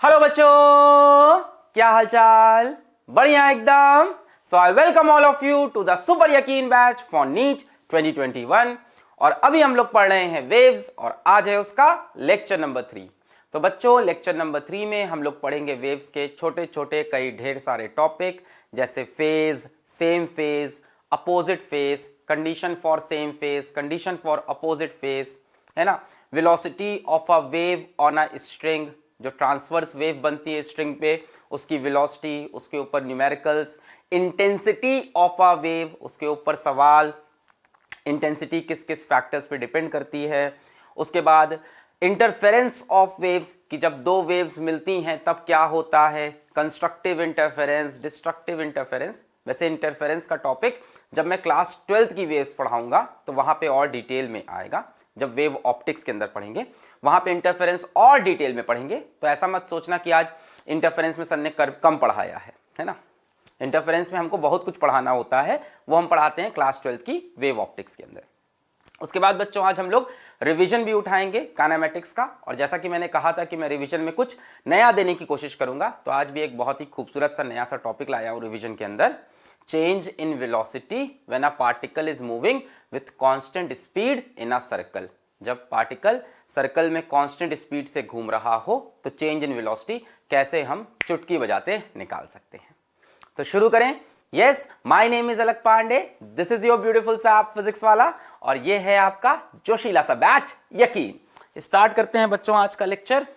Hello बच्चों, क्या हालचाल? बढ़िया एकदम। So I welcome all of you to the super यकीन बैच फॉर नीट 2021। और अभी हम लोग पढ़ रहे हैं वेव्स और आज है उसका लेक्चर नंबर 3। तो बच्चों, लेक्चर नंबर 3 में हम लोग पढ़ेंगे वेव्स के छोटे छोटे कई ढेर सारे टॉपिक, जैसे phase, same phase, opposite phase, condition for same phase, condition for opposite phase, है ना। Velocity of a wave on a string, जो ट्रांसवर्स वेव बनती है स्ट्रिंग पे, उसकी वेलोसिटी, उसके ऊपर numericals. Intensity of a wave, उसके ऊपर सवाल, इंटेंसिटी किस किस फैक्टर्स पे डिपेंड करती है। उसके बाद इंटरफेरेंस ऑफ वेव्स, कि जब दो वेव्स मिलती हैं तब क्या होता है, कंस्ट्रक्टिव इंटरफेरेंस, डिस्ट्रक्टिव इंटरफेरेंस। वैसे इंटरफेरेंस का टॉपिक जब मैं क्लास 12th की वेव्स पढ़ाऊंगा तो वहां पे और डिटेल में आएगा। जब वेव ऑप्टिक्स के अंदर पढ़ेंगे वहां पे इंटरफेरेंस और डिटेल में पढ़ेंगे। तो ऐसा मत सोचना कि आज इंटरफेरेंस में सर ने कम पढ़ाया है ना। इंटरफेरेंस में हमको बहुत कुछ पढ़ाना होता है, वो हम पढ़ाते हैं क्लास 12th की वेव ऑप्टिक्स के अंदर। उसके बाद बच्चों आज हम लोग रिवीजन भी उठाएंगे काइनेमेटिक्स का, और जैसा कि मैंने कहा था कि मैं रिवीजन में कुछ नया देने की कोशिश करूंगा, तो आज भी एक बहुत ही खूबसूरत सा नया सा टॉपिक लाया हूं रिवीजन के अंदर। Change in velocity when a particle is moving with constant speed in a circle. जब पार्टिकल सर्कल में कांस्टेंट स्पीड से घूम रहा हो तो चेंज इन वेलोसिटी कैसे हम चुटकी बजाते निकाल सकते हैं। तो शुरू करें। Yes, my name is Alak Pandey, this is your beautiful सा आप फिजिक्स वाला, और ये है आपका जोशीला सा बैच यकीन। स्टार्ट करते हैं बच्चों आज का लेक्चर।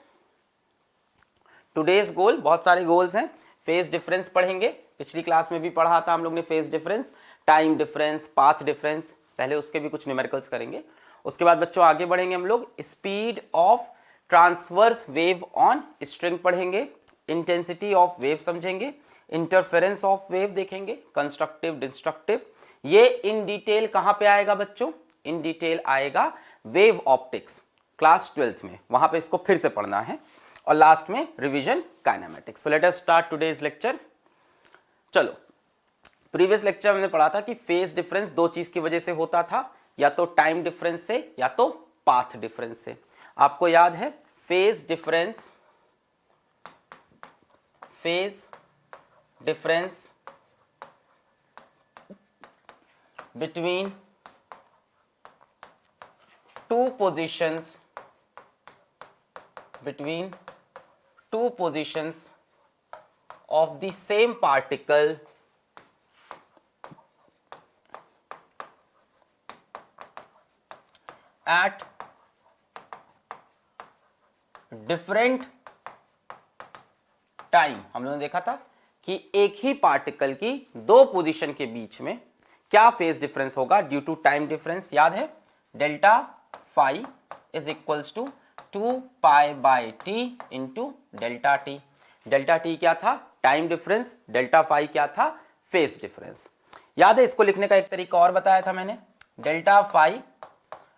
टुडेज गोल, बहुत सारे गोल्स हैं। फेज डिफरेंस पढ़ेंगे, पिछली क्लास में भी पढ़ा था हम लोग ने phase difference, time difference, path difference, पहले उसके भी कुछ न्यूमेरिकल्स करेंगे। उसके बाद बच्चों आगे बढ़ेंगे हम लोग, speed of transverse wave on string पढ़ेंगे, इंटेंसिटी ऑफ वेव समझेंगे, इंटरफेरेंस ऑफ वेव देखेंगे, कंस्ट्रक्टिव डिस्ट्रक्टिव। ये इन डिटेल कहां पे आएगा बच्चों? इन डिटेल आएगा वेव ऑप्टिक्स क्लास 12th में, वहां पे इसको फिर से पढ़ना है। और लास्ट में revision kinematics. So let us start today's lecture. चलो, प्रीवियस लेक्चर हमने पढ़ा था कि फेज डिफरेंस दो चीज की वजह से होता था, या तो टाइम डिफरेंस से या तो पाथ डिफरेंस से। आपको याद है phase difference between two positions of the same particle at different time. हम लोगों ने देखा था कि एक ही पार्टिकल की दो पोजीशन के बीच में क्या फेज डिफरेंस होगा ड्यू टू टाइम डिफरेंस। याद है, delta phi is equals to 2 pi by T into delta T. Delta T क्या था? Time difference. डेल्टा फाई क्या था? Phase difference. याद है, इसको लिखने का एक तरीका और बताया था मैंने, डेल्टा फाई।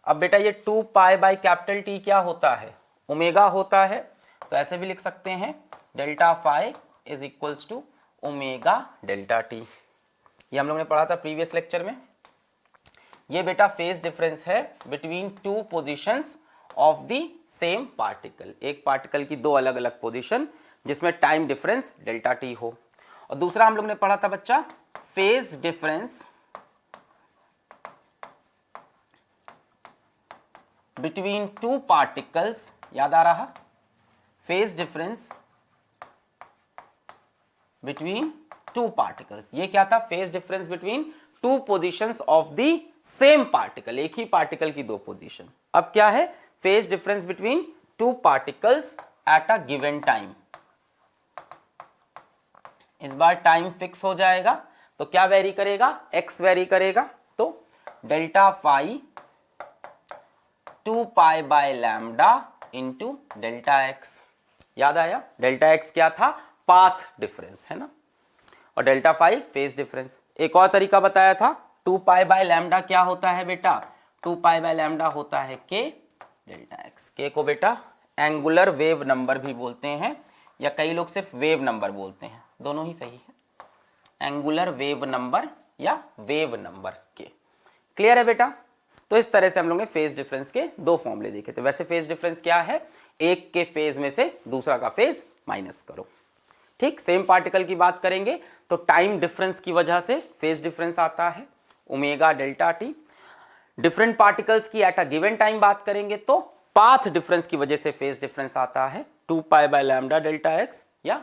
अब बेटा ये 2 पाई बाई कैपिटल टी क्या होता है? ओमेगा होता है। तो ऐसे भी लिख सकते हैं, delta phi is equals to omega delta T. ये हम लोग ने पढ़ा था प्रीवियस लेक्चर में। ये बेटा फेज डिफरेंस है between two positions of the same particle. एक पार्टिकल की दो अलग अलग पोजीशन जिसमें टाइम डिफरेंस डेल्टा टी हो। और दूसरा हम लोग ने पढ़ा था बच्चा phase difference between two particles. याद आ रहा? Phase difference between two particles. ये क्या था? Phase difference between two positions of the same particle, एक ही पार्टिकल की दो पोजीशन। अब क्या है? Phase difference between two particles at a given time. इस बार टाइम फिक्स हो जाएगा, तो क्या वेरी करेगा? एक्स वेरी करेगा। तो delta phi 2 pi by lambda into delta X. याद आया? डेल्टा एक्स क्या था? पाथ डिफरेंस, है ना। और डेल्टा फाई फेज डिफरेंस। एक और तरीका बताया था, 2 पाई बाय लैम्डा क्या होता है बेटा? 2 पाई बाय लैम्डा होता है के डेल्टा एक्स। के को बेटा एंगुलर वेव नंबर भी बोलते हैं, या कई लोग सिर्फ वेव नंबर बोलते हैं, दोनों ही सही है। एंगुलर वेव नंबर या वेव नंबर के। क्लियर है बेटा? तो इस तरह से हम लोग ने फेज डिफरेंस के दो फॉर्मूले देखे थे। वैसे फेज डिफरेंस क्या है, एक के फेज में से दूसरा का फेज माइनस करो। ठीक, सेम पार्टिकल की बात करेंगे तो टाइम डिफरेंस की वजह से फेज डिफरेंस आता है omega delta T. Different particles की एट अ गिवन टाइम बात करेंगे तो पाथ डिफरेंस की वजह से फेज डिफरेंस आता है 2 pi by lambda delta x या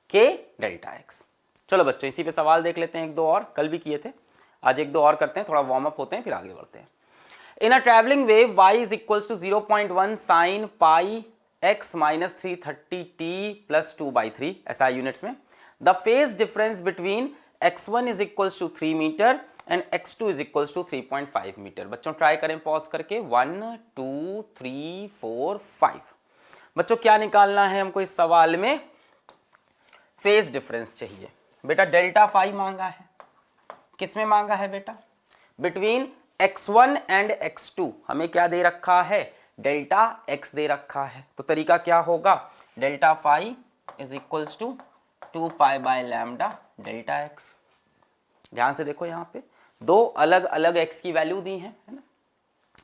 के डेल्टा एक्स। चलो बच्चों, इसी पे सवाल देख लेते हैं एक दो और, कल भी किए थे, आज एक दो और करते हैं, थोड़ा वार्म अप होते हैं फिर आगे बढ़ते हैं। In a travelling wave y is equals to 0.1 sine pi x minus 330 t plus 2/3 SI units में, the phase difference between x1 is equals to 3 metre and x2 is equals to 3.5 metre. बच्चों try करें pause करके, 1 2 3 4 5। बच्चों क्या निकालना है हमको इस सवाल में, फेज डिफरेंस चाहिए। बेटा डेल्टा फाई मांगा है, किसमें मांगा है बेटा, बिटवीन x1 एंड x2 हमें क्या दे रखा है, डेल्टा x दे रखा है। तो तरीका क्या होगा, delta phi is equals to 2 pi by lambda delta x। ध्यान से देखो, यहाँ पे दो अलग अलग x की वैल्यू दी है ना।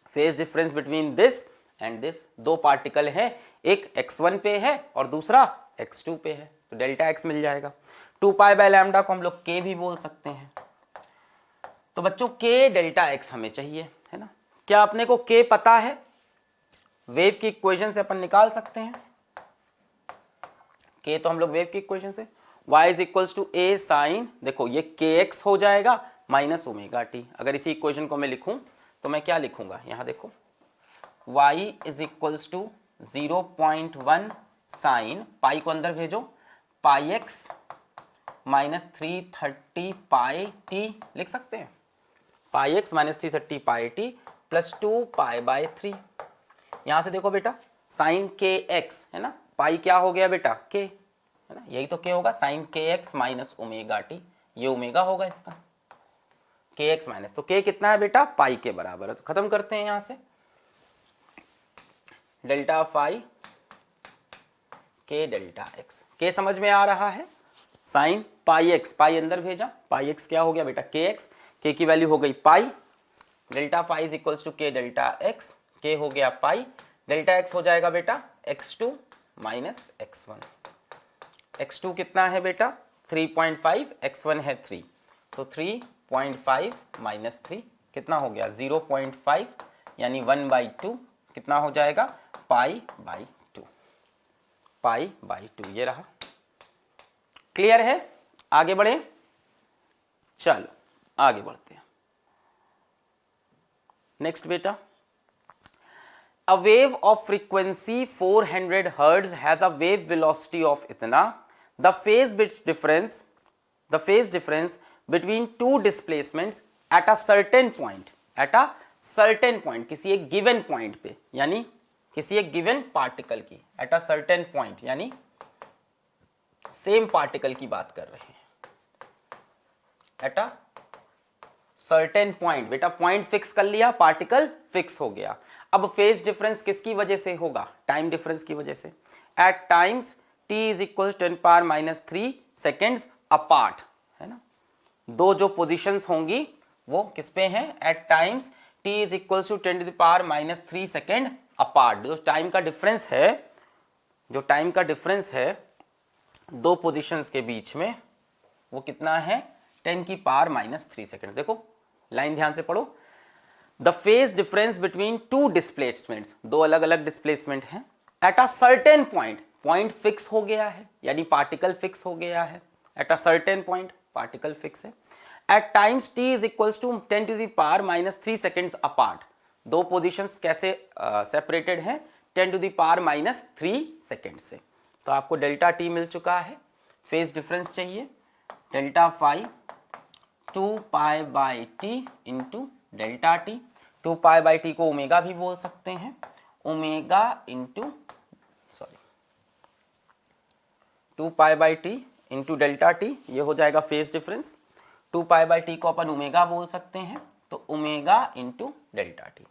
Phase difference between this and this, दो पार्टिकल है, एक x1 पे है और दूसरा x2 पे है, तो डेल्टा x मिल जाएगा। 2 पाई बाय लैम्डा को हम लोग k भी बोल सकते हैं। तो बच्चों k डेल्टा x हमें चाहिए, है ना। क्या अपने को k पता है, वेव की इक्वेशन से अपन निकाल सकते हैं k, तो हम लोग वेव की इक्वेशन से y is equals to a sine, देखो ये kx हो जाएगा माइनस ओमेगा टी। अगर इसी इक्वेशन को मैं लिखूं तो मैं क्या लिखूंगा, यहां देखो y is equals to 0.1 sine, pi को अंदर भेजो, pi x minus 330 pi t लिख सकते हैं, pi x minus 330 pi t plus 2 pi by 3। यहां से देखो बेटा साइन के एक्स है ना, पाई क्या हो गया बेटा के, है ना, यही तो के होगा, साइन के एक्स माइनस ओमेगा टी, ये ओमेगा होगा इसका, के एक्स माइनस, तो के कितना है बेटा, पाई के बराबर है। तो खत्म करते हैं यहां से, डेल्टा फाई के डेल्टा एक्स, के समझ में आ रहा है, साइन पाई एक्स, पाई अंदर भेजा, पाई एक्स क्या हो गया बेटा के एक्स, के की वैल्यू हो गई pi, delta phi is equals to k delta x, k हो गया पाई, डेल्टा एक्स हो जाएगा बेटा x2 माइनस x1, x2 कितना है बेटा 3.5, x1 है 3, तो 3.5 माइनस 3 कितना हो गया 0.5, यानी 1/2 कितना हो जाएगा पाई बाई 2, पाई बाई 2, ये रहा। क्लियर है, आगे बढ़े, चलो आगे बढ़ते हैं। नेक्स्ट बेटा, a wave of frequency 400 hertz has a wave velocity of इतना, the phase difference between two displacements at a certain point, किसी एक given point पे, यानी किसी एक given particle की at a certain point, यानी सेम पार्टिकल की बात कर रहे हैं, एट अ सर्टेन पॉइंट, बेटा पॉइंट फिक्स कर लिया, पार्टिकल फिक्स हो गया। अब फेज डिफरेंस किसकी वजह से होगा, टाइम डिफरेंस की वजह से। At times t is equal 10⁻³ seconds apart, है ना, दो जो पोजीशंस होंगी वो किस पे हैं, at times t is equal to 10⁻³ second apart. जो टाइम का डिफरेंस है दो पोजीशंस के बीच में, वो कितना है 10⁻³ सेकेंड। देखो लाइन ध्यान से पढ़ो, the phase difference between two displacements, दो अलग अलग डिस्प्लेसमेंट हैं, at a certain point, point fix हो गया है, यानी पार्टिकल फिक्स हो गया है, at a certain point particle fix है, at times t is equals to 10⁻³ seconds apart. दो पोजीशंस कैसे सेपरेटेड हैं, 10⁻³ सेकेंड से। तो आपको डेल्टा टी मिल चुका है, फेज डिफरेंस चाहिए, delta phi 2 pi by T into delta T, 2 pi by T को ओमेगा भी बोल सकते हैं, omega into 2 pi by T into delta T, ये हो जाएगा phase difference. 2 pi by T को अपन ओमेगा बोल सकते हैं, तो ओमेगा इंटू डेल्टा टी।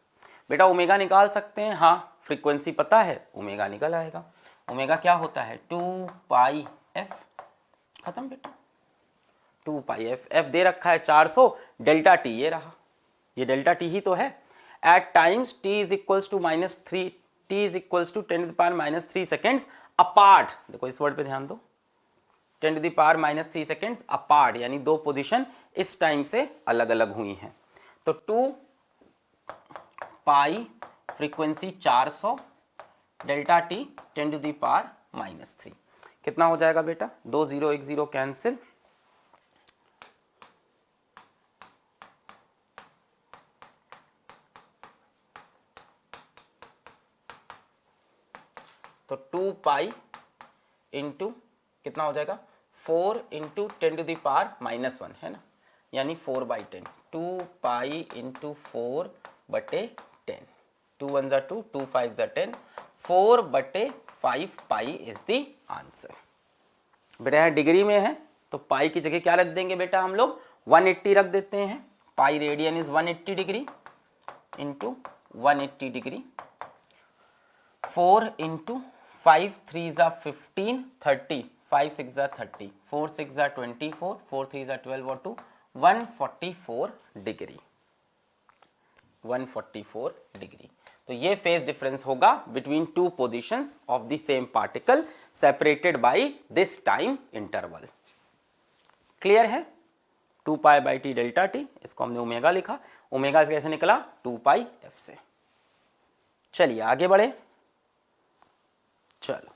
बेटा ओमेगा निकाल सकते हैं, हाँ फ्रीक्वेंसी पता है, ओमेगा निकल आएगा। ओमेगा क्या होता है 2 पाई एफ, खत्म बेटा, 2 पाई एफ, एफ दे रखा है 400, डेल्टा टी ये रहा, ये डेल्टा टी ही तो है, at times t is equals to -3, t is equals to 10 to the power -3 seconds apart। देखो इस वर्ड पे ध्यान दो, 10 to the power -3 seconds apart, यानी दो पोजीशन इस टाइम से अलग अलग हुई हैं। तो 2 पाई frequency 400 delta T 10 to the power -3, कितना हो जाएगा बेटा? 2 0 1 0 कैंसिल, तो 2 पाई इंटू कितना हो जाएगा? 4 इंटू 10 to the power -1 है ना, यानी 4/10। 2 पाई इंटू 4/10, 2 1 जा 2, 2 5 जा 10, 4/5 पाई इज द आंसर। बेटा यहाँ डिग्री में है तो पाई की जगह क्या रख देंगे बेटा? हम लोग 180 रख देते हैं। Pi radian is 180 degree into 180 degree. 4 into 5 3 जा 15, 30, 5 6 जा 30, 4 6 जा 24, 4 3 जा 12 और 2 144 डिग्री, 144 डिग्री। तो ये फेज डिफरेंस होगा between two positions of the same particle separated by this time interval. Clear है? 2 pi by T delta T, इसको हमने ओमेगा लिखा। ओमेगा कैसे निकला? 2 पाई एफ से। चलिए आगे बढ़े। चलो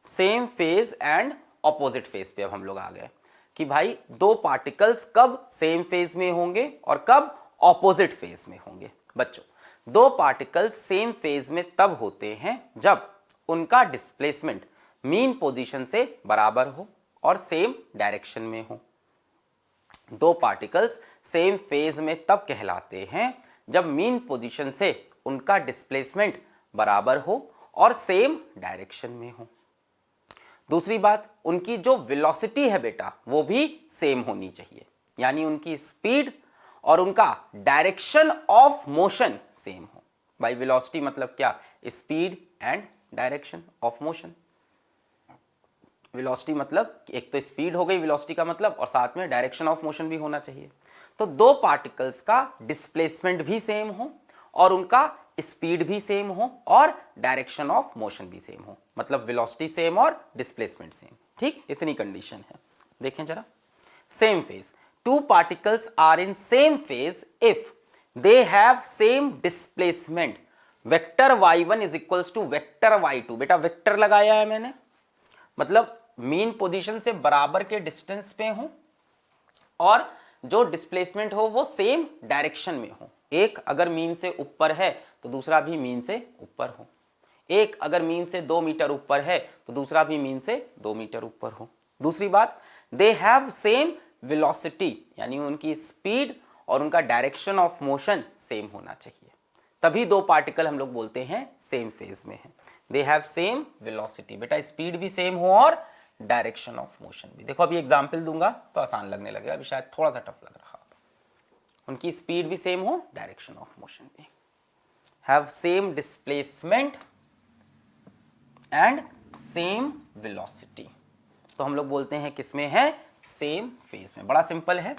same phase and opposite phase पे अब हम लोग आ गए कि भाई दो पार्टिकल्स कब सेम फेज में होंगे और कब ऑपोजिट फेज में होंगे। बच्चों दो पार्टिकल्स सेम फेज में तब होते हैं जब उनका डिस्प्लेसमेंट मीन पोजीशन से बराबर हो और सेम डायरेक्शन में हो। दो पार्टिकल्स सेम फेज में तब कहलाते हैं जब मीन पोजीशन से उनका डिस्प्लेसमेंट बराबर हो और सेम डायरेक्शन में हो। दूसरी बात, उनकी जो वेलोसिटी है बेटा वो भी सेम होनी चाहिए, यानी उनकी स्पीड और उनका डायरेक्शन ऑफ मोशन सेम हो। बाय वेलोसिटी मतलब क्या? Speed and direction of motion. Velocity मतलब एक तो स्पीड हो गई वेलोसिटी का मतलब, और साथ में डायरेक्शन ऑफ मोशन भी होना चाहिए। तो दो पार्टिकल्स का डिस्प्लेसमेंट भी सेम हो और उनका स्पीड भी सेम हो और डायरेक्शन ऑफ मोशन भी सेम हो, मतलब वेलोसिटी सेम और डिस्प्लेसमेंट सेम। ठीक, इतनी कंडीशन है। देखें जरा, same phase, two particles are in same phase if they have same displacement. Vector y1 is equals to vector y2। बेटा वेक्टर लगाया है मैंने, मतलब मीन पोजीशन से बराबर के डिस्टेंस पे हो और जो डिस्प्लेसमेंट हो वो सेम डायरेक्शन में हो। एक अगर मीन से ऊपर है तो दूसरा भी मीन से ऊपर हो। एक अगर मीन से 2 मीटर ऊपर है तो दूसरा भी मीन से 2 मीटर ऊपर हो। दूसरी बात, दे हैव सेम वेलोसिटी, यानी उनकी स्पीड और उनका डायरेक्शन ऑफ मोशन सेम होना चाहिए, तभी दो पार्टिकल हम लोग बोलते हैं सेम फेज में है। दे हैव सेम वेलोसिटी, बेटा स्पीड भी सेम हो और डायरेक्शन ऑफ मोशन भी। देखो अभी एग्जांपल दूंगा तो आसान लगने लगेगा, अभी शायद थोड़ा सा टफ लग रहा। उनकी स्पीड भी सेम हो, डायरेक्शन ऑफ मोशन भी। Have same displacement and same velocity, तो हम लोग बोलते हैं किसमें है? सेम फेज में। बड़ा सिंपल है,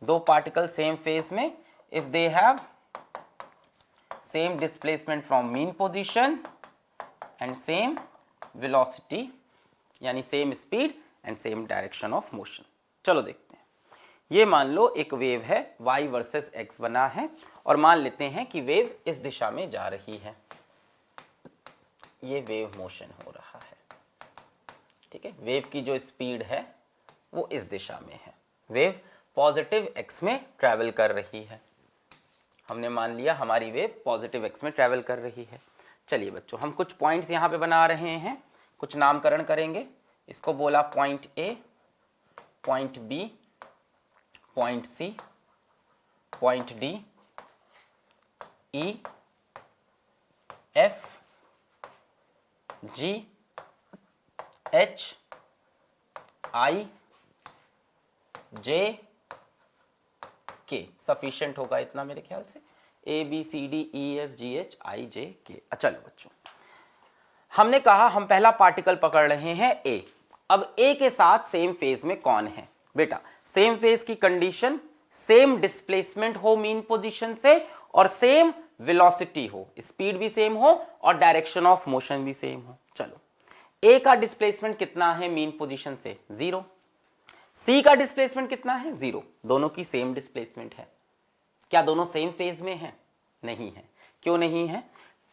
दो पार्टिकल सेम फेज में if they have same displacement from mean position and same velocity, यानी same speed and same direction of motion. चलो देखते हैं, ये मान लो एक वेव है, y वर्सेस x बना है और मान लेते हैं कि वेव इस दिशा में जा रही है। ये वेव मोशन हो रहा है, ठीक है। वेव की जो स्पीड है वो इस दिशा में है। वेव पॉजिटिव x में ट्रैवल कर रही है। हमने मान लिया हमारी वेव पॉजिटिव x में ट्रैवल कर रही है। चलिए बच्चों, हम कुछ पॉइंट्स यहाँ पे बना रहे हैं, कुछ नामकरण करेंगे। इसको बोला point A, point B, point C, point D, E, F, G, H, I, J, K। Sufficient होगा इतना मेरे ख्याल से। A B C D E F G H I J K। चलो बच्चों, हमने कहा हम पहला पार्टिकल पकड़ रहे हैं A। अब A के साथ सेम फेज में कौन है? बेटा सेम फेज की कंडीशन सेम डिस्प्लेसमेंट हो मीन पोजीशन से और सेम वेलोसिटी हो, स्पीड भी सेम हो और डायरेक्शन ऑफ मोशन भी सेम हो। चलो, ए का डिस्प्लेसमेंट कितना है मीन पोजीशन से? 0। सी का डिस्प्लेसमेंट कितना है? 0। दोनों की सेम डिस्प्लेसमेंट है। क्या दोनों सेम फेज में है? नहीं है। क्यों नहीं है?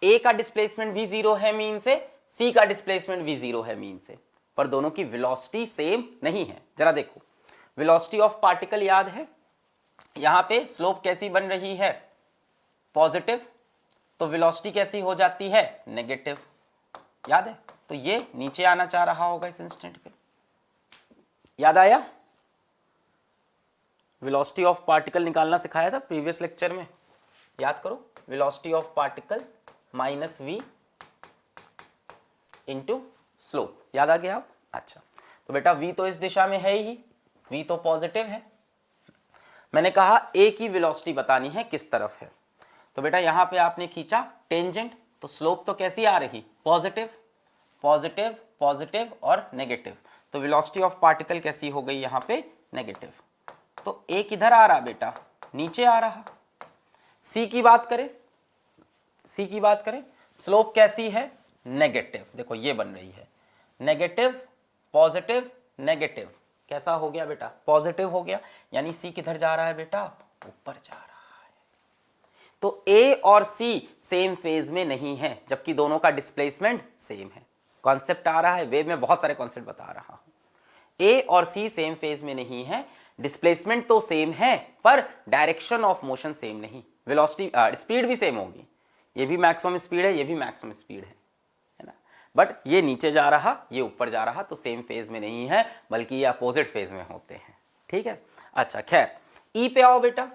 ए का डिस्प्लेसमेंट भी 0 है मीन से, सी का डिस्प्लेसमेंट भी 0 है मीन से, पर दोनों की वेलोसिटी सेम नहीं है। जरा देखो, वेलोसिटी ऑफ पार्टिकल याद है, यहां पे स्लोप कैसी बन रही है? पॉजिटिव, तो वेलोसिटी कैसी हो जाती है? नेगेटिव। याद है? तो ये नीचे आना चाह रहा होगा इस इंस्टेंट पे। याद आया? वेलोसिटी ऑफ पार्टिकल निकालना सिखाया था प्रीवियस लेक्चर में, याद करो। Velocity of particle minus v into slope. याद आ गया आप? अच्छा, तो बेटा v तो इस दिशा में है ही, v तो पॉजिटिव है। मैंने कहा a की वेलोसिटी बतानी है किस तरफ है, तो बेटा यहां पे आपने खींचा टेंजेंट, तो स्लोप तो कैसी आ रही? पॉजिटिव, पॉजिटिव, पॉजिटिव और नेगेटिव, तो वेलोसिटी ऑफ पार्टिकल कैसी हो गई यहां पे? नेगेटिव। तो a किधर आ रहा बेटा? नीचे आ रहा। c की बात करें, c की बात करें, स्लोप कैसी है? नेगेटिव। देखो ये बन रही है नेगेटिव, पॉजिटिव, नेगेटिव। कैसा हो गया बेटा? पॉजिटिव हो गया, यानी c किधर जा रहा है बेटा? ऊपर जा रहा है। तो a और c सेम फेज में नहीं है, जबकि दोनों का डिस्प्लेसमेंट सेम है। कॉन्सेप्ट आ रहा है? वेव में बहुत सारे कॉन्सेप्ट बता रहा हूं। a और c सेम फेज में नहीं है, डिस्प्लेसमेंट तो सेम है पर डायरेक्शन ऑफ मोशन सेम नहीं। वेलोसिटी स्पीड भी सेम होगी, ये भी मैक्सिमम स्पीड है, ये भी मैक्सिमम स्पीड है ना, बट ये नीचे जा रहा, ये ऊपर जा रहा, तो सेम फेज में नहीं है, बल्कि ये अपोजिट फेज में होते हैं। ठीक है, अच्छा खैर, ई पे आओ बेटा।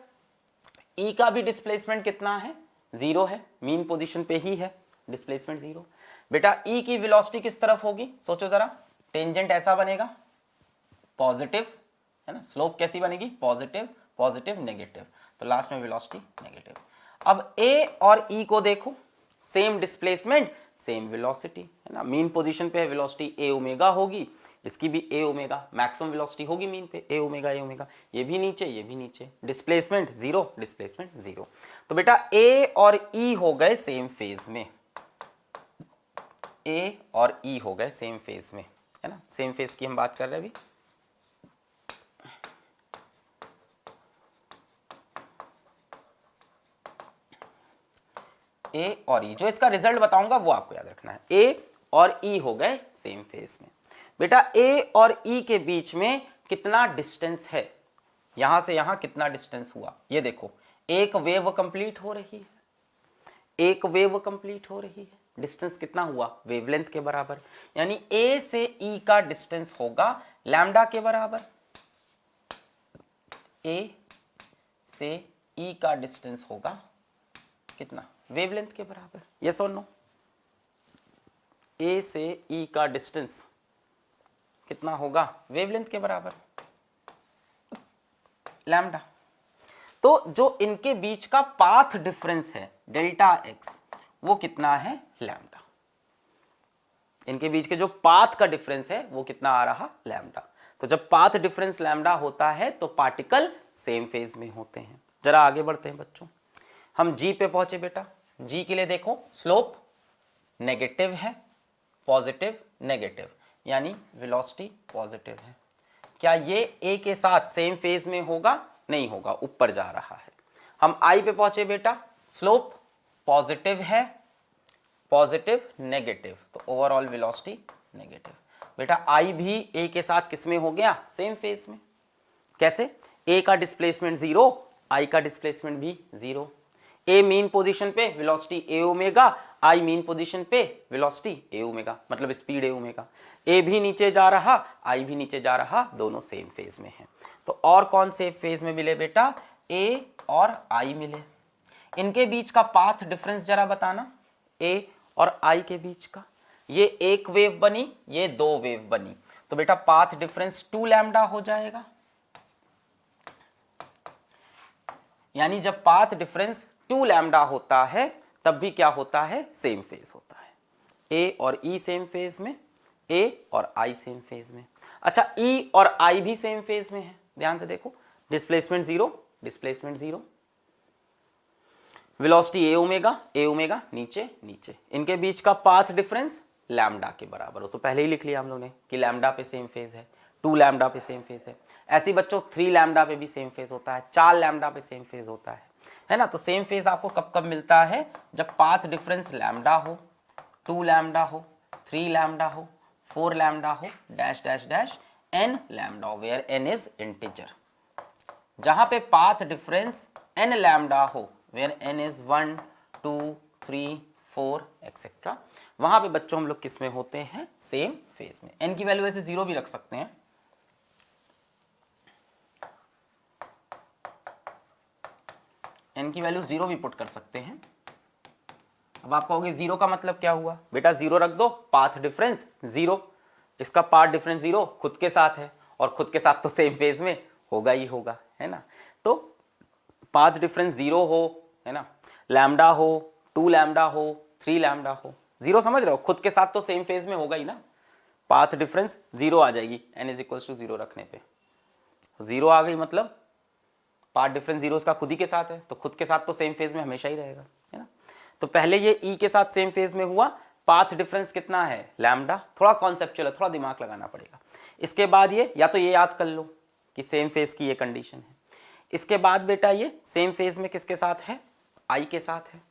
ई का भी डिस्प्लेसमेंट कितना है? 0 है, मीन पोजीशन पे ही है, डिस्प्लेसमेंट 0। बेटा ई की वेलोसिटी किस तरफ होगी? सोचो जरा, टेंजेंट ऐसा बनेगा, पॉजिटिव है ना, स्लोप कैसी बनेगी? पॉजिटिव, पॉजिटिव, नेगेटिव, तो लास्ट में वेलोसिटी नेगेटिव। अब ए और ई को देखो, सेम डिस्प्लेसमेंट सेम वेलोसिटी है ना, मीन पोजीशन पे है, वेलोसिटी ए ओमेगा होगी, इसकी भी ए ओमेगा, मैक्सिमम वेलोसिटी होगी मीन पे, ए ओमेगा, ए ओमेगा, ये भी नीचे, ये भी नीचे, डिस्प्लेसमेंट 0, डिस्प्लेसमेंट 0। तो बेटा ए और ई हो गए सेम फेज में, ए और ई हो गए सेम फेज में है ना, सेम फेज की हम बात कर रहे हैं अभी। ए और ई, जो इसका रिजल्ट बताऊंगा वो आपको याद रखना है। ए और ई हो गए सेम फेज में। बेटा ए और ई के बीच में कितना डिस्टेंस है? यहां से यहां कितना डिस्टेंस हुआ? ये देखो, एक वेव कंप्लीट हो रही है, एक वेव कंप्लीट हो रही है, डिस्टेंस कितना हुआ? वेवलेंथ के बराबर, यानी ए से ई का डिस्टेंस होगा लैम्डा के बराबर। ए से ई का डिस्टेंस होगा कितना? वेवलेंथ के बराबर। यस और नो? ए से ई का डिस्टेंस कितना होगा? वेवलेंथ के बराबर, लैम्डा। तो जो इनके बीच का पाथ डिफरेंस है डेल्टा एक्स, वो कितना है? लैम्डा। इनके बीच के जो पाथ का डिफरेंस है वो कितना आ रहा? लैम्डा। तो जब पाथ डिफरेंस लैम्डा होता है तो पार्टिकल सेम फेज में होते हैं। जरा आगे बढ़ते हैं बच्चों, हम जी पे पहुंचे बेटा। जी के लिए देखो, स्लोप नेगेटिव है, पॉजिटिव, नेगेटिव, यानी वेलोसिटी पॉजिटिव है। क्या ये ए के साथ सेम फेज में होगा? नहीं होगा, ऊपर जा रहा है। हम आई पे पहुंचे बेटा, स्लोप पॉजिटिव है, पॉजिटिव, नेगेटिव, तो ओवरऑल वेलोसिटी नेगेटिव। बेटा आई भी ए के साथ किस में हो गया? सेम फेज में। कैसे? ए का डिस्प्लेसमेंट 0, आई का डिस्प्लेसमेंट भी 0। ए मीन पोजीशन पे velocity A omega, I mean position पे वेलोसिटी ए ओमेगा, मतलब स्पीड ए ओमेगा। ए भी नीचे जा रहा, आई भी नीचे जा रहा, दोनों सेम फेज में हैं। तो और कौन से फेज में मिले बेटा? ए और आई मिले। इनके बीच का पाथ डिफरेंस जरा बताना, ए और आई के बीच का। ये एक वेव बनी, ये दो वेव बनी, तो बेटा पाथ डिफरेंस 2 लैम्डा हो जाएगा। यानी जब पाथ डिफरेंस 2 लैम्डा होता है तब भी क्या होता है? सेम फेज होता है। ए और ई सेम फेज में, ए और आई सेम फेज में। अच्छा, ई और आई भी सेम फेज में है, ध्यान से देखो, डिस्प्लेसमेंट 0, डिस्प्लेसमेंट जीरो, वेलोसिटी ए ओमेगा नीचे नीचे, इनके बीच का पाथ डिफरेंस लैम्डा के बराबर हो, तो पहले ही लिख लिया हम लोगों ने कि लैम्डा पे सेम फेज है, 2 लैम्डा पे सेम फेज है। ऐसे ही बच्चों 3 लैम्डा पे भी सेम फेज होता है, 4 लैम्डा पे सेम फेज होता है ना। तो सेम फेज आपको कब कब मिलता है, जब पाथ डिफरेंस लैम्डा हो, 2 लैम्डा हो, 3 लैम्डा हो, 4 लैम्डा हो, dash dash dash n lambda हो, वेयर n इज इंटीजर। जहां पे पाथ डिफरेंस n लैम्डा हो, वेयर n इज 1 2 3 4 एक्सेट्रा, वहां पे बच्चों हम लोग किस में होते हैं, सेम फेज में। n की वैल्यू ऐसे 0 भी रख सकते हैं, n की वैल्यू 0 भी पुट कर सकते हैं। अब आप कहोगे 0 का मतलब क्या हुआ, बेटा 0 रख दो, पाथ डिफरेंस 0, इसका पाथ डिफरेंस 0 खुद के साथ है, और खुद के साथ तो सेम फेज में होगा ही होगा, है ना। तो पाथ डिफरेंस 0 हो, है ना, लैम्डा हो, 2 लैम्डा हो, 3 लैम्डा हो, 0 समझ रहे हो, खुद के साथ तो सेम फेज में होगा ही ना, पाथ डिफरेंस 0 आ जाएगी n इज इक्वल टू 0 रखने पे। 0 आ गई मतलब पाथ डिफरेंस 0 इसका खुद ही के साथ है, तो खुद के साथ तो सेम फेज में हमेशा ही रहेगा, है ना। तो पहले ये e के साथ सेम फेज में हुआ, पाथ डिफरेंस कितना है, लैम्डा, थोड़ा कॉन्सेप्चुअल है, थोड़ा दिमाग लगाना पड़ेगा। इसके बाद ये, या तो ये याद कर लो कि सेम फेज की ये कंडीशन है। इसके बाद बेटा ये सेम फेज में किसके साथ है, i के साथ है।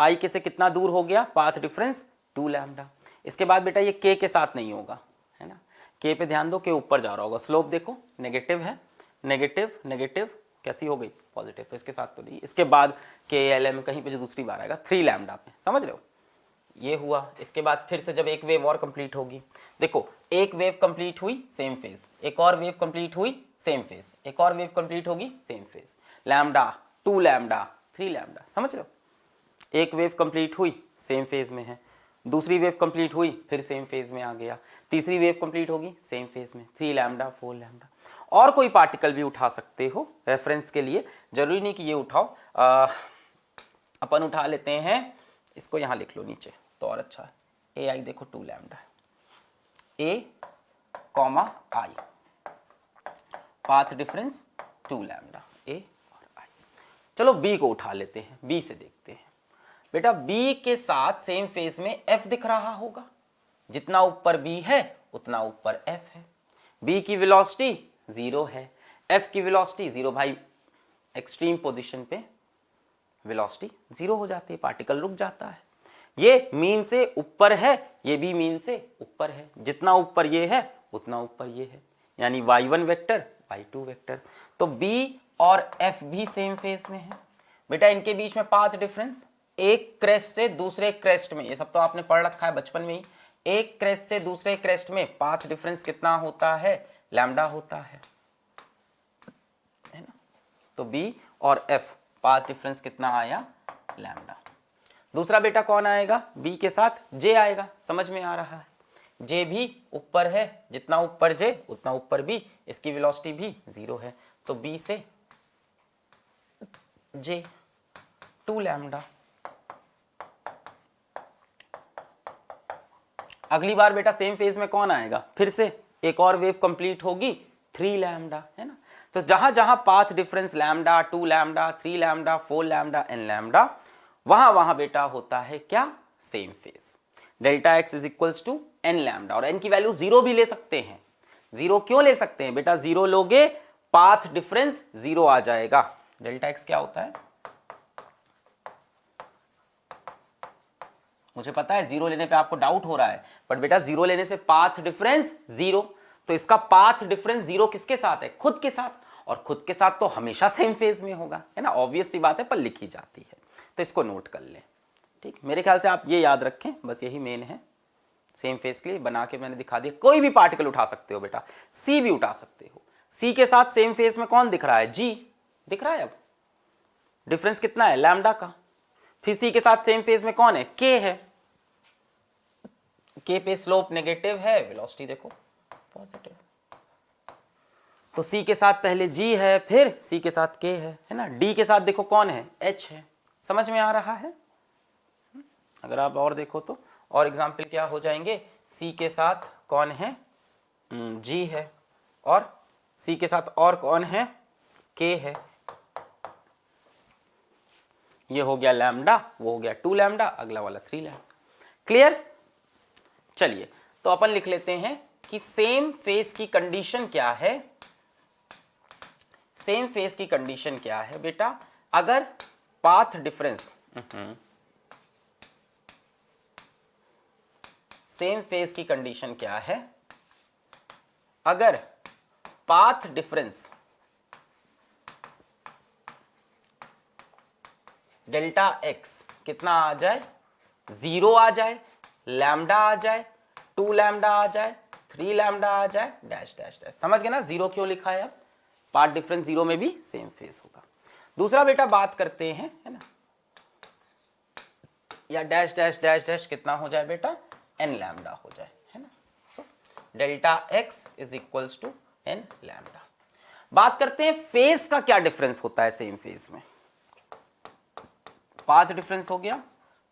i के से कितना दूर हो गया, पाथ डिफरेंस 2 लैम्डा। इसके बाद बेटा ये k के साथ नहीं होगा, है ना, k पे ध्यान दो, k ऊपर जा रहा होगा, स्लोप देखो नेगेटिव है, नेगेटिव नेगेटिव कैसी हो गई, पॉजिटिव, तो इसके साथ तो नहीं। इसके बाद के एल में कहीं पे जो दूसरी बार आएगा 3 लैम्डा पे, समझ रहे हो, ये हुआ। इसके बाद फिर से जब एक वेव और कंप्लीट होगी, देखो एक वेव कंप्लीट हुई सेम फेज, एक और वेव कंप्लीट हुई सेम फेज, एक और वेव कंप्लीट होगी same phase, lambda 2 lambda 3 lambda, समझ रहे हो। एक वेव कंप्लीट हुई सेम फेज में है, दूसरी वेव कंप्लीट हुई फिर सेम फेज में आ गया, तीसरी वेव कंप्लीट होगी सेम फेज में, 3 लैम्डा 4 लैम्डा। और कोई पार्टिकल भी उठा सकते हो रेफरेंस के लिए, जरूरी नहीं कि ये उठाओ, अपन उठा लेते हैं इसको, यहां लिख लो नीचे तो और अच्छा है, ए आई देखो 2 लैम्डा, ए कॉमा आई, पाथ डिफरेंस 2 लैम्डा, ए और आई। चलो बी को उठा लेते हैं, बी से देखते हैं। बेटा बी के साथ सेम फेज में एफ दिख रहा होगा, जितना ऊपर बी है उतना ऊपर एफ है। बी की वेलोसिटी 0 है, एफ की वेलोसिटी 0, भाई एक्सट्रीम पोजीशन पे वेलोसिटी 0 हो जाती है, पार्टिकल रुक जाता है। ये मीन से ऊपर है, ये भी मीन से ऊपर है, जितना ऊपर ये है उतना ऊपर ये है, यानी y1 वेक्टर y2 वेक्टर। तो b और f भी सेम फेज में है। बेटा इनके बीच में पाथ डिफरेंस, एक क्रेस्ट से दूसरे क्रेस्ट में, ये सब तो आपने पढ़ रखा है बचपन में ही, एक क्रेस्ट से दूसरे क्रेस्ट में पाथ डिफरेंस कितना होता है, लैम्डा होता है ना। तो b और f पाथ डिफरेंस कितना आया, लैम्डा। दूसरा बेटा कौन आएगा, b के साथ j आएगा, समझ में आ रहा है, j भी ऊपर है, जितना ऊपर j उतना ऊपर b, इसकी वेलोसिटी भी 0 है, तो b से j 2 लैम्डा। अगली बार बेटा सेम फेज में कौन आएगा, फिर से एक और वेव कंप्लीट होगी 3 लैम्डा, है ना। तो जहां जहां path difference lambda 2 lambda 3 lambda 4 lambda n lambda, वहां वहां बेटा होता है क्या, same phase. Delta x is equals to n lambda, और n की वैल्यू 0 भी ले सकते हैं। 0 क्यों ले सकते हैं बेटा, 0 लोगे पाथ डिफरेंस 0 आ जाएगा। डेल्टा x क्या होता है, मुझे पता है 0 लेने पे आपको डाउट हो रहा है, बट बेटा 0 लेने से पाथ डिफरेंस 0, तो इसका पाथ डिफरेंस 0 किसके साथ है, खुद के साथ, और खुद के साथ तो हमेशा सेम फेज में होगा, है ना, ऑब्वियस सी बात है, पर लिखी जाती है, तो इसको नोट कर लें। ठीक, मेरे ख्याल से आप ये याद रखें, बस यही मेन है। सेम फेज के लिए बना के मैंने दिखा दिया। कोई भी पार्टिकल उठा सकते हो बेटा, सी भी उठा सकते हो। सी के साथ सेम फेज में कौन दिख रहा है, जी दिख रहा है। अब डिफरेंस कितना है, लैम्डा का। फिर सी के साथ सेम फेज में कौन है, के है, के पे स्लोप नेगेटिव है, वेलोसिटी देखो पॉजिटिव। तो सी के साथ पहले जी है, फिर सी के साथ के है ना। डी के साथ देखो कौन है, एच है। समझ में आ रहा है। अगर आप और देखो तो और एग्जाम्पल क्या हो जाएंगे, सी के साथ कौन है, जी है, और सी के साथ और कौन है, k है, ये हो गया लैम्डा, वो हो गया 2 लैम्डा, अगला वाला 3 लैम्डा। क्लियर? चलिए तो अपन लिख लेते हैं कि सेम फेज की कंडीशन क्या है। सेम फेज की कंडीशन क्या है बेटा? अगर पाथ डिफरेंस, सेम फेज की कंडीशन क्या है? अगर पाथ डिफरेंस डेल्टा एक्स कितना आ जाए? 0 आ जाए, लैम्डा आ जाए, 2 लैम्डा आ जाए, 3 लैम्डा आ जाए, डैश डैश डैश। समझ गए ना 0 क्यों लिखा है? अब पाथ डिफरेंस 0 में भी सेम फेज होगा। दूसरा बेटा बात करते हैं, है ना, या डैश डैश डैश डैश कितना हो जाए बेटा? n लैम्डा हो जाए, है ना। So delta x is equals to n lambda. बात करते हैं फेज का क्या डिफरेंस होता है सेम फेज में। पाथ डिफरेंस हो गया,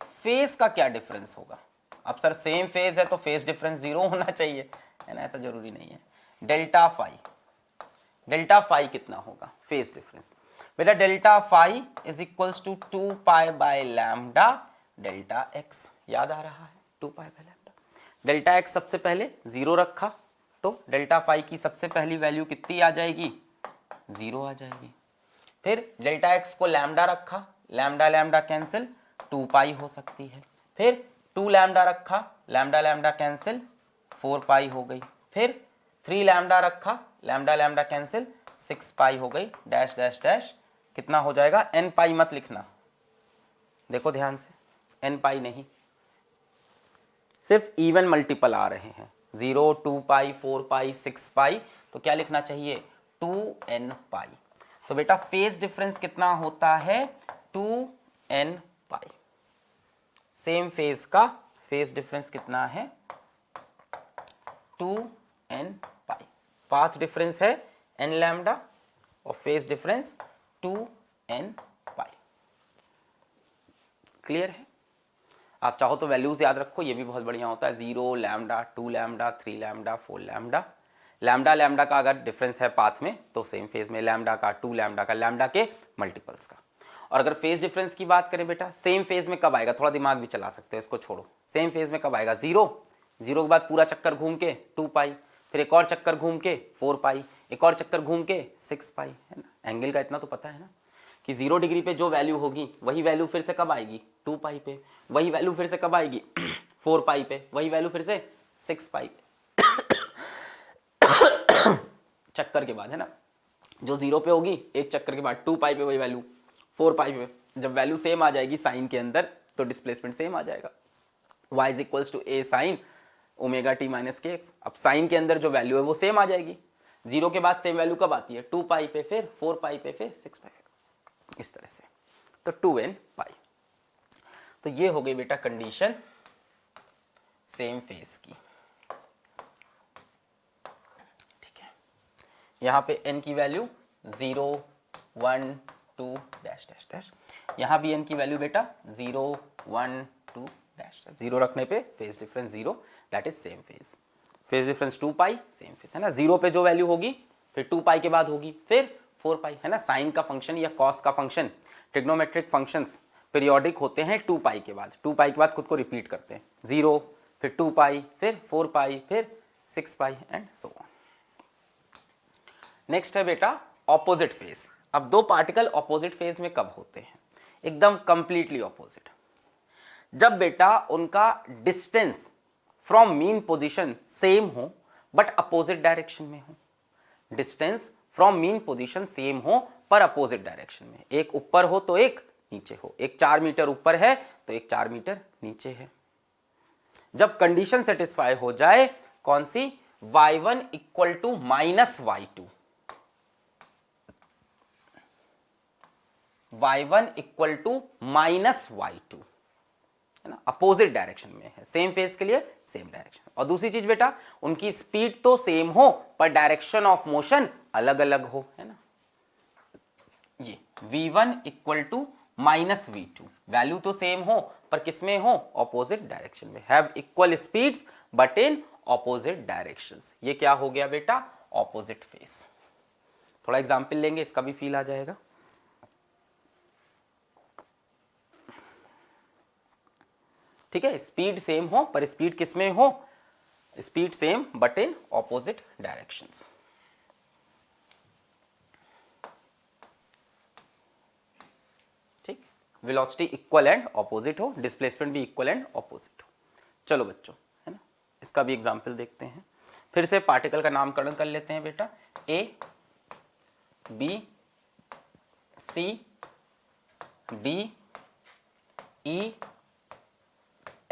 फेज का क्या डिफरेंस होगा? अब सर सेम फेज है तो फेज डिफरेंस 0 होना चाहिए, है ना, ऐसा जरूरी नहीं है। डेल्टा फाई, डेल्टा फाई कितना होगा फेज डिफरेंस? बेटा delta phi is equals to 2 pi by lambda delta X. याद आ रहा है? 2 pi by lambda delta X सबसे पहले 0 रखा तो डेल्टा फाई की सबसे पहली वैल्यू कितनी आ जाएगी? 0 आ जाएगी। फिर डेल्टा एक्स को लैम्डा रखा, लैम्डा लैम्डा कैंसिल, 2 पाई हो सकती है। फिर 2 लैम्डा रखा, लैम्डा लैम्डा कैंसिल, 4 पाई हो गई। फिर 3 लैम्डा रखा, लैम्डा लैम्डा कैंसिल, 6 पाई हो गई, डैश डैश डैश कितना हो जाएगा? n पाई मत लिखना, देखो ध्यान से, n पाई नहीं, सिर्फ इवन मल्टीपल आ रहे हैं, 0, 2 पाई, 4 पाई, 6 पाई, तो क्या लिखना चाहिए? 2n पाई। तो बेटा फेज डिफरेंस कितना होता है? 2n पाई। सेम फेज का फेज डिफरेंस कितना है? 2n पाई। पाथ डिफरेंस है n लैम्डा और फेज डिफरेंस 2n पाई। क्लियर है? आप चाहो तो वैल्यूज याद रखो, ये भी बहुत बढ़िया होता है। 0 lambda, 2 lambda, 3 lambda, 4 lambda. Lambda lambda का अगर डिफरेंस है पाथ में तो सेम फेज में लैम्डा का, 2 लैम्डा का, लैम्डा के मल्टीपल्स का। और अगर फेज डिफरेंस की बात करें बेटा, सेम फेज में कब आएगा? थोड़ा दिमाग भी चला सकते हो, इसको छोड़ो। सेम फेज में कब आएगा? 0, 0 के बाद पूरा चक्कर घूम के 2 पाई, फिर एक और चक्कर घूम के 4 पाई, एक और चक्कर घूम के 6 पाई, है ना। एंगल का इतना तो पता है ना कि 0 डिग्री पे जो वैल्यू होगी वही वैल्यू फिर से कब आएगी? 2 पाई पे। वही वैल्यू फिर से कब आएगी? 4 पाई पे। वही वैल्यू फिर से 6 पाई पे। चक्कर के बाद, है ना, जो 0 पे होगी एक चक्कर के बाद 2 पाई पे वही वैल्यू 4 पाई पे। जब वैल्यू सेम आ जाएगी साइन के अंदर तो डिस्प्लेसमेंट सेम आ जाएगा। y is equals to A sine omega T minus के एक्स। अब साइन के अंदर जो वैल्यू है वो सेम आ जाएगी। 0 के बाद सेम वैल्यू कब आती है? 2 पाई पे, फिर 4 पाई पे, फिर 6 पाई पे, इस तरह से। तो 2n पाई। तो ये हो गई बेटा कंडीशन सेम फेज की। ठीक है, यहां पे n की वैल्यू 0, 1, 2 डैश डैश डैश। यहां भी n की वैल्यू बेटा 0, 1, 2 डैश डैश। 0 रखने पे phase difference 0, that is same phase. Phase difference 2 pi, same phase, है ना। 0 पे जो वैल्यू होगी फिर 2 पाई के बाद होगी, फिर 4 पाई, है ना। साइन का फंक्शन या कॉस का फंक्शन, ट्रिग्नोमेट्रिक फंक्शंस पीरियोडिक होते हैं 2 पाई के बाद। 2 पाई के बाद खुद को रिपीट करते हैं। 0, फिर 2 पाई, फिर 4 पाई, फिर 6 पाई एंड सो ऑन। नेक्स्ट है बेटा ऑपोजिट फेज। अब दो पार्टिकल ऑपोजिट फेज में कब होते हैं? एकदम कंप्लीटली ऑपोजिट। जब बेटा उनका distance from mean position same हो बट अपोजिट डायरेक्शन में हो। Distance from mean position same हो पर अपोजिट डायरेक्शन में। एक ऊपर हो तो एक नीचे हो। एक 4 मीटर ऊपर है तो एक 4 मीटर नीचे है। जब कंडीशन सेटिस्फाई हो जाए, कौन सी? y1 equal to minus y2, y1 equal to minus y2, है ना। अपोजिट डायरेक्शन में है, सेम फेज के लिए सेम डायरेक्शन। और दूसरी चीज बेटा, उनकी स्पीड तो सेम हो पर डायरेक्शन ऑफ मोशन अलग अलग हो, है ना। ये v1 equal to minus v2, value तो सेम हो पर किसमें हो? ऑपोजिट डायरेक्शन में। Have equal speeds but in opposite directions. ये क्या हो गया बेटा? Opposite phase. थोड़ा एग्जाम्पल लेंगे, इसका भी फील आ जाएगा। ठीक है, स्पीड सेम हो पर स्पीड किस में हो, speed same but in opposite directions. ठीक, वेलोसिटी इक्वल एंड ऑपोजिट हो, डिस्प्लेसमेंट भी इक्वल एंड ऑपोजिट हो। चलो बच्चों, है ना, इसका भी एग्जाम्पल देखते हैं। फिर से पार्टिकल का नामकरण कर लेते हैं बेटा। ए, बी, सी, डी, ई,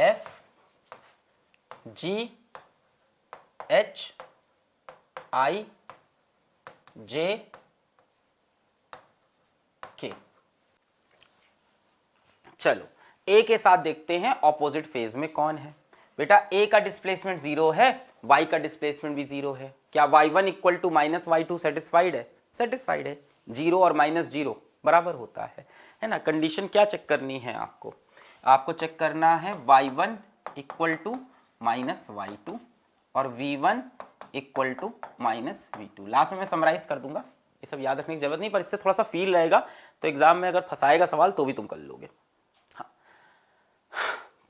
एफ, जी, एच, आई, जे, के। चलो ए के साथ देखते हैं ऑपोजिट फेज में कौन है। बेटा ए का डिस्प्लेसमेंट 0 है, वाई का डिस्प्लेसमेंट भी 0 है। क्या y1 equal to minus y2 satisfied है? सेटिस्फाइड है। 0 और -0 बराबर होता है ना। कंडीशन क्या चेक करनी है आपको? आपको चेक करना है y1 equal to minus y2 और v1 equal to minus v2। Last में मैं समराइज कर दूंगा, ये सब याद रखने की जरूरत नहीं, पर इससे थोड़ा सा फील रहेगा तो एग्जाम में अगर फंसाएगा सवाल तो भी तुम कर लोगे। हाँ,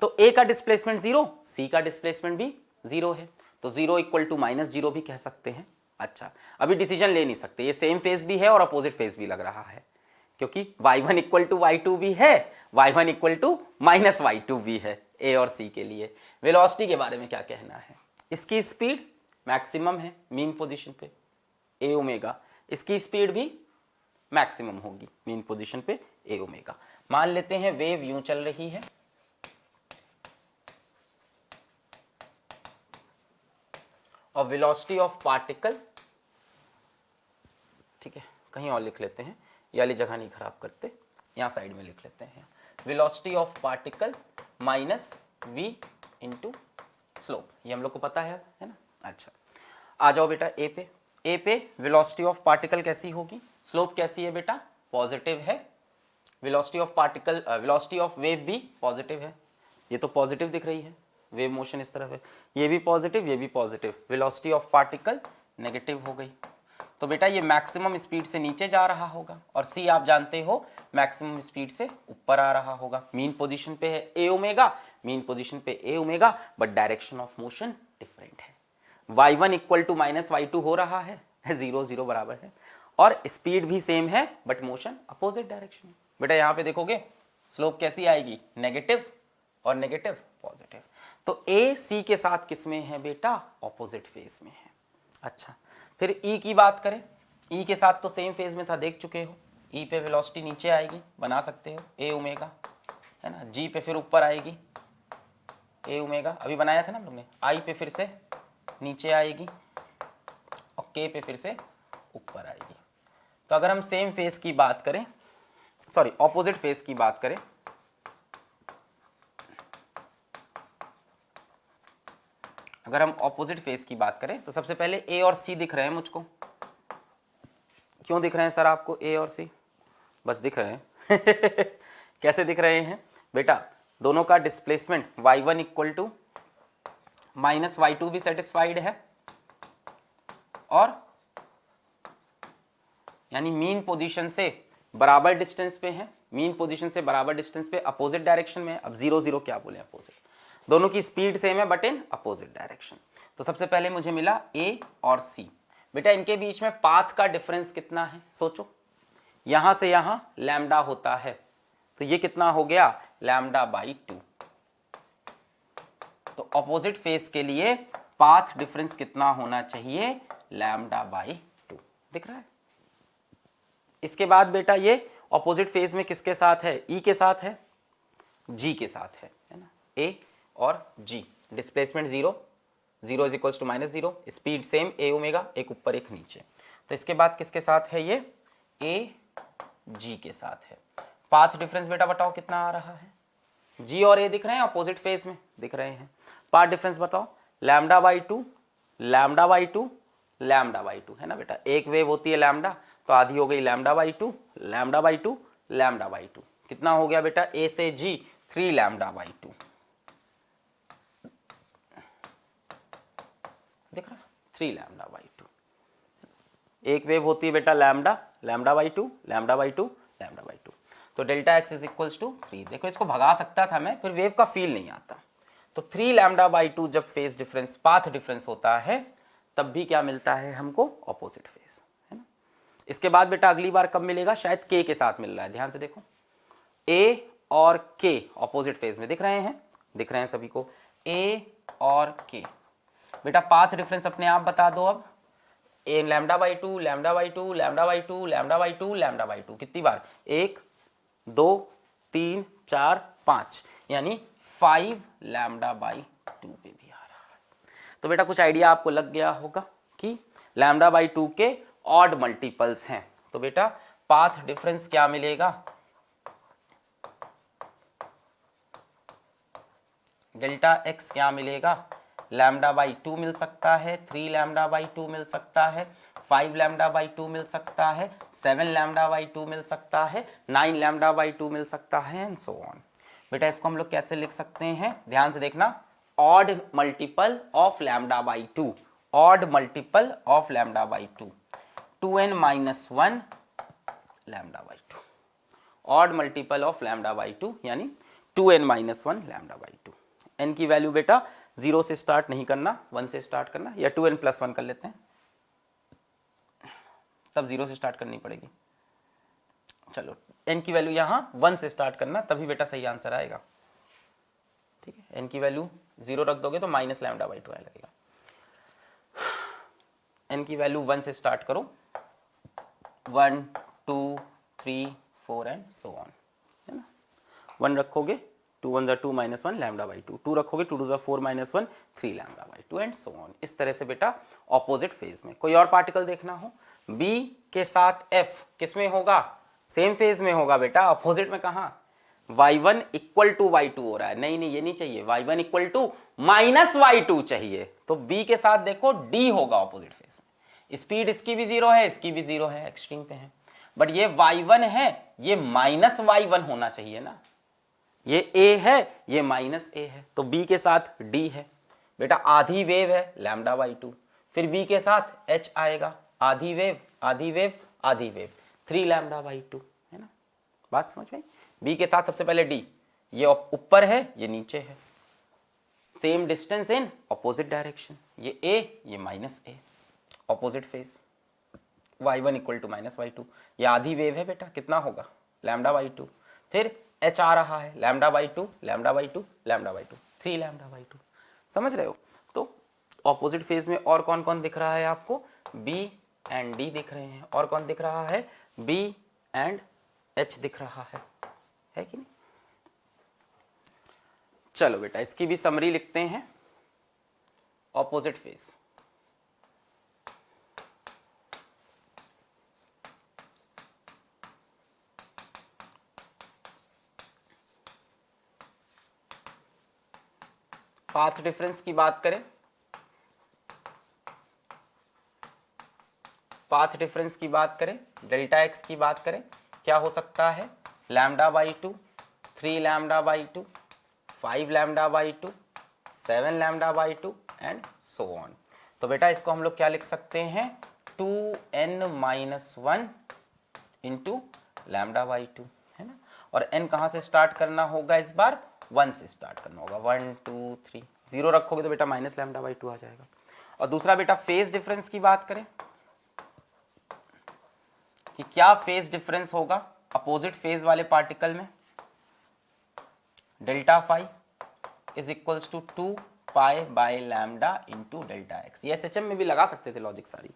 तो ए का डिस्प्लेसमेंट 0, सी का डिस्प्लेसमेंट भी 0 है, तो 0 इक्वल टू -0 भी कह सकते हैं। अच्छा, अभी डिसीजन ले नहीं सकते, ये सेम फेज भी है और अपोजिट फेज भी लग रहा है, क्योंकि y1 इक्वल टू y2 भी है, y1 equal to minus y2 भी है ए और सी के लिए। वेलोसिटी के बारे में क्या कहना है? इसकी स्पीड मैक्सिमम है मीन पोजीशन पे ए ओमेगा, इसकी स्पीड भी मैक्सिमम होगी मीन पोजीशन पे ए ओमेगा। मान लेते हैं वेव यूं चल रही है, और वेलोसिटी ऑफ पार्टिकल, ठीक है कहीं और लिख लेते हैं, ये वाली जगह नहीं खराब करते, यहाँ साइड में लिख लेते हैं। Velocity of particle minus v into slope, ये हम लोग को पता है ना। अच्छा, आ जाओ बेटा ए पे। ए पे वेलोसिटी ऑफ पार्टिकल कैसी होगी? स्लोप कैसी है बेटा? पॉजिटिव है। Velocity of particle, velocity of wave भी पॉजिटिव है, ये तो पॉजिटिव दिख रही है, वेव मोशन इस तरफ है, ये भी पॉजिटिव, ये भी positive. Velocity of particle negative हो गई, तो बेटा ये मैक्सिमम स्पीड से नीचे जा रहा होगा, और सी आप जानते हो मैक्सिमम स्पीड से ऊपर आ रहा होगा। मीन पोजीशन पे है ए ओमेगा, मीन पोजीशन पे A omega, but direction of motion different है। y1 equal to minus y2 हो रहा है, 0 0 बराबर है, और स्पीड भी सेम है बट मोशन अपोजिट डायरेक्शन में। बेटा यहाँ पे देखोगे स्लोप कैसी आएगी? नेगेटिव और नेगेटिव पॉजिटिव। तो ए सी के साथ किस में है बेटा? ऑपोजिट फेज में है। अच्छा, फिर ई की बात करें, ई के साथ तो सेम फेज में था, देख चुके हो। ई पे वेलोसिटी नीचे आएगी, बना सकते हो ए ओमेगा, है ना। जी पे फिर ऊपर आएगी ए ओमेगा, अभी बनाया था ना हम लोग ने। आई पे फिर से नीचे आएगी, और के पे फिर से ऊपर आएगी। तो अगर हम सेम फेज की बात करें, सॉरी ऑपोजिट फेज की बात करें, अगर हम ऑपोजिट फेज की बात करें तो सबसे पहले ए और सी दिख रहे हैं मुझको। क्यों दिख रहे हैं सर आपको ए और सी? बस दिख रहे हैं कैसे दिख रहे हैं बेटा? दोनों का displacement y1 equal to minus y2 भी सेटिस्फाइड है, और यानी मीन पोजीशन से बराबर डिस्टेंस पे है, मीन पोजीशन से बराबर डिस्टेंस पे अपोजिट डायरेक्शन में है। अब 0 0 क्या बोले? अपोजिट। दोनों की स्पीड सेम है बट इन अपोजिट डायरेक्शन। तो सबसे पहले मुझे मिला ए और सी। बेटा इनके बीच में पाथ का डिफरेंस कितना है? सोचो, यहां से यहां लैम्डा होता है, तो ये कितना हो गया? Lambda by 2। तो अपोजिट फेस के लिए पाथ डिफरेंस कितना होना चाहिए? Lambda by 2। दिख रहा है? इसके बाद बेटा ये अपोजिट फेज में किसके साथ है? ई के साथ है, जी के साथ है ना। ए और G, displacement 0, 0 is equals to minus 0, speed same A omega, एक ऊपर एक नीचे। तो इसके बाद किसके साथ है? ये ए जी के साथ है। पाथ डिफरेंस बेटा बताओ कितना आ रहा है? जी और ए दिख रहे हैं अपोजिट फेज में, दिख रहे हैं। पाथ डिफरेंस बताओ? Lambda by 2, lambda by 2, lambda by 2, है ना बेटा। एक वेव होती है लैम्डा, तो आधी हो गई lambda by 2, lambda by 2, lambda by 2। कितना हो गया बेटा? ए से जी 3 लैम्डा बाई 2। दिख रहा? 3 लैम्डा बाई 2। एक वेव होती है बेटा lambda, lambda by two, lambda by two, lambda by two. तो delta x is equals to 3। देखो इसको भगा सकता था मैं, फिर वेव का फील नहीं आता। तो 3 लैम्डा बाई टू जब फेज डिफरेंस, पाथ डिफरेंस होता है, तब भी क्या मिलता है हमको, ऑपोजिट फेज, है ना। इसके बाद बेटा अगली बार कब मिलेगा, शायद के के साथ मिल रहा है, ध्यान से देखो, ए और के ऑपोजिट फेज में दिख रहे हैं, दिख रहे हैं सभी को, ए और के। बेटा पाथ डिफरेंस अपने आप बता दो अब, ए lambda by two, lambda by two, lambda by two, lambda by two, lambda by two, कितनी बार, 1 2 3 4 5, यानी 5 लैम्डा बाई टू पे भी आ रहा है। तो बेटा कुछ आइडिया आपको लग गया होगा कि लैम्डा बाई टू के ऑड मल्टीपल्स हैं। तो बेटा पाथ डिफरेंस क्या मिलेगा, डेल्टा एक्स क्या मिलेगा, लैम्डा बाई टू मिल सकता है, 3 लैम्डा बाई टू मिल सकता है, 5 लैम्डा बाई टू मिल सकता है, 7 लैम्डा बाई टू मिल सकता है, 9 लैम्डा बाई टू मिल सकता है, एंड सो ऑन। बेटा इसको हम लोग कैसे लिख सकते हैं, ध्यान से देखना, odd multiple of lambda by to, odd multiple of lambda by to, 2n minus 1 lambda by to, odd multiple of lambda by to यानी 2n minus 1 lambda by to. n की वैल्यू बेटा 0 से स्टार्ट नहीं करना, 1 से start करना, या 2n plus 1 कर लेते हैं, तब 0 से स्टार्ट करनी पड़ेगी। चलो n की वैल्यू यहाँ 1 से स्टार्ट करना, तभी बेटा सही आंसर आएगा, ठीक है। n की वैल्यू 0 रख दोगे तो माइनस लैम्डा बाई टू आने लगेगा। n की वैल्यू 1 से स्टार्ट करो, 1 2 3 4 एंड सो ऑन, है ना। 1 रखोगे 2 1 2 माइनस 1 लैम्डा बाई टू, 2 रखोगे 2 2 4 minus 1 3 lambda by to, and so on. इस तरह से बेटा ऑपोजिट फेज में कोई और पार्टिकल देखना हो, b के साथ f किस में होगा, सेम फेज में होगा बेटा, ऑपोजिट में कहाँ, y1 इक्वल टू y2 हो रहा है, नहीं नहीं ये नहीं चाहिए, y1 equal to minus y2 चाहिए। तो b के साथ देखो d होगा ऑपोजिट फेज में, स्पीड इसकी भी 0 है, इसकी भी 0 है, एक्सट्रीम पे है, बट ये y1 है, ये माइनस y1 होना चाहिए ना, ये a है, ये माइनस a है, तो b के साथ d है बेटा, आधी वेव है लैम्डा बाई टू, फिर b के साथ h आएगा, आधी वेव आधी वेव आधी वेव, 3 लैम्डा बाई टू, है ना, बात समझ में। b के साथ सबसे पहले d, ये ऊपर है ये नीचे है, same distance in opposite direction, ये a ये minus a, opposite phase, y1 equal to minus y2, ये आधी वेव है बेटा, कितना होगा लैम्डा बाई टू, फिर h आ रहा है lambda by two, lambda by two, lambda by two, 3 lambda by two, समझ रहे हो। तो ऑपोजिट फेज में और कौन कौन दिख रहा है आपको, b एंड d दिख रहे हैं, और कौन दिख रहा है, b एंड h दिख रहा है कि नहीं। चलो बेटा इसकी भी समरी लिखते हैं, ऑपोजिट फेज, पाथ डिफरेंस की बात करें, पाथ डिफरेंस की बात करें, डेल्टा एक्स की बात करें, क्या हो सकता है, lambda by two, 3 lambda by to, 5 lambda by to, 7 lambda by to, and so on. तो बेटा इसको हम लोग क्या लिख सकते हैं, 2n minus 1 into lambda by to, है ना, और n कहाँ से स्टार्ट करना होगा, इस बार 1 से स्टार्ट करना होगा, 1 2 3, 0 रखोगे तो बेटा माइनस लैम्डा बाई टू आ जाएगा। और दूसरा बेटा फेज डिफरेंस की बात करें कि क्या फेज डिफरेंस होगा अपोजिट फेज वाले पार्टिकल में, delta phi is equals to 2 pi by lambda into delta X, ये एसएचएम में भी लगा सकते थे लॉजिक सारी।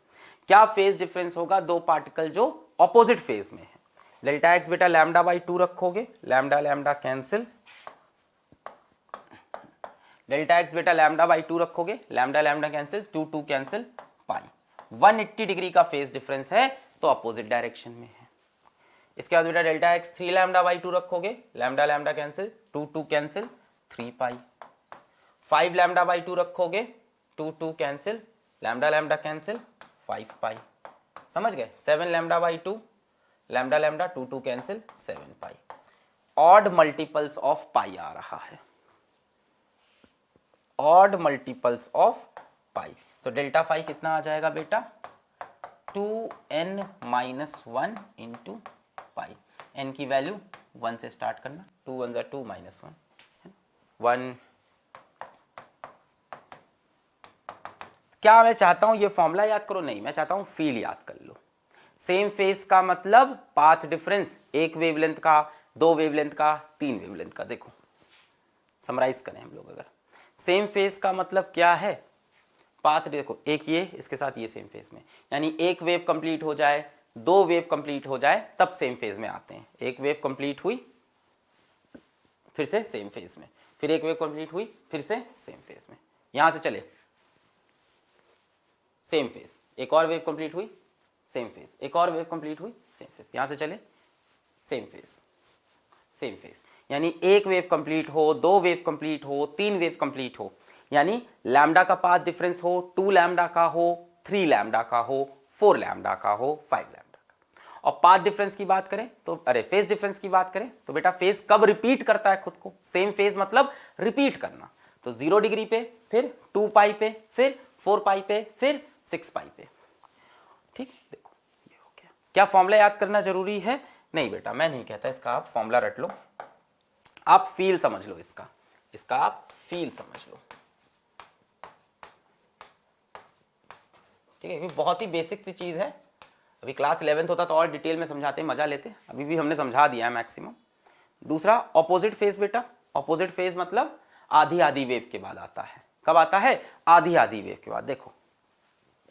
क्या फेज डिफरेंस होगा दो पार्टिकल जो ऑपोजिट फेज में है, डेल्टा एक्स बेटा लैम्डा बाई टू रखोगे, lambda lambda cancel, delta x बेटा लैम्डा बाई टू रखोगे, lambda lambda cancel, 2 2 cancel, pi, 180 degree का फेज डिफरेंस है तो अपोजिट डायरेक्शन में है। इसके बाद बेटा delta x 3 lambda by two रखोगे, lambda lambda cancel, 2 2 cancel, 3 pi, 5 lambda by two रखोगे, 2 2 कैंसिल, लैम्डा लैम्डा कैंसिल, 5 पाई, समझ गए, 7 lambda by two, lambda lambda 2 2 cancel, 7 pi, odd multiples of pi आ रहा है, ऑड मल्टीपल्स ऑफ पाई, तो delta phi कितना आ जाएगा बेटा 2n minus 1 into pi. n की वैल्यू 1 से स्टार्ट करना, 2 1 = 2 माइनस 1। क्या मैं चाहता हूं ये फॉर्मूला याद करो? नहीं, मैं चाहता हूं फील याद कर लो। सेम फेस का मतलब पाथ डिफरेंस, एक वेवलेंथ का, दो वेवलेंथ का, तीन वेवलेंथ का। देखो समराइज करें हम लोग, अगर सेम फेस का मतलब क्या है, पाथ देखो, एक ये इसके साथ ये सेम फेज में, यानी एक वेव कंप्लीट हो जाए, दो वेव कंप्लीट हो जाए, तब सेम फेज में आते हैं। एक वेव कंप्लीट हुई, फिर से सेम फेज में, फिर एक वेव कंप्लीट हुई, फिर से सेम फेज में, यहां से चले सेम फेज, एक और वेव कंप्लीट हुई, सेम फेज, एक और वेव कंप्लीट हुई, सेम फेज, यहां से चले सेम फेज, सेम फेज। यानी एक वेव कंप्लीट हो, दो वेव कंप्लीट हो, तीन वेव कंप्लीट हो, यानी लैम्डा का पाथ डिफरेंस हो 2 लैम्डा का हो, 3 लैम्डा का हो, 4 लैम्डा का हो, 5 लैम्डा का। और पाथ डिफरेंस की बात करें तो, अरे फेज डिफरेंस की बात करें तो बेटा फेज कब रिपीट करता है खुद को? सेम फेज मतलब रिपीट करना। तो 0 डिग्री पे, फिर 2 पाई पे, फिर 4 पाई पे, फिर 6 पाई पे। ठीक, देखो ये हो गया। क्या फॉर्मूला याद करना जरूरी है? नहीं बेटा, मैं नहीं कहता इसका आप फॉर्मूला रट लो, आप फील समझ लो इसका, इसका आप फील समझ लो। ठीक है, क्योंकि बहुत ही बेसिक सी चीज है। अभी क्लास 11th होता तो और डिटेल में समझाते, मजा लेते, अभी भी हमने समझा दिया है मैक्सिमम। दूसरा ऑपोजिट फेज बेटा, ऑपोजिट फेज मतलब आधी आधी वेव के बाद आता है। कब आता है? आधी आधी वेव के बाद। देखो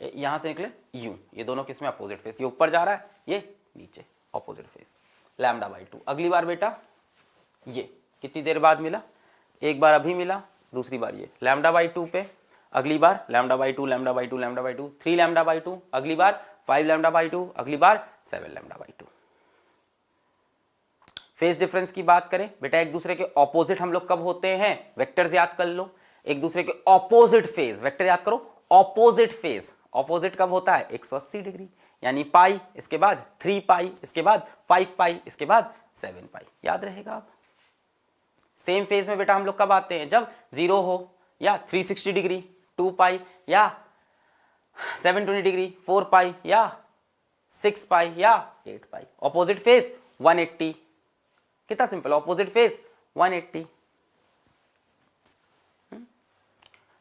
यहां से निकले यू, ये दोनों किसमें? अपोजिट फेज, ये ऊपर जा रहा है, ये नीचे, अपोजिट फेज, λ/2। अगली बार बेटा ये कितनी देर बाद मिला? एक बार अभी मिला, दूसरी बार ये λ/2 पे, अगली बार λ/2 λ/2 λ/2, 3 λ/2, अगली बार 5 λ/2, अगली बार 7 λ/2। फेज डिफरेंस की बात करें बेटा, एक दूसरे के ऑपोजिट हम लोग कब होते हैं? वेक्टर्स याद कर लो, एक दूसरे के ऑपोजिट फेज, वेक्टर याद करो, ऑपोजिट फेज, ऑपोजिट कब होता है? 180 डिग्री, यानी पाई, इसके बाद 3 पाई, इसके बाद 5 पाई, इसके बाद 7 पाई। याद रहेगा आप। सेम फेज में बेटा हम लोग कब आते हैं? जब 0 हो, या 360 डिग्री, 2 पाई, या 720 डिग्री, 4 पाई, या 6 पाई, या 8 पाई। ऑपोजिट फेज 180, कितना सिंपल, ऑपोजिट फेज 180।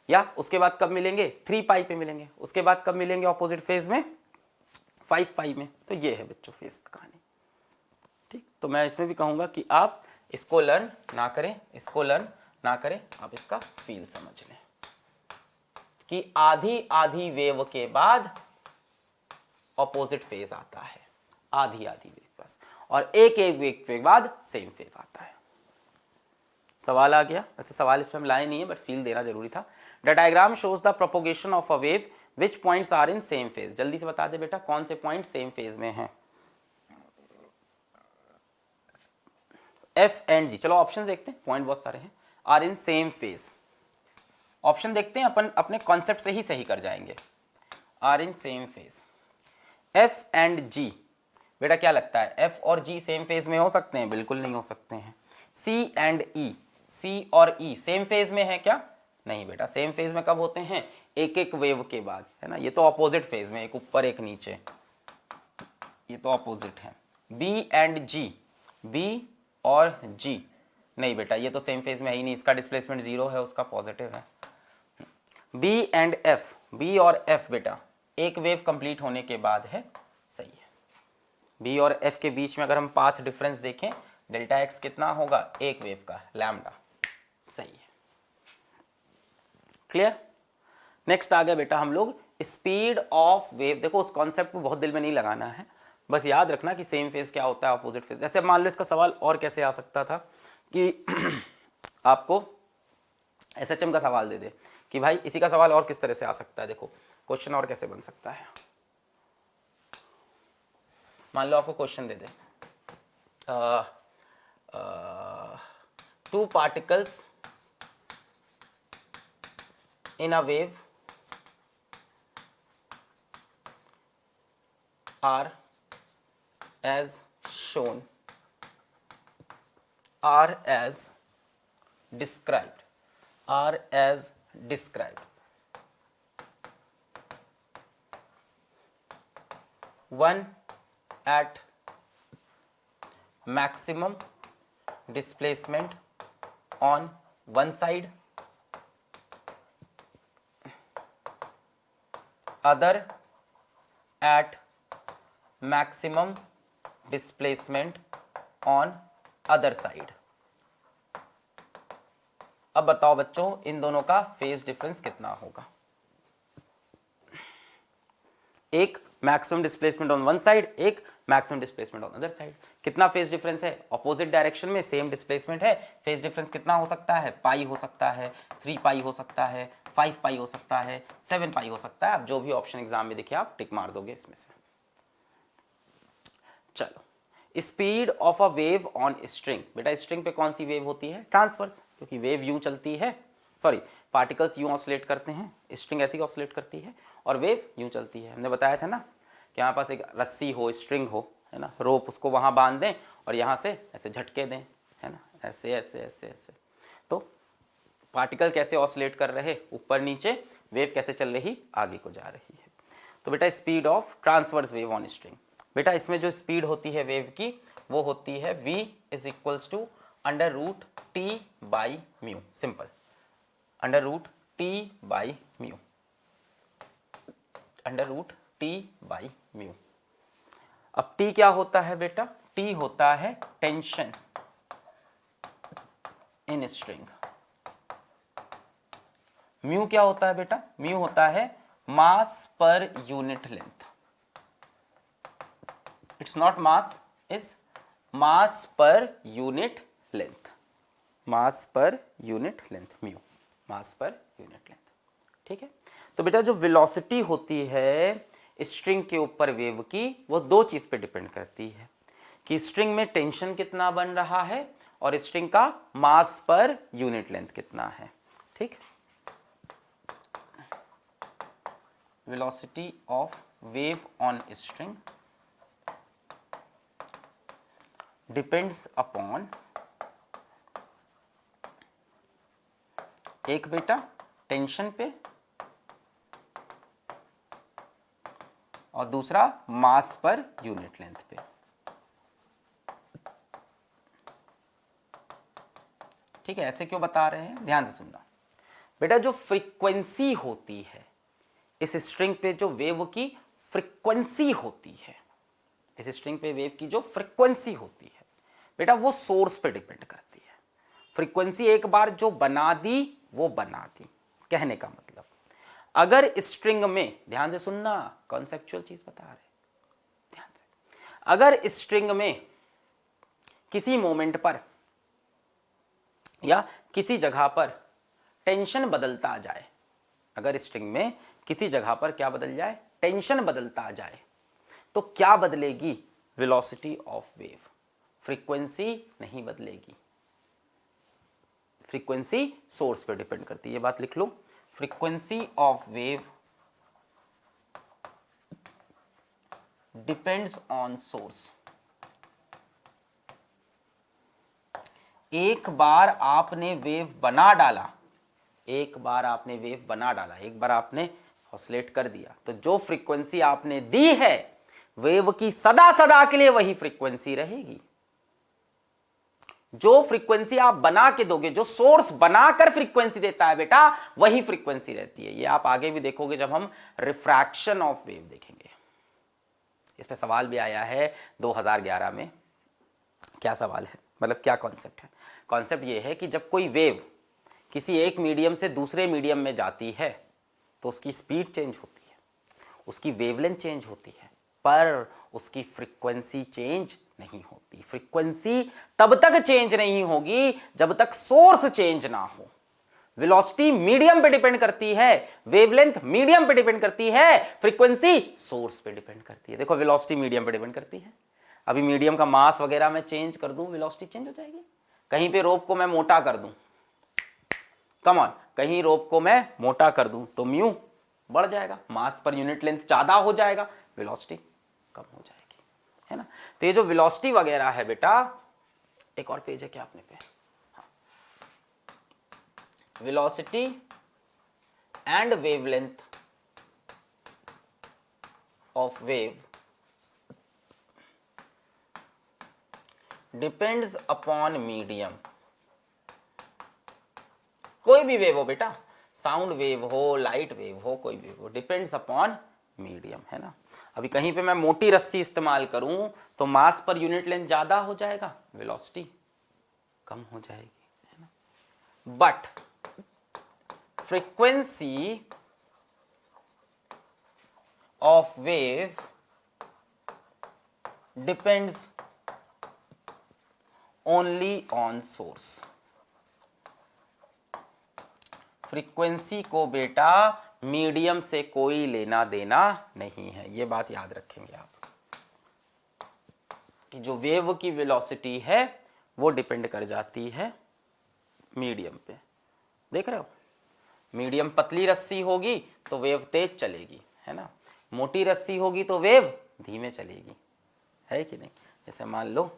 या उसके बाद कब मिलेंगे? 3 पाई पे मिलेंगे, उसके बाद कब मिलेंगे ऑपोजिट फेज में? 5 पाई में। तो ये है बच्चों फेज की कहानी। ठीक, तो मैं इसमें भी कहूंगा कि आप इसको लर्न ना करें, इसको लर्न ना करें, आप इसका फील समझ लें कि आधी आधी वेव के बाद ऑपोजिट फेज आता है, आधी आधी वेव बस, और एक एक वेव के बाद सेम फेज आता है। सवाल आ गया? वैसे सवाल इसमें हम लाए नहीं है, बट फील देना जरूरी था। The diagram shows the propagation of a wave which points are in same phase. जल्दी से बता दे बेटा कौन से पॉइंट सेम फेज में हैं? F and G. चलो ऑप्शन देखते हैं, पॉइंट बहुत सारे हैं। Are in same phase, option देखते हैं, अपन अपने कॉन्सेप्ट से ही सही कर जाएंगे। Are in same phase, F and G. बेटा क्या लगता है, एफ और जी सेम फेज में हो सकते हैं? बिल्कुल नहीं हो सकते हैं। सी एंड ई, सी और ई सेम फेज में है क्या? नहीं बेटा, सेम फेज में कब होते हैं? एक एक वेव के बाद, है ना। ये तो अपोजिट फेज में, एक ऊपर एक नीचे, ये तो अपोजिट है। बी एंड जी, बी और जी, नहीं बेटा ये तो सेम फेज में है ही नहीं, इसका डिस्प्लेसमेंट 0 है, उसका पॉजिटिव है। बी एंड एफ, बी और एफ बेटा एक वेव कंप्लीट होने के बाद है, सही है। बी और एफ के बीच में अगर हम पाथ डिफरेंस देखें, डेल्टा एक्स कितना होगा? एक वेव का लैम्डा, सही है। क्लियर? नेक्स्ट आ गया बेटा हम लोग स्पीड ऑफ वेव। देखो उस कॉन्सेप्ट को बहुत दिल में नहीं लगाना है, बस याद रखना कि सेम फेज क्या होता है, अपोजिट फेज। जैसे मान लो इसका सवाल और कैसे आ सकता था कि आपको एसएचएम का सवाल दे दे कि भाई इसी का सवाल और किस तरह से आ सकता है। देखो क्वेश्चन और कैसे बन सकता है, मान लो आपको question they they, 2 particles in a wave are as shown, are as described, are as described. 1 at maximum displacement on one side, other at maximum displacement on other side। अब बताओ बच्चों इन दोनों का फेज डिफरेंस कितना होगा। एक maximum displacement on one side, एक maximum displacement on other side. कितना फेज डिफरेंस है? ऑपोजिट डायरेक्शन में सेम डिस्प्लेसमेंट है, फेज डिफरेंस कितना हो सकता है? पाई हो सकता है, 3 पाई हो सकता है, 5 पाई हो सकता है, 7 पाई हो सकता है। आप जो भी ऑप्शन एग्जाम में देखिए आप टिक मार दोगे इसमें से। चलो, speed of a wave on string. बेटा स्ट्रिंग पे कौन सी वेव होती है? ट्रांसवर्स, क्योंकि वेव यूं चलती है, सॉरी पार्टिकल्स यूं ऑसिलेट करते हैं, स्ट्रिंग ऐसी ऑसिलेट करती है और वेव यूं चलती है। हमने बताया था ना कि हमारे पास एक रस्सी हो, स्ट्रिंग हो, है ना, रोप, उसको वहां बांध दें और यहाँ से ऐसे झटके दें, है ना, ऐसे ऐसे ऐसे ऐसे। तो पार्टिकल कैसे ऑसिलेट कर रहे, ऊपर नीचे, वेव कैसे चल रही, आगे को जा रही है। तो बेटा speed of transverse wave on string. बेटा इसमें जो स्पीड होती है वेव की वो होती है v is equals to under root T by mu. Simple, under root T by mu, under root T by mu. अब टी क्या होता है बेटा? टी होता है टेंशन इन स्ट्रिंग। म्यू क्या होता है बेटा? म्यू होता है मास पर unit length. It's not mass, is mass पर यूनिट लेंथ, मास पर यूनिट लेंथ, म्यू, मास पर यूनिट लेंथ। ठीक है, तो बेटा जो वेलोसिटी होती है स्ट्रिंग के ऊपर वेव की, वो दो चीज पे डिपेंड करती है कि स्ट्रिंग में टेंशन कितना बन रहा है और स्ट्रिंग का मास पर यूनिट लेंथ कितना है। ठीक, velocity of wave on string depends upon, एक बेटा टेंशन पे और दूसरा मास पर यूनिट लेंथ पे। ठीक है, ऐसे क्यों बता रहे हैं, ध्यान से सुनना बेटा। जो फ्रीक्वेंसी होती है इस स्ट्रिंग पे, जो वेव की फ्रीक्वेंसी होती है, इस स्ट्रिंग पे वेव की जो फ्रीक्वेंसी होती है बेटा, वो सोर्स पे डिपेंड करती है। फ्रीक्वेंसी एक बार जो बना दी वो बना दी, कहने का मतलब अगर स्ट्रिंग में, ध्यान से सुनना, कॉन्सेप्चुअल चीज बता रहे, ध्यान से, अगर स्ट्रिंग में किसी मोमेंट पर या किसी जगह पर टेंशन बदलता जाए, अगर स्ट्रिंग में किसी जगह पर क्या बदल जाए, टेंशन बदलता जाए, तो क्या बदलेगी? Velocity of wave. फ्रीक्वेंसी नहीं बदलेगी, फ्रीक्वेंसी सोर्स पे डिपेंड करती है, ये बात लिख लो। Frequency of wave depends on source. एक बार आपने वेव बना डाला, एक बार आपने वेव बना डाला, एक बार आपने ऑसिलेट कर दिया, तो जो फ्रीक्वेंसी आपने दी है वेव की सदा सदा के लिए वही फ्रीक्वेंसी रहेगी। जो फ्रीक्वेंसी आप बना के दोगे, जो सोर्स बनाकर फ्रीक्वेंसी देता है बेटा, वही फ्रीक्वेंसी रहती है। ये आप आगे भी देखोगे जब हम रिफ्रैक्शन ऑफ वेव देखेंगे। इस पे सवाल भी आया है 2011 में। क्या सवाल है, मतलब क्या कॉन्सेप्ट है? कॉन्सेप्ट ये है कि जब कोई वेव किसी एक मीडियम से दूसरे मीडियम में जाती है तो उसकी स्पीड चेंज होती है, उसकी वेवलेंथ चेंज होती है, पर उसकी फ्रीक्वेंसी चेंज नहीं होती। फ्रीक्वेंसी तब तक चेंज नहीं होगी जब तक सोर्स चेंज ना हो। वेलोसिटी मीडियम पे डिपेंड करती है, वेवलेंथ मीडियम पे डिपेंड करती है, फ्रीक्वेंसी सोर्स पे डिपेंड करती है। देखो वेलोसिटी मीडियम पे डिपेंड करती है, अभी मीडियम का मास वगैरह मैं चेंज कर दूं, वेलोसिटी चेंज हो जाएगी। कहीं पे रोप को मैं मोटा कर दूं, कम ऑन, कहीं रोप को मैं मोटा कर दूं तो म्यू बढ़ जाएगा, मास पर यूनिट लेंथ ज्यादा हो जाएगा, वेलोसिटी कम हो जाएगी, है ना। तो ये जो वेलोसिटी वगैरह है बेटा, एक और पेज है क्या अपने पे, हाँ, velocity and wavelength of wave depends upon medium. कोई भी वेव हो बेटा, साउंड वेव हो, लाइट वेव हो, कोई भी हो, डिपेंड्स अपॉन मीडियम, है ना। अभी कहीं पे मैं मोटी रस्सी इस्तेमाल करूं तो मास पर यूनिट लेंथ ज्यादा हो जाएगा, वेलोसिटी कम हो जाएगी, है ना। But frequency of wave depends only on source. Frequency को बेटा मीडियम से कोई लेना देना नहीं है, ये बात याद रखेंगे आप, कि जो वेव की वेलोसिटी है वो डिपेंड कर जाती है मीडियम पे। देख रहे हो, मीडियम पतली रस्सी होगी तो वेव तेज चलेगी, है ना, मोटी रस्सी होगी तो वेव धीमे चलेगी, है कि नहीं। जैसे मान लो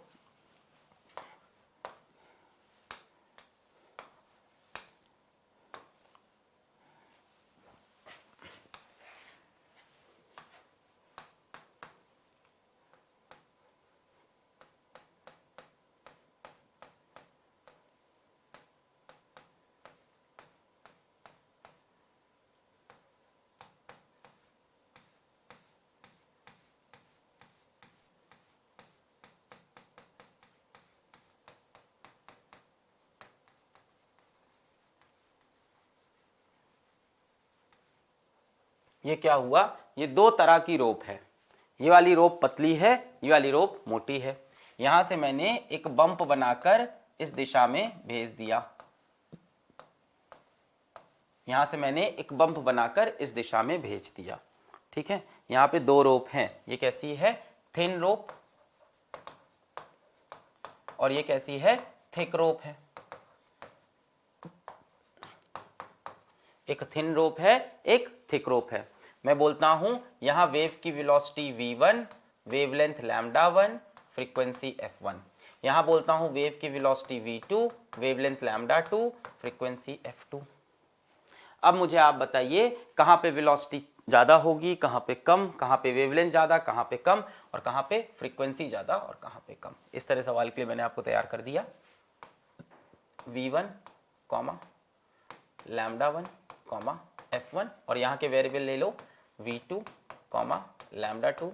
ये क्या हुआ, ये दो तरह की रोप है, ये वाली रोप पतली है, ये वाली रोप मोटी है। यहां से मैंने एक बम्प बनाकर इस दिशा में भेज दिया, यहां से मैंने एक बम्प बनाकर इस दिशा में भेज दिया, ठीक है। यहां पे दो रोप हैं, ये कैसी है, थिन रोप, और ये कैसी है, थिक रोप है। एक थिन रोप है, एक थिक रोप है। मैं बोलता हूं यहां वेव की velocity v1, wavelength λ1, frequency f1। यहां बोलता हूं वेव की velocity v2, wavelength λ2, frequency f2। अब मुझे आप बताइए कहां पे वेलोसिटी ज्यादा होगी, कहां पे कम, कहां पे वेवलेंथ ज्यादा, कहां पे कम, और कहां पे फ्रीक्वेंसी ज्यादा और कहां पे कम। इस तरह सवाल के लिए मैंने आपको तैयार कर दिया, v1, λ1, f1, और यहाँ के वेरिएबल ले लो v2, λ2,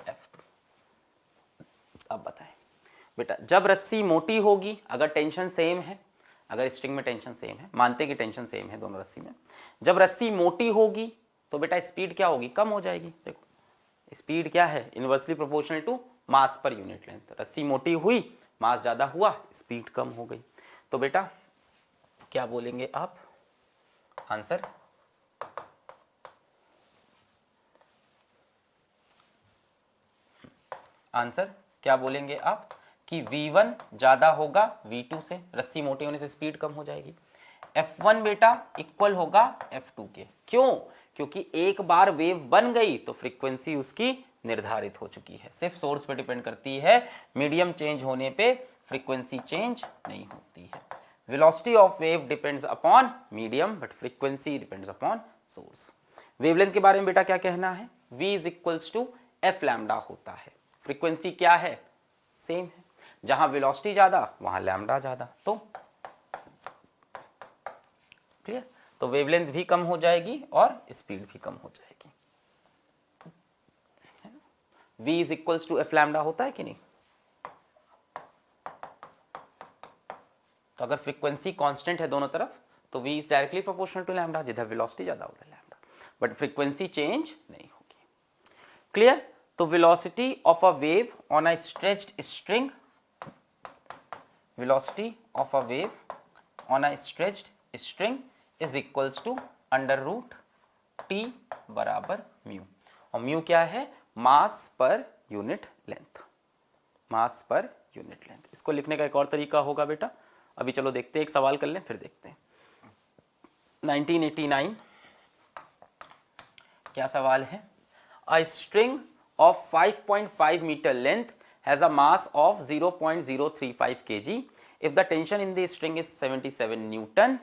f2। अब बताएं बेटा, जब रस्सी मोटी होगी, अगर टेंशन सेम है, अगर स्ट्रिंग में टेंशन सेम है, मानते कि टेंशन सेम है दोनों रस्सी में, जब रस्सी मोटी होगी तो बेटा स्पीड क्या होगी, कम हो जाएगी। देखो स्पीड क्या है, इनवर्सली प्रोपोर्शनल टू मास पर यूनिट लेंथ। रस्सी मोटी हुई, मास ज्यादा हुआ, स्पीड कम हो गई। तो बेटा क्या बोलेंगे आप, आंसर आंसर क्या बोलेंगे आप, कि v1 ज्यादा होगा v2 से, रस्सी मोटी होने से स्पीड कम हो जाएगी। f1 बेटा इक्वल होगा f2 के, क्यों, क्योंकि एक बार वेव बन गई तो फ्रीक्वेंसी उसकी निर्धारित हो चुकी है, सिर्फ सोर्स पे डिपेंड करती है, मीडियम चेंज होने पे फ्रीक्वेंसी चेंज नहीं होती है। Velocity of wave depends upon medium but frequency depends upon source. Wavelength के बारे में बेटा क्या कहना है, v is equals to f lambda होता है। फ्रीक्वेंसी क्या है, सेम है, जहां वेलोसिटी ज्यादा वहां लैम्डा ज्यादा, तो क्लियर। तो वेवलेंथ भी कम हो जाएगी और स्पीड भी कम हो जाएगी। v is equals to f lambda होता है कि नहीं। तो अगर फ्रीक्वेंसी कांस्टेंट है दोनों तरफ तो v is directly proportional to lambda, जिधर वेलोसिटी ज्यादा होता है लैम्डा, बट फ्रीक्वेंसी चेंज नहीं होगी। क्लियर। तो velocity of a wave on a stretched string, velocity of a wave on a stretched string is equals to under root t बराबर mu, और mu क्या है, मास पर यूनिट लेंथ, मास पर unit length. इसको लिखने का एक और तरीका होगा बेटा, अभी चलो देखते हैं, एक सवाल कर लें फिर देखते हैं। 1989 क्या सवाल है, a string of 5.5 meter length has a mass of 0.035 kg. If the tension in the string is 77 Newton,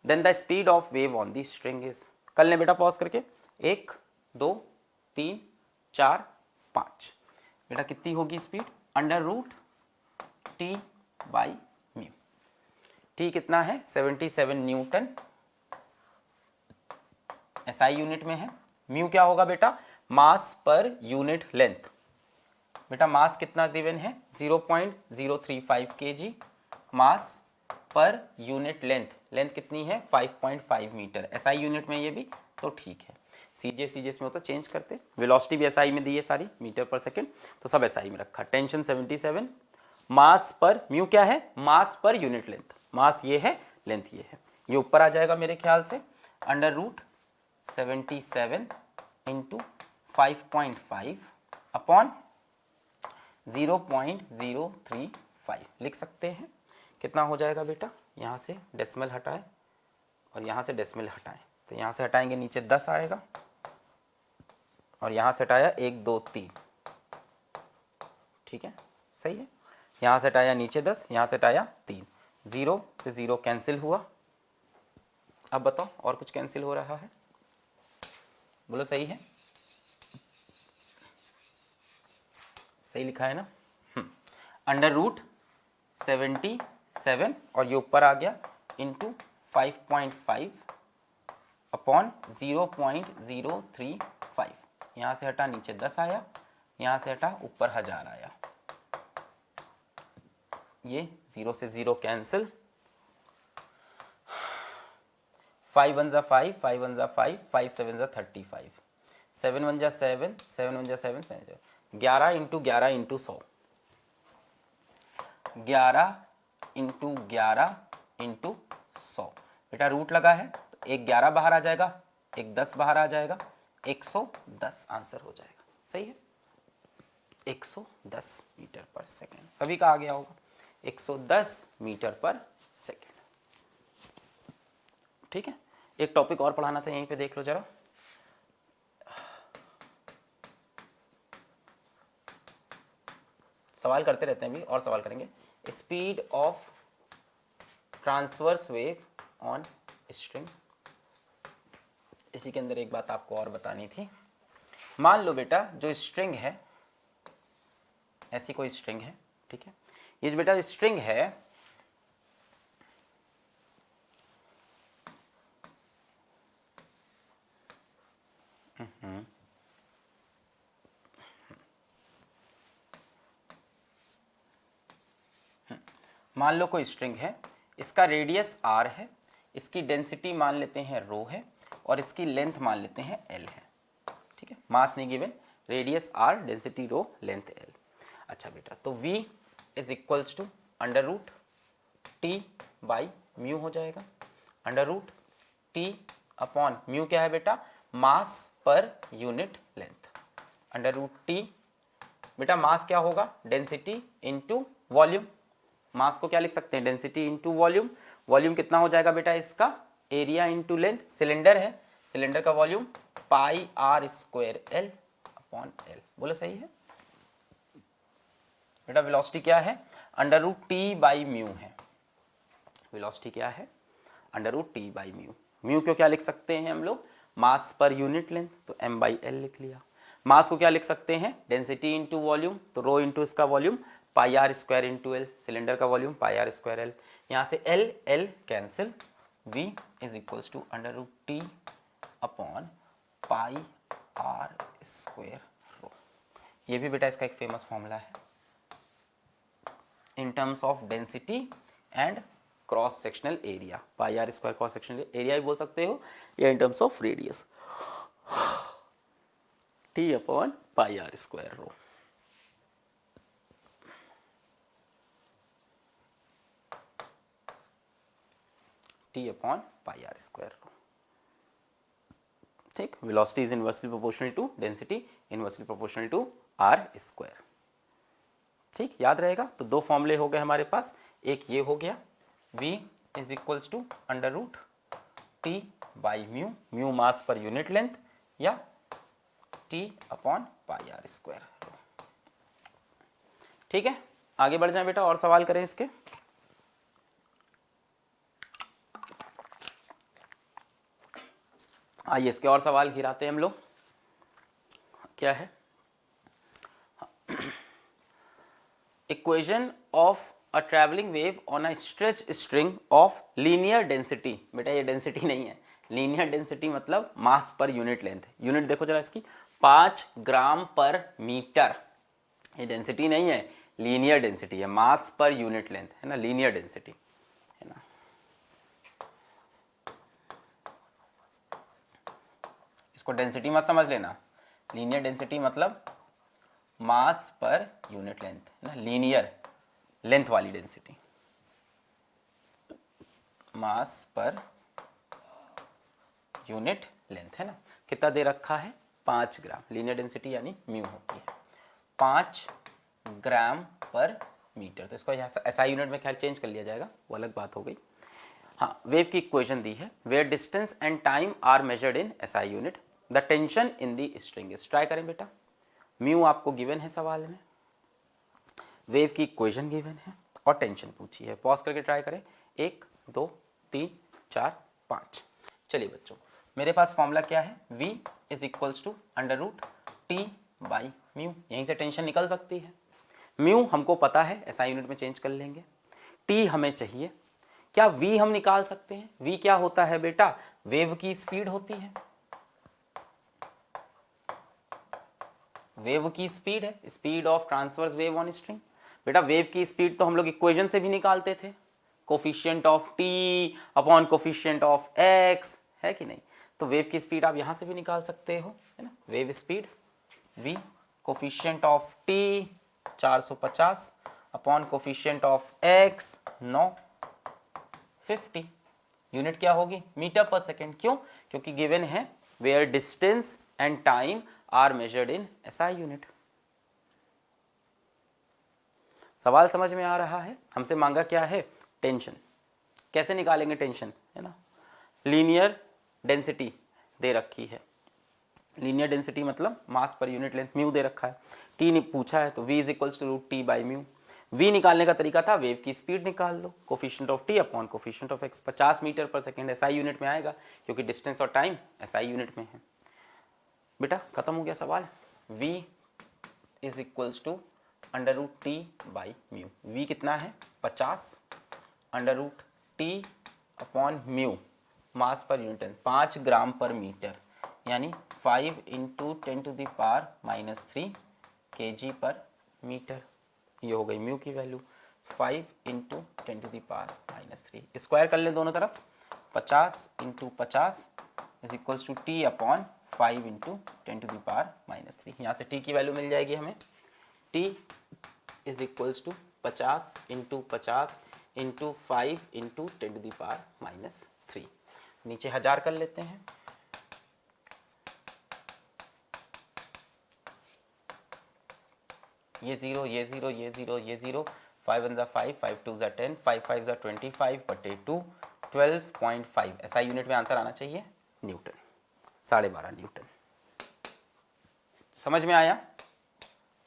then the speed of wave on the string is। कर लें बेटा पॉज करके, 1 2 3 4 5, बेटा कितनी होगी speed, under root T by mu. T कितना है 77 Newton SI unit में है। म्यू क्या होगा बेटा मास पर यूनिट लेंथ। बेटा मास कितना गिवन है 0.035 kg, मास पर यूनिट लेंथ, लेंथ कितनी है 5.5 मीटर एसआई यूनिट में ये भी, तो ठीक है। सीजीएस में होता चेंज करते, वेलोसिटी भी एसआई में दी है सारी मीटर पर सेकंड, तो सब एसआई में रखा। टेंशन 77, मास पर म्यू क्या है मास पर यूनिट लेंथ, मास ये है लेंथ ये है, ये ऊपर आ जाएगा मेरे ख्याल से अंडर रूट 77 इंटू 5.5 अपॉन 0.035 लिख सकते हैं। कितना हो जाएगा बेटा, यहाँ से डेसिमल हटाएं और यहाँ से डेसिमल हटाएं, तो यहाँ से हटाएंगे नीचे 10 आएगा और यहाँ से हटाया 1 2 3, ठीक है सही है। यहाँ से हटाया नीचे 10, यहाँ से हटाया 3, 0 से 0 कैंसिल हुआ। अब बताओ और कुछ कैंसिल हो रहा है, बोलो सही है, सही लिखा है ना। अंडर रूट 77 और ये ऊपर आ गया इंटू 5.5 अपॉन 0.035, यहाँ से हटा नीचे 10 आया, यहाँ से हटा ऊपर 1000 आया, ये 0 से 0 कैंसिल, 5 1 जा 5, 5 1 जा 5, 5 7 जा 35, 7 1 जा 7, 7 1 जा 7, 11 इंटू 11 इंटू 100, 11 इंटू 11 इंटू 100। बेटा रूट लगा है तो एक 11 बाहर आ जाएगा, एक 10 बाहर आ जाएगा, 110 आंसर हो जाएगा, सही है 110 मीटर पर सेकेंड, सभी का आ गया होगा 110 मीटर पर सेकेंड। ठीक है, एक टॉपिक और पढ़ाना था, यहीं पे देख लो जरा। सवाल करते रहते हैं, भी और सवाल करेंगे। Speed of transverse wave on string, इसी के अंदर एक बात आपको और बतानी थी। मान लो बेटा जो स्ट्रिंग है, ऐसी कोई स्ट्रिंग है, ठीक है, ये जो बेटा स्ट्रिंग है मान लो कोई स्ट्रिंग है, इसका रेडियस r है, इसकी डेंसिटी मान लेते हैं रो है और इसकी लेंथ मान लेते हैं l है, ठीक है, मास नहीं given, radius r, density rho, length l। अच्छा बेटा तो v is equals to under root t by mu हो जाएगा, under root t upon mu क्या है बेटा मास पर unit length, under root t बेटा मास क्या होगा डेंसिटी इंटू वॉल्यूम, मास को क्या लिख सकते हैं डेंसिटी इंटू वॉल्यूम, वॉल्यूम कितना हो जाएगा बेटा इसका एरिया इंटू लेंथ, सिलेंडर है, सिलेंडर का volume pi r square l upon l, बोलो सही है बेटा। वेलोसिटी क्या है under root T by mu है, वेलोसिटी क्या है under root T by mu, mu को क्या लिख सकते हैं हम लोग मास पर यूनिट लेंथ, तो m बाई एल लिख लिया। मास को क्या लिख सकते हैं डेंसिटी इंटू वॉल्यूम, तो रो इंटू इसका volume pi r square into l, cylinder का volume pi r square l, यहाँ से l l cancel, v is equals to under root t upon pi r square rho. ये भी बेटा इसका एक फेमस फॉर्मूला है in terms of density and cross sectional area, pi r square cross sectional area भी बोल सकते हो, या in terms of radius t upon pi r square rho. T upon pi r square rho, ठीक, velocity is inversely proportional to density, inversely proportional to r square, ठीक, याद रहेगा। तो दो फॉर्मूले हो गए हमारे पास, एक ये हो गया v is equals to under root T by mu, mu mass पर यूनिट लेंथ, या t upon pi r square, ठीक है। आगे बढ़ जाए बेटा और सवाल करें इसके। आइए इसके और सवाल गिराते हैं हम लोग, क्या है equation of a travelling wave on a stretch string of linear density, बेटा ये डेंसिटी नहीं है, लीनियर डेंसिटी मतलब मास पर यूनिट लेंथ, यूनिट देखो जरा इसकी 5 ग्राम पर मीटर, ये डेंसिटी नहीं है, लीनियर डेंसिटी है, मास पर यूनिट लेंथ है ना, लीनियर डेंसिटी है ना। इसको डेंसिटी मत समझ लेना, लीनियर डेंसिटी मतलब मास पर यूनिट लेंथ है ना, लीनियर लेंथ वाली डेंसिटी, मास पर यूनिट लेंथ है ना। कितना दे रखा है 5 ग्राम, लीनियर डेंसिटी यानी म्यू होती है 5 ग्राम पर मीटर, तो इसको यहाँ से एसआई यूनिट में खैर चेंज कर लिया जाएगा, वो अलग बात हो गई। हाँ, वेव की इक्वेशन दी है, where distance and time are measured in SI unit, the tension in the string is, try करें बेटा, म्यू आपको गिवन है सवाल में, वेव की इक्वेशन गिवन है और टेंशन पूछी है, पॉज करके ट्राई करें, 1 2 3 4 5। चलिए बच्चों, मेरे पास फॉर्मूला क्या है, v is equals to under root T by mu, यहीं से टेंशन निकल सकती है, म्यू हमको पता है एसआई यूनिट में चेंज कर लेंगे, टी हमें चाहिए, क्या v हम निकाल सकते हैं, v क्या होता है बेटा, वेव की स्पीड होती है, वेव की स्पीड है, speed of transverse wave on string, बेटा वेव की स्पीड तो हम लोग इक्वेशन से भी निकालते थे, coefficient of t upon coefficient of x, है कि नहीं, तो वेव की स्पीड आप यहां से भी निकाल सकते हो, है ना, wave speed v coefficient of t 450 upon coefficient of x 950, unit क्या होगी मीटर पर सेकेंड, क्यों, क्योंकि गिवन है where distance and time are measured in SI unit. सवाल समझ में आ रहा है, हमसे मांगा क्या है टेंशन, कैसे निकालेंगे टेंशन, है ना, लीनियर डेंसिटी दे रखी है, लीनियर डेंसिटी मतलब मास पर यूनिट लेंथ, म्यू दे रखा है, टी ने पूछा है तो v is equals to root T by mu, v निकालने का तरीका था वेव की स्पीड निकाल लो, coefficient of t upon coefficient of x, 50 metre पर सेकेंड एसआई यूनिट में आएगा क्योंकि डिस्टेंस और टाइम एसआई यूनिट में है। बेटा खत्म हो गया सवाल, v is equals to under root T by mu, v कितना है 50 under root t upon mu, mass पर यूनिट 5 ग्राम पर मीटर, यानी 5 into 10 to the power -3 kg per metre, ये हो गई म्यू की value, 5 into 10 to the power -3, square कर ले दोनों तरफ, 50 into 50 is equals to t upon 5 into 10 to the power -3, यहाँ से टी की वैल्यू मिल जाएगी हमें, t is equals to 50 into 50 into 5 into 10 to the power -3, नीचे 1000 कर लेते हैं, ये 0 ये 0 ये 0 ये 0, 5 1 5 5 2 10 5 5 25 बटे 2 12.5, ऐसा यूनिट में आंसर आना चाहिए न्यूटन, 12.5 न्यूटन। समझ में आया,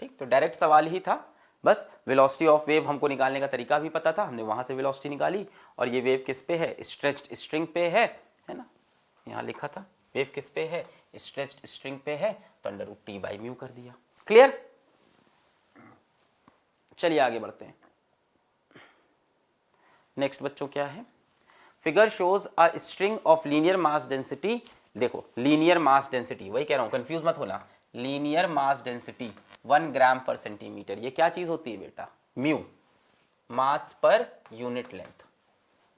ठीक, तो डायरेक्ट सवाल ही था, बस वेलोसिटी ऑफ वेव हमको निकालने का तरीका भी पता था, हमने वहां से वेलोसिटी निकाली, और ये वेव किस पे है, स्ट्रेच्ड स्ट्रिंग पे है ना, यहाँ लिखा था वेव किस पे है, स्ट्रेच्ड स्ट्रिंग पे है, तो under root T by mu कर दिया, क्लियर। चलिए आगे बढ़ते हैं, नेक्स्ट बच्चों क्या है, figure shows a string of linear mass density, देखो लीनियर मास डेंसिटी, वही कह रहा हूं कंफ्यूज मत होना, लीनियर मास डेंसिटी 1 ग्राम पर सेंटीमीटर, ये क्या चीज होती है बेटा, म्यू, मास पर यूनिट लेंथ,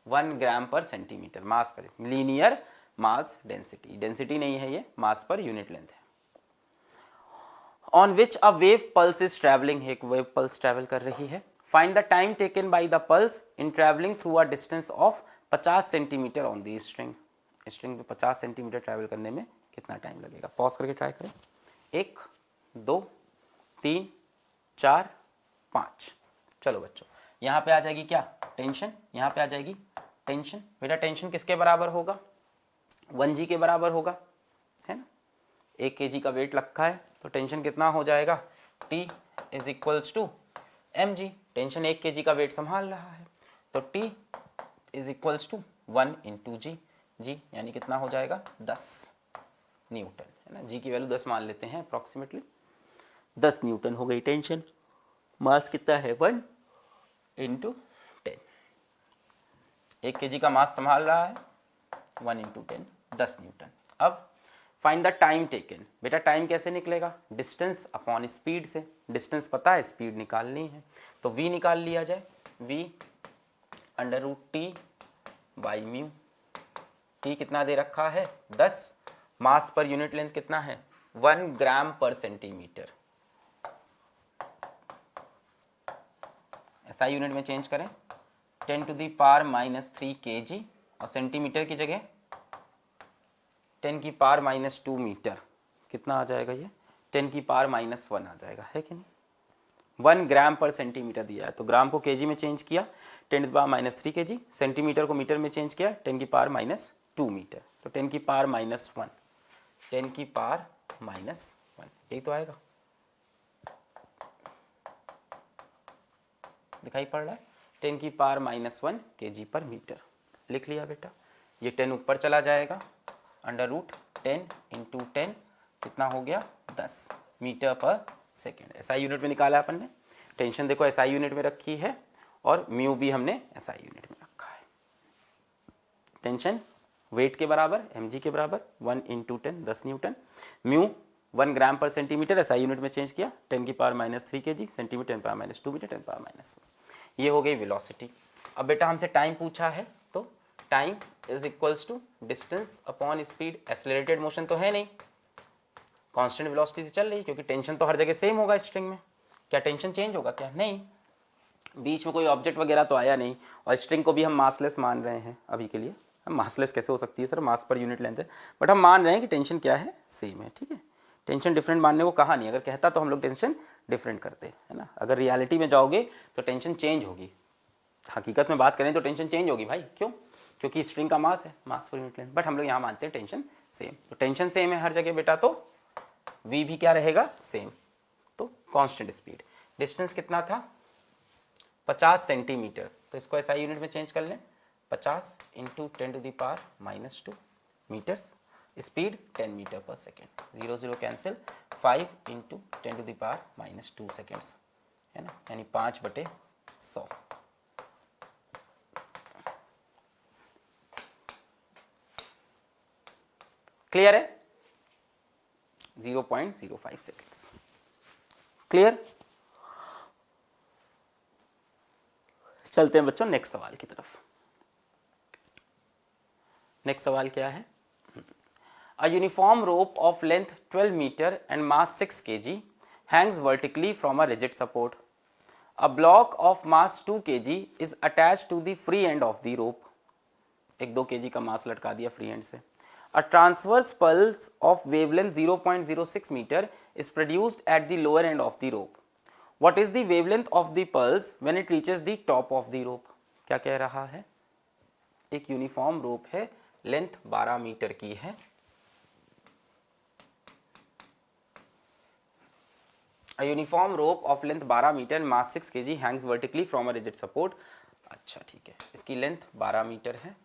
1 ग्राम पर सेंटीमीटर, मास पर, लीनियर मास डेंसिटी, डेंसिटी नहीं है ये, मास पर यूनिट लेंथ है, on which a wave pulse is travelling, एक वेव पल्स ट्रैवल कर रही है, find the time taken by the pulse in travelling through a distance of 50 centimetre on the string, string पे 50 सेंटीमीटर ट्रैवल करने में कितना time लगेगा, pause करके ट्राई करें, 1 2 3 4 5, चलो बच्चों यहाँ पे आ जाएगी क्या टेंशन, यहाँ पे आ जाएगी टेंशन, बेटा टेंशन किसके बराबर होगा, 1g के बराबर होगा, है ना, 1 kg का वेट रखा है तो टेंशन कितना हो जाएगा, T is equals to mg, tension 1 kg का वेट संभाल रहा है, तो T is equals to 1 into g, g यानी कितना हो जाएगा 10 न्यूटन, है ना, जी की वैल्यू 10 मान लेते हैं अप्रॉक्सीमेटली, 10 न्यूटन हो गई टेंशन, मास कितना है 1, इंटू 10। 1 kg का मास संभाल रहा है, 1 इंटू 10, 10 न्यूटन। अब फाइंड द टाइम टेकन। बेटा टाइम कैसे निकलेगा? डिस्टेंस अपॉन स्पीड से। डिस्टेंस पता है, स्पीड निकालनी है, तो v निकाल लिया जाए। v under root T by mu. T कितना दे रखा है? 10। मास पर यूनिट लेंथ कितना है? 1 ग्राम पर सेंटीमीटर। SI यूनिट में चेंज करें, 10 टू दी पावर -3 kg, और सेंटीमीटर की जगह 10 की पावर -2 मीटर। कितना आ जाएगा ये? 10 की पावर -1 आ जाएगा, है कि नहीं? 1 ग्राम पर सेंटीमीटर दिया है, तो ग्राम को केजी में चेंज किया, 10 to the power -3 kg। Centimetre को मीटर में चेंज किया, 10 की पावर -2 मीटर। तो 10 की पावर -1, 10 की पावर -1, यही तो आएगा। दिखाई पड़ रहा है? 10 की पावर -1 kg पर मीटर। लिख लिया बेटा। ये 10 ऊपर चला जाएगा, अंडर रूट 10 इंटू 10 कितना हो गया? 10 मीटर पर सेकेंड। SI यूनिट में निकाला अपन ने। टेंशन देखो SI यूनिट में रखी है, और म्यू भी हमने SI यूनिट में रखा है। टेंशन वेट के बराबर, mg के बराबर, 1 इंटू 10, 10 न्यूटन। म्यू 1 ग्राम पर सेंटीमीटर, SI यूनिट में चेंज किया, 10 की power -3 kg, centimetre 10 power -2 metre, 10 power -1। ये हो गई वेलोसिटी। अब बेटा हमसे टाइम पूछा है, तो time is equals to distance upon speed. Accelerated motion तो है नहीं, कांस्टेंट वेलोसिटी से चल रही, क्योंकि टेंशन तो हर जगह सेम होगा स्ट्रिंग में। क्या टेंशन चेंज होगा क्या? नहीं, बीच में कोई ऑब्जेक्ट वगैरह तो आया नहीं, और स्ट्रिंग को भी हम मासलेस मान रहे हैं अभी के लिए। हम मासलेस कैसे हो सकती है सर? मास पर यूनिट लेंथ है, बट हम मान रहे हैं कि टेंशन क्या है? सेम है, ठीक है। टेंशन डिफरेंट मानने को कहा नहीं, अगर कहता तो हम लोग टेंशन डिफरेंट करते, है ना। अगर रियलिटी में जाओगे तो टेंशन चेंज होगी, हकीकत में बात करें तो टेंशन चेंज होगी भाई। क्यों? क्योंकि स्ट्रिंग का मास है, मास पर यूनिट लेंथ, बट हम लोग यहाँ मानते हैं टेंशन सेम। तो टेंशन सेम है हर जगह बेटा, तो v भी क्या रहेगा? सेम। तो कांस्टेंट स्पीड। डिस्टेंस कितना था? 50 सेंटीमीटर, तो इसको SI यूनिट में चेंज कर लें, 50 into 10 to the power -2 metres. Speed 10 metre पर second. 0 0 cancel, 5 into 10 to the power -2 seconds, है ना, यानी 5/100। क्लियर है? 0.05 सेकेंड्स। क्लियर? चलते हैं बच्चों नेक्स्ट सवाल की तरफ। नेक्स्ट सवाल क्या है? A uniform rope of length 12 meter and mass 6 kg hangs vertically from a rigid support. A block of mass 2 kg is attached to the free end of the rope. एक 2 kg का मास लटका दिया free and से। A transverse pulse of wavelength 0.06 meter is produced at the lower end of the rope. What is the wavelength of the pulse when it reaches the top of the rope? क्या कह रहा है? एक uniform rope है, length 12 metre की है। A uniform rope of length 12 metre and mass 6 kg hangs vertically from a rigid support. अच्छा ठीक है, इसकी लेंथ 12 मीटर है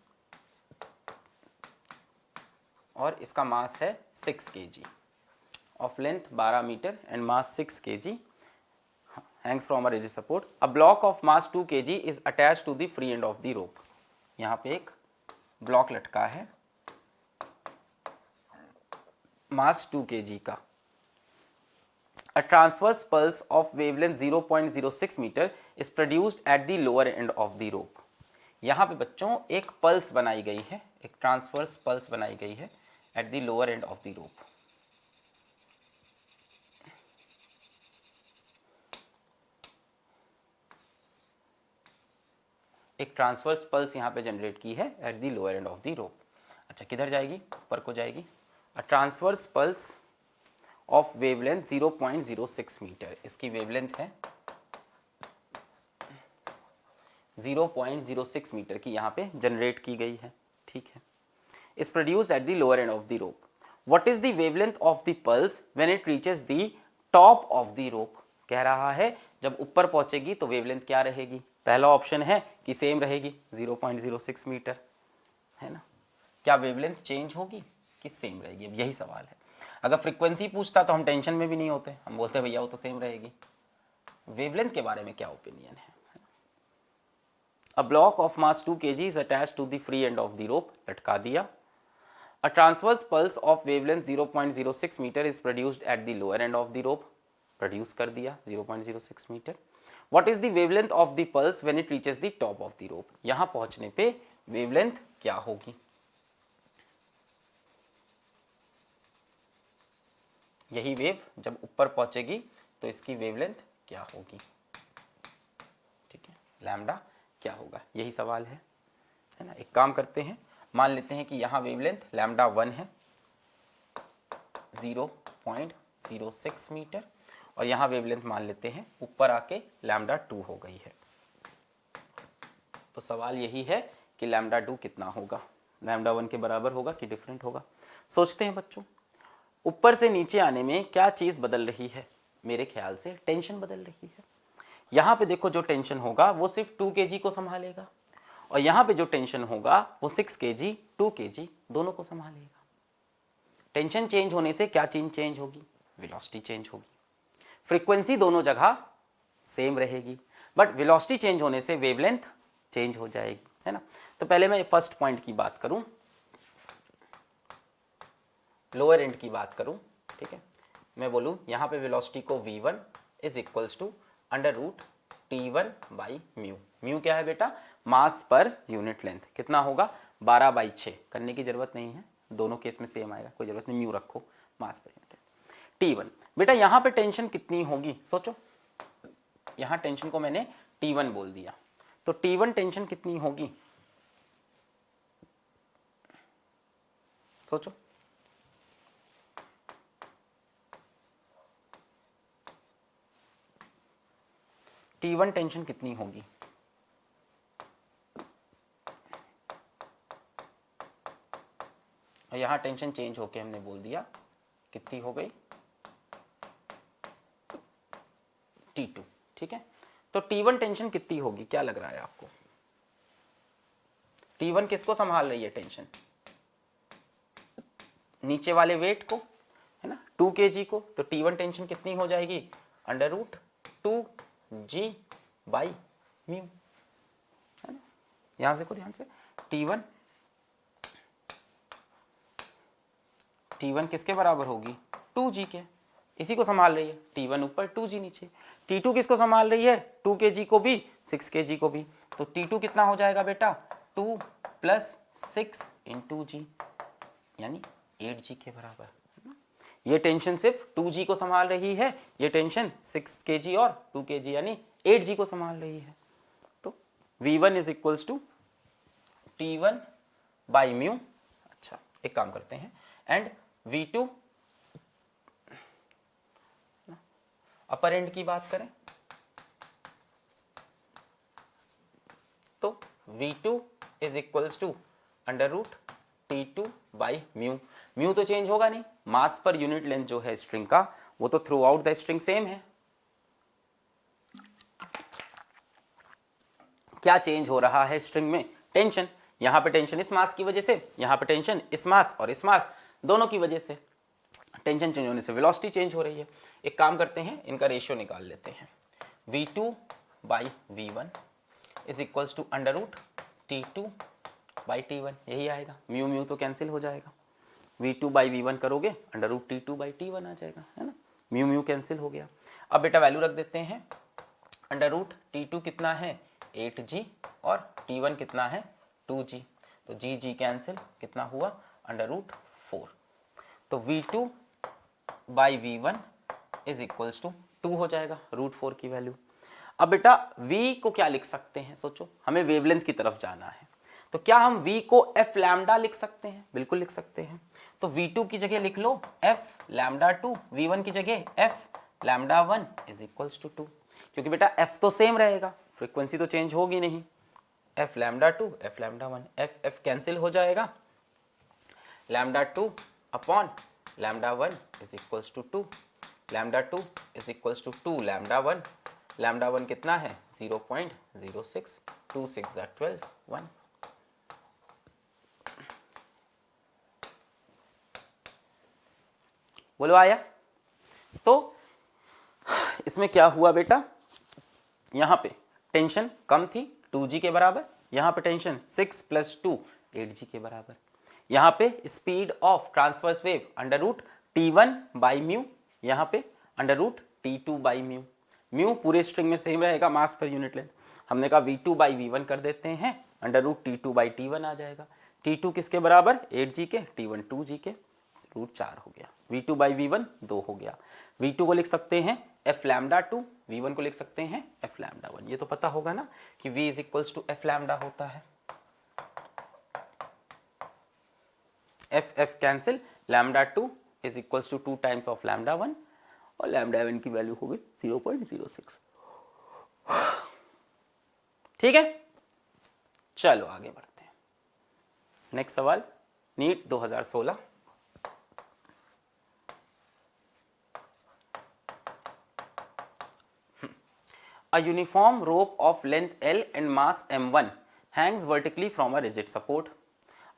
और इसका मास है 6 kg। Of length 12 metre and mass 6 kg hangs from a rigid support. A block of mass 2 kg is attached to the free end of the rope. यहाँ पे एक ब्लॉक लटका है मास 2 kg का। A transverse pulse of wavelength 0.06 meter is produced at the lower end of the rope. यहाँ पे बच्चों एक पल्स बनाई गई है, एक ट्रांसवर्स पल्स बनाई गई है at the lower end of the rope. एक ट्रांसवर्स पल्स यहाँ पे जनरेट की है at the lower end of the rope. अच्छा किधर जाएगी? ऊपर को जाएगी। A transverse pulse of wavelength 0.06 metre, इसकी वेवलेंथ है 0.06 मीटर की, यहाँ पे जनरेट की गई है, ठीक है। Is produced at the lower end of the rope. What is the wavelength of the pulse when it reaches the top of the रोप? कह रहा है जब ऊपर पहुंचेगी तो वेवलेंथ क्या रहेगी? पहला ऑप्शन है कि सेम रहेगी 0.06 मीटर, है ना। क्या वेवलेंथ चेंज होगी कि सेम रहेगी? अब यही सवाल है। अगर फ्रीक्वेंसी पूछता तो हम टेंशन में भी नहीं होते, हम बोलते भैया वो तो सेम रहेगी। वेवलेंथ के बारे में क्या ओपिनियन है? A block of mass 2 kg is attached to the free end of the rope, लटका दिया। A transverse pulse of wavelength 0.06 metre is produced at the lower end of the rope, produce कर दिया 0.06 metre. What is the wavelength of the pulse when it reaches the top of the rope, यहां पहुंचने पे wavelength क्या होगी। यही wave जब ऊपर पहुंचेगी तो इसकी वेवलेंथ क्या होगी, ठीक है, लैम्डा क्या होगा, यही सवाल है ना। एक काम करते हैं, मान लेते हैं कि यहाँ वेवलेंथ लैम्डा 1 है 0.06 मीटर, और यहाँ वेवलेंथ मान लेते हैं ऊपर आके लैम्डा 2 हो गई है। तो सवाल यही है कि लैम्डा 2 कितना होगा, लैम्डा 1 के बराबर होगा कि डिफरेंट होगा। सोचते हैं बच्चों, ऊपर से नीचे आने में क्या चीज़ बदल रही है, मेरे ख्याल से टेंशन बदल रही है। यहाँ पे देखो जो टेंशन होगा वो सिर्फ 2 kg को संभालेगा, और यहाँ पे जो टेंशन होगा वो 6 kg 2 kg दोनों को संभालेगा। टेंशन चेंज होने से क्या चीज चेंज होगी, वेलोसिटी चेंज होगी। फ्रीक्वेंसी दोनों जगह सेम रहेगी, बट वेलोसिटी चेंज होने से वेवलेंथ चेंज हो जाएगी, है ना। तो पहले मैं फर्स्ट पॉइंट की बात करूं, लोअर एंड की बात करूं, ठीक है। मैं बोलूं यहाँ पे वेलोसिटी को v1 is equals to under root t1 by mu. Mu क्या है बेटा, मास पर यूनिट लेंथ, कितना होगा 12/6, करने की जरूरत नहीं है, दोनों केस में सेम आएगा, कोई जरूरत नहीं, म्यू रखो मास पर यूनिट लेंथ। t1 बेटा यहाँ पे टेंशन कितनी होगी, सोचो, यहाँ टेंशन को मैंने t1 बोल दिया, तो t1 टेंशन कितनी होगी, सोचो। T1 टेंशन कितनी होगी, और यहां टेंशन चेंज होके हमने बोल दिया कितनी हो गई T2, ठीक है। तो T1 टेंशन कितनी होगी, क्या लग रहा है आपको, T1 किसको संभाल रही है टेंशन, नीचे वाले वेट को, है ना, 2 kg को। तो T1 टेंशन कितनी हो जाएगी, under root 2g by mu, है ना। यहां से देखो ध्यान से, T1 किसके बराबर होगी 2g के, इसी को संभाल रही है, T1 ऊपर 2g नीचे। T2 किसको संभाल रही है, 2 kg को भी 6 kg को भी, तो T2 कितना हो जाएगा बेटा 2 + 6 × g, यानी 8g के बराबर। ये टेंशन सिर्फ 2g को संभाल रही है, ये टेंशन 6 kg और 2 kg यानी 8g को संभाल रही है। तो v1 is equals to t1 by mu. अच्छा, एक काम करते हैं, एंड v2 अपर एंड की बात करें तो v2 is equals to under root t2 by mu. Mu तो चेंज होगा नहीं, मास पर यूनिट लेंथ जो है स्ट्रिंग का वो तो through out the string same है। क्या चेंज हो रहा है स्ट्रिंग में, टेंशन। यहां पे टेंशन इस मास की वजह से, यहां पे टेंशन इस मास और इस मास दोनों की वजह से, टेंशन चेंज होने से वेलोसिटी चेंज हो रही है। एक काम करते हैं, इनका रेशियो निकाल लेते हैं, v2 by v1 is equals to under root t2 by t1, यही आएगा। म्यू म्यू तो कैंसिल हो जाएगा, v2 बाई v1 करोगे under root t2 by t1 आ जाएगा, है ना। म्यू म्यू कैंसिल हो गया। अब बेटा वैल्यू रख देते हैं, अंडर रूट t2 कितना है 8g और t1 कितना है 2g, तो g कैंसिल, कितना हुआ अंडर रूट 4। तो v2 by v1 is equals to 2 हो जाएगा, रूट 4 की वैल्यू। अब बेटा v को क्या लिख सकते हैं, सोचो, हमें वेवलेंथ की तरफ जाना है, तो क्या हम v को f लैम्डा लिख सकते हैं, बिल्कुल लिख सकते हैं। तो v2 की जगह लिख लो f लैम्डा 2, v1 की जगह f lambda 1 is equals to 2, क्योंकि बेटा f तो सेम रहेगा, फ्रीक्वेंसी तो चेंज होगी नहीं, f lambda 2 f lambda 1, f cancel हो जाएगा, lambda 2 upon lambda 1 is equals to 2, lambda 2 is equals to 2 lambda 1, lambda 1 कितना है 0.06, 2 6 12 1। बोलो आया। तो इसमें क्या हुआ बेटा, यहां पे टेंशन कम थी, 2g के बराबर, यहाँ पे टेंशन 6 + 2 8g के बराबर। यहाँ पे speed of transverse wave √T1/μ, यहाँ पे √T2/μ। म्यू पूरे स्ट्रिंग में सेम रहेगा, मास पर यूनिट लेंथ। हमने कहा v2/v1 कर देते हैं, √T2/T1 आ जाएगा। T2 किसके बराबर, 8g के, T1 2g के, √4 हो गया। v2/v1 2 हो गया। v2 को लिख सकते हैं f λ2, v1 को लिख सकते हैं f λ1। ये तो पता होगा ना कि v = f λ होता है। f कैंसिल, λ2 = 2 टाइम्स ऑफ λ1 और λ1 की वैल्यू होगी 0.06। ठीक है, चलो आगे बढ़ते हैं। नेक्स्ट सवाल, NEET 2016। A uniform rope of length L and mass m1 hangs vertically from a rigid support.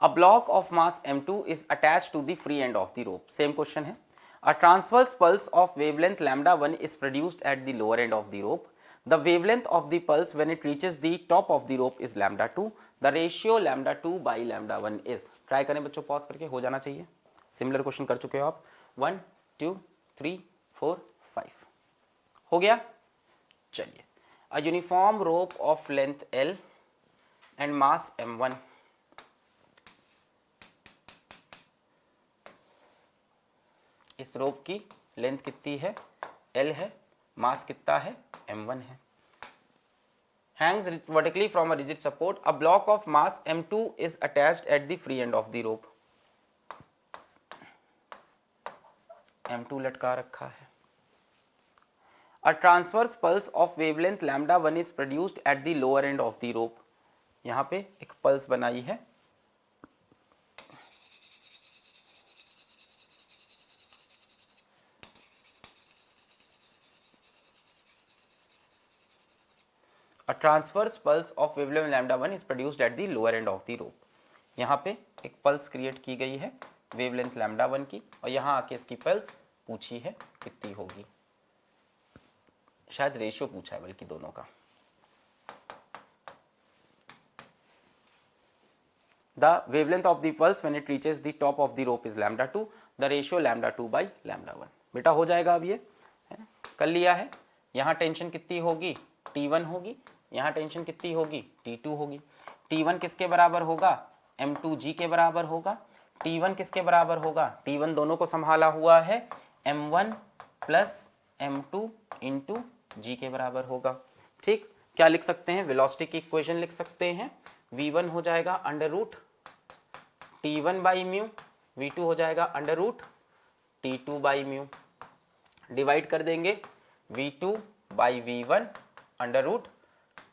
A block of mass m2 is attached to the free end of the rope. Same question है। A transverse pulse of wavelength λ1 is produced at the lower end of the rope. The wavelength of the pulse when it reaches the top of the rope is λ2. The ratio λ2/λ1 is। Try करें बच्चों, pause करके, हो जाना चाहिए। Similar question कर चुके हो आप। 1 2 3 4 5 हो गया। चलिए, a uniform rope of length L and mass m1 इस रोप की लेंथ कितनी है, L है, मास कितना है, m1 है। hangs vertically from a rigid support. A block of mass m2 is attached at the free end of the rope. m2 लटका रखा है। A transverse pulse of wavelength λ1 is produced at the lower end of the rope. यहाँ पे एक pulse बनाई है, A transverse pulse of wavelength λ1 is produced at the lower end of the rope. यहाँ पे एक पल्स क्रिएट की गई है वेवलेंथ λ1 की, और यहाँ आके इसकी पल्स पूछी है कितनी होगी। शायद रेशियो पूछा है बल्कि दोनों का। The wavelength of the pulse when it reaches the top of the rope is λ2. The ratio λ2/λ1। बेटा हो जाएगा, अब ये कर लिया है। यहाँ टेंशन कितनी होगी, T1 होगी। यहाँ टेंशन कितनी होगी, T2 होगी। T1 किसके बराबर होगा, m2g के बराबर होगा। T1 किसके बराबर होगा, T1 दोनों को संभाला हुआ है, m1 + m2 इंटू g के बराबर होगा। ठीक, क्या लिख सकते हैं, वेलोसिटी की इक्वेशन लिख सकते हैं। v1 हो जाएगा √T1/μ, v2 हो जाएगा √T2/μ। डिवाइड कर देंगे v2/v1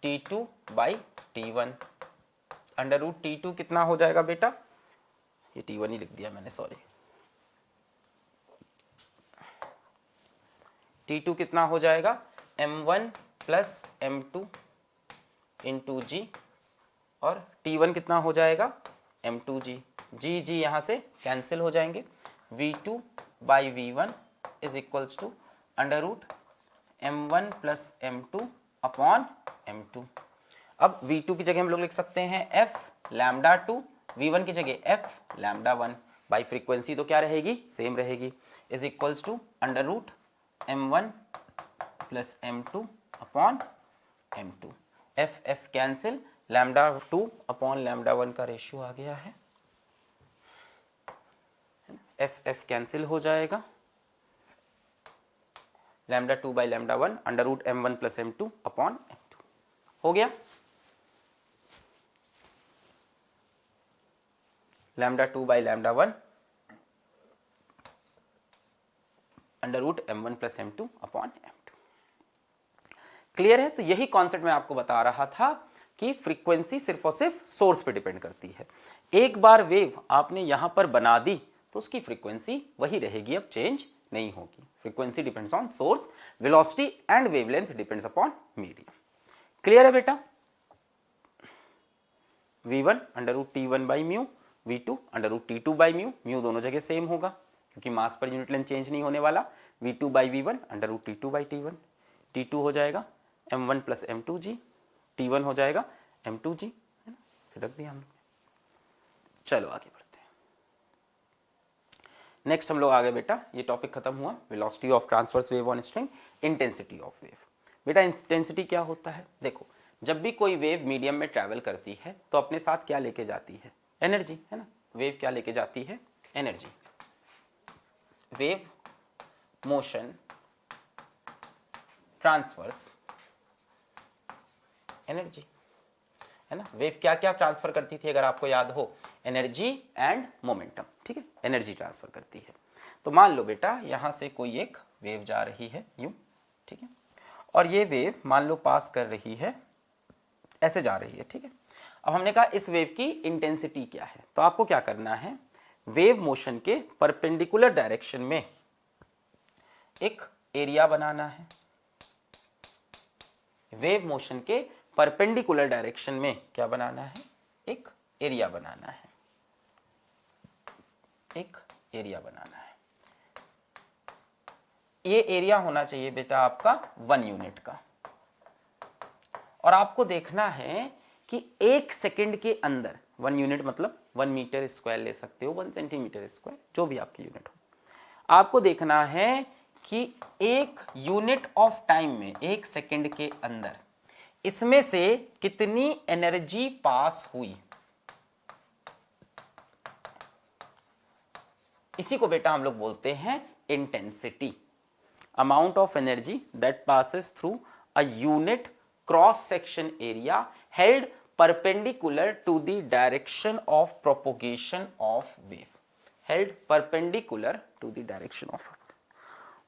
√T2/T1। √T2 कितना हो जाएगा बेटा, ये T1 ही लिख दिया मैंने, सॉरी। T2 कितना हो जाएगा, m1 + m2 इंटू जी, और T1 कितना हो जाएगा, m2g। जी यहाँ से कैंसिल हो जाएंगे। v2/v1 = √m1 + m2 upon m2। अब v2 की जगह हम लोग लिख सकते हैं f λ2, v1 की जगह f λ1। बाई फ्रीक्वेंसी तो क्या रहेगी, सेम रहेगी, = √m1 + m2 upon m2। f cancel, λ2 upon λ1 का रेशियो आ गया है। f कैंसिल हो जाएगा, λ2/λ1 √m1 + m2 अपॉन m2 हो गया। λ2/λ1 √m1 + m2 upon m2। Clear है। तो यही कॉन्सेप्ट मैं आपको बता रहा था कि फ्रीक्वेंसी सिर्फ और सिर्फ सोर्स पे डिपेंड करती है। एक बार वेव आपने यहां पर बना दी तो उसकी फ्रीक्वेंसी वही रहेगी, अब चेंज नहीं होगी। Frequency depends on source, velocity and wavelength depends upon medium. Clear है बेटा। v1 √T1/μ, v2 √T2/μ, mu दोनों जगह सेम होगा क्योंकि मास पर यूनिट लेंथ चेंज नहीं होने वाला। v2/v1 √T2/T1, T2 हो जाएगा m1 + m2g, T1 हो जाएगा m2g, है ना, फिर रख दिया हम लोग। चलो आगे बढ़ते हैं। नेक्स्ट हम लोग आगे बेटा, ये टॉपिक खत्म हुआ, velocity of transverse wave on string, intensity of wave. बेटा इंटेंसिटी क्या होता है? देखो, जब भी कोई वेव मीडियम में ट्रैवल करती है तो अपने साथ क्या लेके जाती है? एनर्जी, है ना। वेव क्या लेके जाती है? Energy. Wave motion transfers energy, है ना। वेव क्या क्या ट्रांसफर करती थी अगर आपको याद हो? एनर्जी एंड मोमेंटम, ठीक है, एनर्जी ट्रांसफर करती है। तो मान लो बेटा यहां से कोई एक वेव जा रही है यूं, ठीक है, और ये वेव मान लो पास कर रही है, ऐसे जा रही है, ठीक है। अब हमने कहा इस वेव की इंटेंसिटी क्या है, तो आपको क्या करना है, वेव मोशन के परपेंडिकुलर डायरेक्शन में एक एरिया बनाना है। वेव मोशन के परपेंडिकुलर डायरेक्शन में क्या बनाना है? एक एरिया बनाना है, एक एरिया बनाना है। ये एरिया होना चाहिए बेटा आपका 1 यूनिट का, और आपको देखना है कि 1 सेकंड के अंदर, 1 यूनिट मतलब 1 मीटर स्क्वायर ले सकते हो, 1 सेंटीमीटर स्क्वायर, जो भी आपकी यूनिट हो। आपको देखना है कि 1 यूनिट ऑफ टाइम में, 1 सेकंड के अंदर इसमें से कितनी एनर्जी पास हुई। इसी को बेटा हम लोग बोलते हैं intensity, amount of energy that passes through a unit cross section area held perpendicular to the direction of propagation of wave, held perpendicular to the direction of.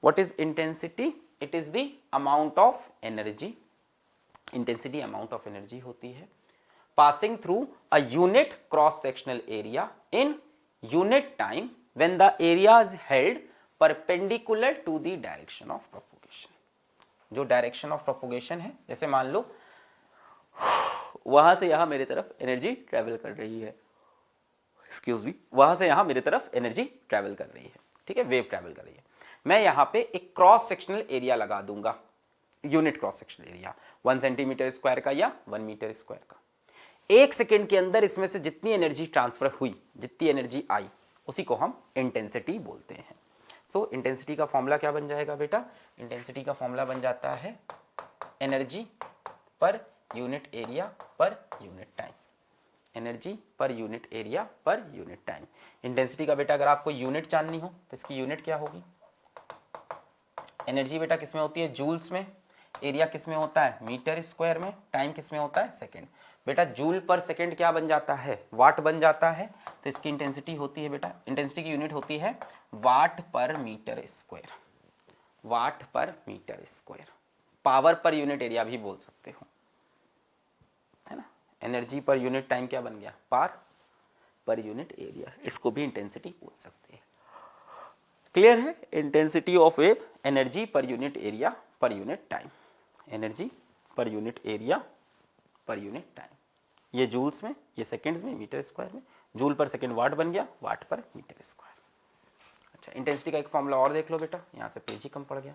What is intensity? It is the amount of energy, intensity amount of energy होती है passing through a unit cross sectional area in unit time when the area is held perpendicular to the direction of propagation। जो direction of propagation है, जैसे मान लो वहां से यहां मेरी तरफ एनर्जी ट्रेवल कर रही है, एक्सक्यूज मी, वहां से यहां मेरी तरफ एनर्जी ट्रेवल कर रही है, ठीक है, वेव ट्रेवल कर रही है। मैं यहां पे एक क्रॉस सेक्शनल एरिया लगा दूंगा, unit cross sectional area 1 centimetre square का या 1 मीटर स्क्वायर का। 1 सेकेंड के अंदर इसमें से जितनी एनर्जी ट्रांसफर हुई, जितनी एनर्जी आई, उसी को हम इंटेंसिटी बोलते हैं। सो इंटेंसिटी का फॉर्मूला क्या बन जाएगा बेटा? इंटेंसिटी का फॉर्मूला बन जाता है एनर्जी पर unit area per unit time, energy पर unit area per unit time. Intensity का बेटा अगर आपको यूनिट जाननी हो तो इसकी यूनिट क्या होगी? एनर्जी बेटा किस में होती है? जूल्स में। एरिया किस में होता है? मीटर स्क्वायर में। टाइम किस में होता है? सेकेंड। बेटा जूल पर सेकेंड क्या बन जाता है? वाट बन जाता है। तो इसकी इंटेंसिटी होती है बेटा, इंटेंसिटी की यूनिट होती है वाट पर मीटर स्क्वायर, वाट पर मीटर स्क्वायर। पावर पर यूनिट एरिया भी बोल सकते हो, है ना। एनर्जी पर यूनिट टाइम क्या बन गया? पावर पर यूनिट एरिया, इसको भी इंटेंसिटी बोल सकते हैं। क्लियर है? इंटेंसिटी ऑफ वेव, एनर्जी पर unit area per unit time, energy पर unit area per unit time. ये जूल्स में, ये सेकेंड्स में, मीटर स्क्वायर में। जूल पर सेकेंड वाट बन गया, वाट पर मीटर स्क्वायर। अच्छा, इंटेंसिटी का एक फॉर्मूला और देख लो बेटा, यहाँ से पेज ही कम पड़ गया,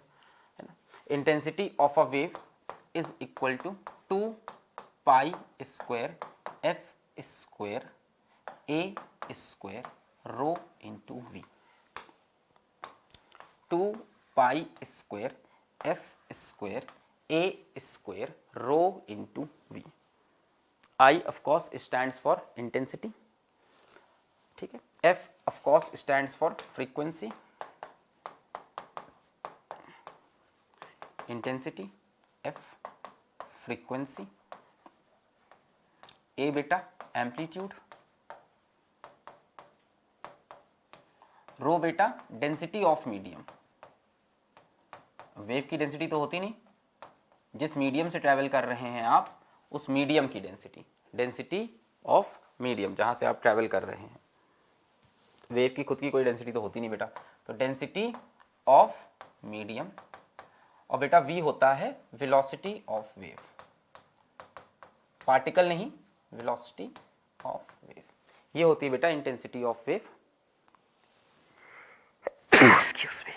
है ना। Intensity of a wave is equal to 2 pi square f square A square rho into v. 2 pi square f square A square rho into v. I of course stands for intensity, ठीक है। F of course stands for frequency, intensity, F frequency, A बेटा amplitude, रो बेटा density of medium. Wave की density तो होती नहीं, जिस medium से ट्रैवल कर रहे हैं आप उस मीडियम की डेंसिटी, डेंसिटी ऑफ मीडियम जहां से आप ट्रैवल कर रहे हैं। वेव की खुद की कोई डेंसिटी तो होती नहीं बेटा, तो डेंसिटी ऑफ मीडियम, और बेटा v होता है वेलोसिटी ऑफ वेव, पार्टिकल नहीं, वेलोसिटी ऑफ वेव। ये होती है बेटा intensity of wave. Excuse me.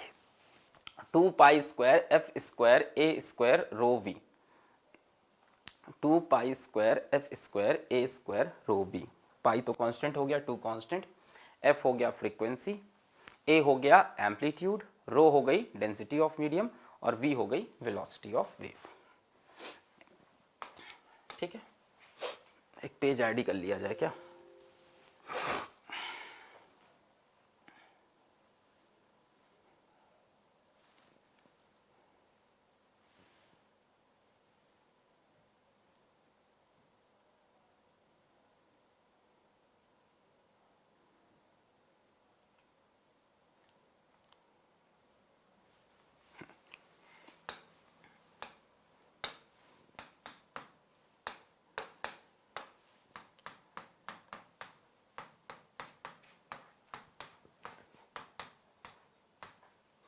2 pi square f square A square rho v. 2 pi square f square A square rho b. Pi तो कांस्टेंट हो गया, 2 कांस्टेंट, एफ हो गया फ्रीक्वेंसी, ए हो गया एम्पलीट्यूड, रो हो गई डेंसिटी ऑफ मीडियम और वी हो गई वेलोसिटी ऑफ वेव। ठीक है, एक पेज ऐड ही कर लिया जाए क्या?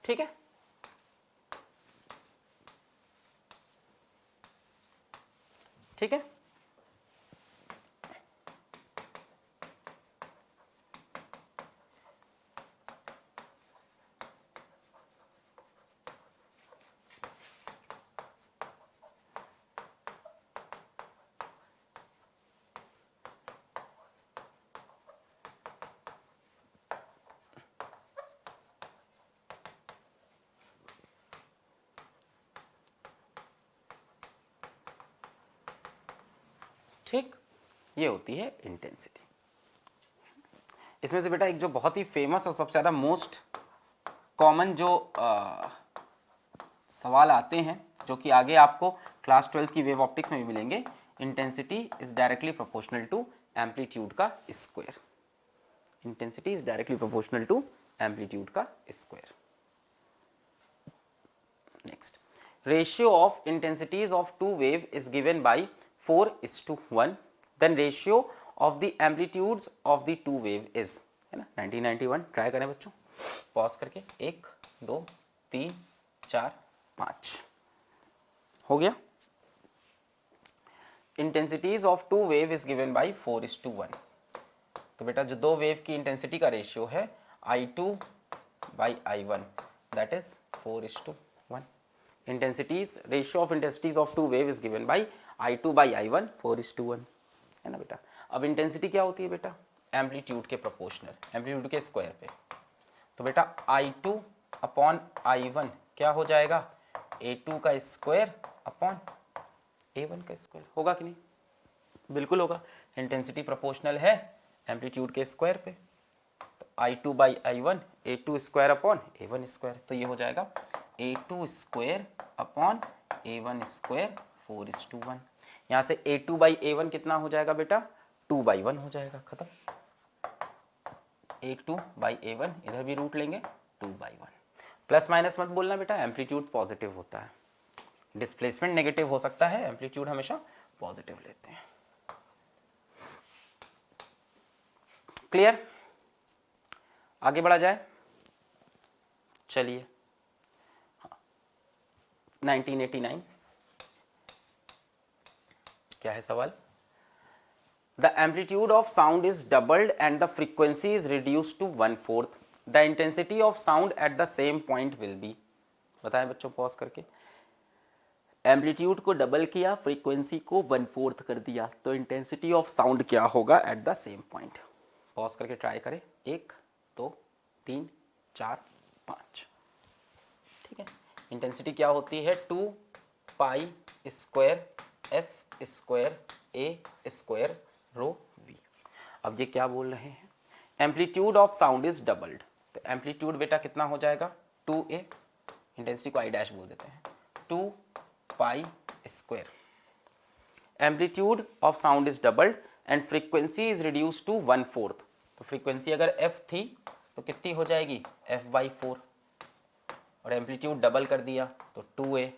ठीक है, ठीक है। ठीक, ये होती है इंटेंसिटी। इसमें से बेटा एक जो बहुत ही फेमस और सबसे ज़्यादा मोस्ट कॉमन जो सवाल आते हैं, जो कि आगे आपको क्लास 12 की वेव ऑप्टिक्स में भी मिलेंगे, intensity is directly proportional to amplitude का square. Intensity is directly proportional to amplitude का square. Next, ratio of intensities of two wave is given by 4:1, then ratio of the amplitudes of the two wave is, है ना, 1991। Try करें बच्चों, pause करके, 1 2 3 4 5 हो गया। Intensities of two wave is given by 4:1। तो बेटा जो दो वेव की इंटेंसिटी का रेशियो है I2/I1, that is 4:1। Intensities, ratio of intensities of two wave is given by I2/I1 4:1, है ना बेटा। अब इंटेंसिटी क्या होती है बेटा? एम्पलीट्यूड के प्रोपोर्शनल, एम्पलीट्यूड के स्क्वायर पे। तो बेटा I2/I1 क्या हो जाएगा? A2 का स्क्वायर अपॉन A1 का स्क्वायर। होगा कि नहीं? बिल्कुल होगा। इंटेंसिटी प्रोपोर्शनल है एम्पलीट्यूड के स्क्वायर पे। तो I2/I1 A2 square upon A1 square, तो ये हो जाएगा A2 square upon A1 square 4:1। यहाँ से A2/A1 कितना हो जाएगा बेटा? 2/1 हो जाएगा, खत्म। A2/A1 इधर भी रूट लेंगे, 2/1। प्लस माइनस मत बोलना बेटा, एम्पलीट्यूड पॉजिटिव होता है, डिस्प्लेसमेंट नेगेटिव हो सकता है, एम्पलीट्यूड हमेशा पॉजिटिव लेते हैं। क्लियर? आगे बढ़ा जाए, चलिए। 1989 क्या है सवाल? The amplitude of sound is doubled and the frequency is reduced to 1/4. The intensity of sound at the same point will be। बताएं बच्चों, पॉज करके। एम्पलीट्यूड को डबल किया, फ्रीक्वेंसी को 1/4 कर दिया, तो इंटेंसिटी ऑफ साउंड क्या होगा at the same point? Pause करके ट्राई करें, 1 2 3 4 5। ठीक है, इंटेंसिटी क्या होती है? 2 पाई स्क्वायर एफ स्क्वायर ए स्क्वायर रो वी। अब ये क्या बोल रहे हैं? Amplitude of sound is doubled, तो एम्पलीट्यूड बेटा कितना हो जाएगा? 2a, इंटेंसिटी को आई डैश बोल देते हैं, 2 pi square. Amplitude of sound is doubled and frequency is reduce to 1/4। तो फ्रीक्वेंसी अगर f थी तो कितनी हो जाएगी? f/4। और एम्पलीट्यूड डबल कर दिया तो 2a।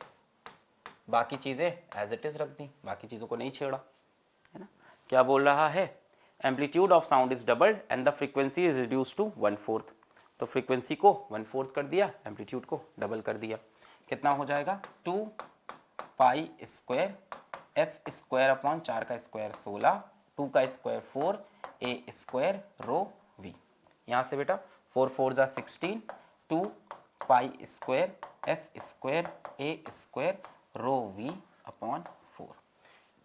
बाकी चीज़ें एज इट इज रख दी, बाकी चीज़ों को नहीं छेड़ा, है ना। क्या बोल रहा है? Amplitude of sound is doubled and the frequency is reduce to 1/4। तो फ्रीक्वेंसी को 1/4 कर दिया, एम्पलीट्यूड को डबल कर दिया, कितना हो जाएगा? 2 pi square f square upon 4 का स्क्वायर 16, 2 का square 4, a square rho v. यहाँ से बेटा 4 4 जा 16, 2 पाई स्क्वायर एफ स्क्वायर ए स्क्वायर रो वी अपॉन 4।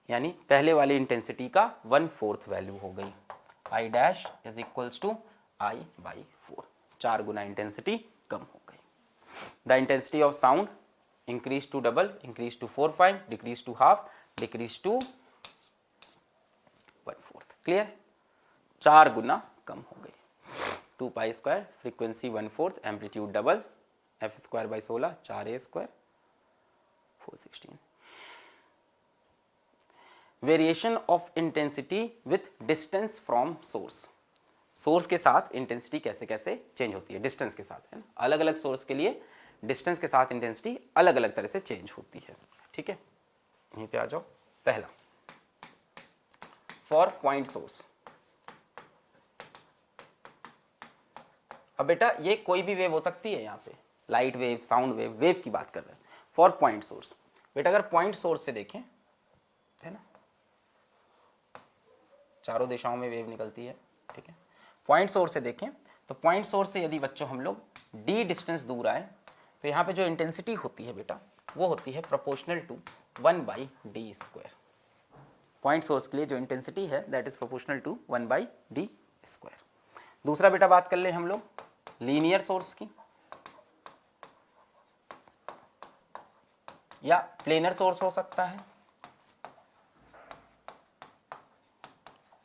यानी पहले वाली इंटेंसिटी का 1/4 वैल्यू हो गई। I dash is equals to I by 4, 4 गुना इंटेंसिटी कम हो गई। The intensity of sound increase to double, increase to 4/5, decrease to half, decrease to 1/4। Clear? 4 गुना कम हो गई। 2 pi square, frequency 1/4, amplitude double, f square by 16, 4a square, 416। Variation of intensity with distance from source. Source के साथ intensity कैसे कैसे change होती है, डिस्टेंस के साथ, है ना। अलग अलग सोर्स के लिए डिस्टेंस के साथ इंटेंसिटी अलग अलग तरह से चेंज होती है। ठीक है, यहीं पे आ जाओ। पहला, फॉर पॉइंट सोर्स। अब बेटा ये कोई भी वेव हो सकती है, यहाँ पे light wave, sound wave, wave की बात कर रहे हैं। फॉर पॉइंट सोर्स, बेटा अगर पॉइंट सोर्स से देखें, है ना, चारों दिशाओं में वेव निकलती है। ठीक है, पॉइंट सोर्स से देखें तो पॉइंट सोर्स से यदि बच्चों हम लोग d डिस्टेंस दूर आए तो यहाँ पे जो इंटेंसिटी होती है बेटा वो होती है proportional to 1/d²। Point source के लिए जो इंटेंसिटी है that is proportional to 1/d²। दूसरा बेटा बात कर ले हम लोग लीनियर सोर्स की या प्लेनर सोर्स हो सकता है,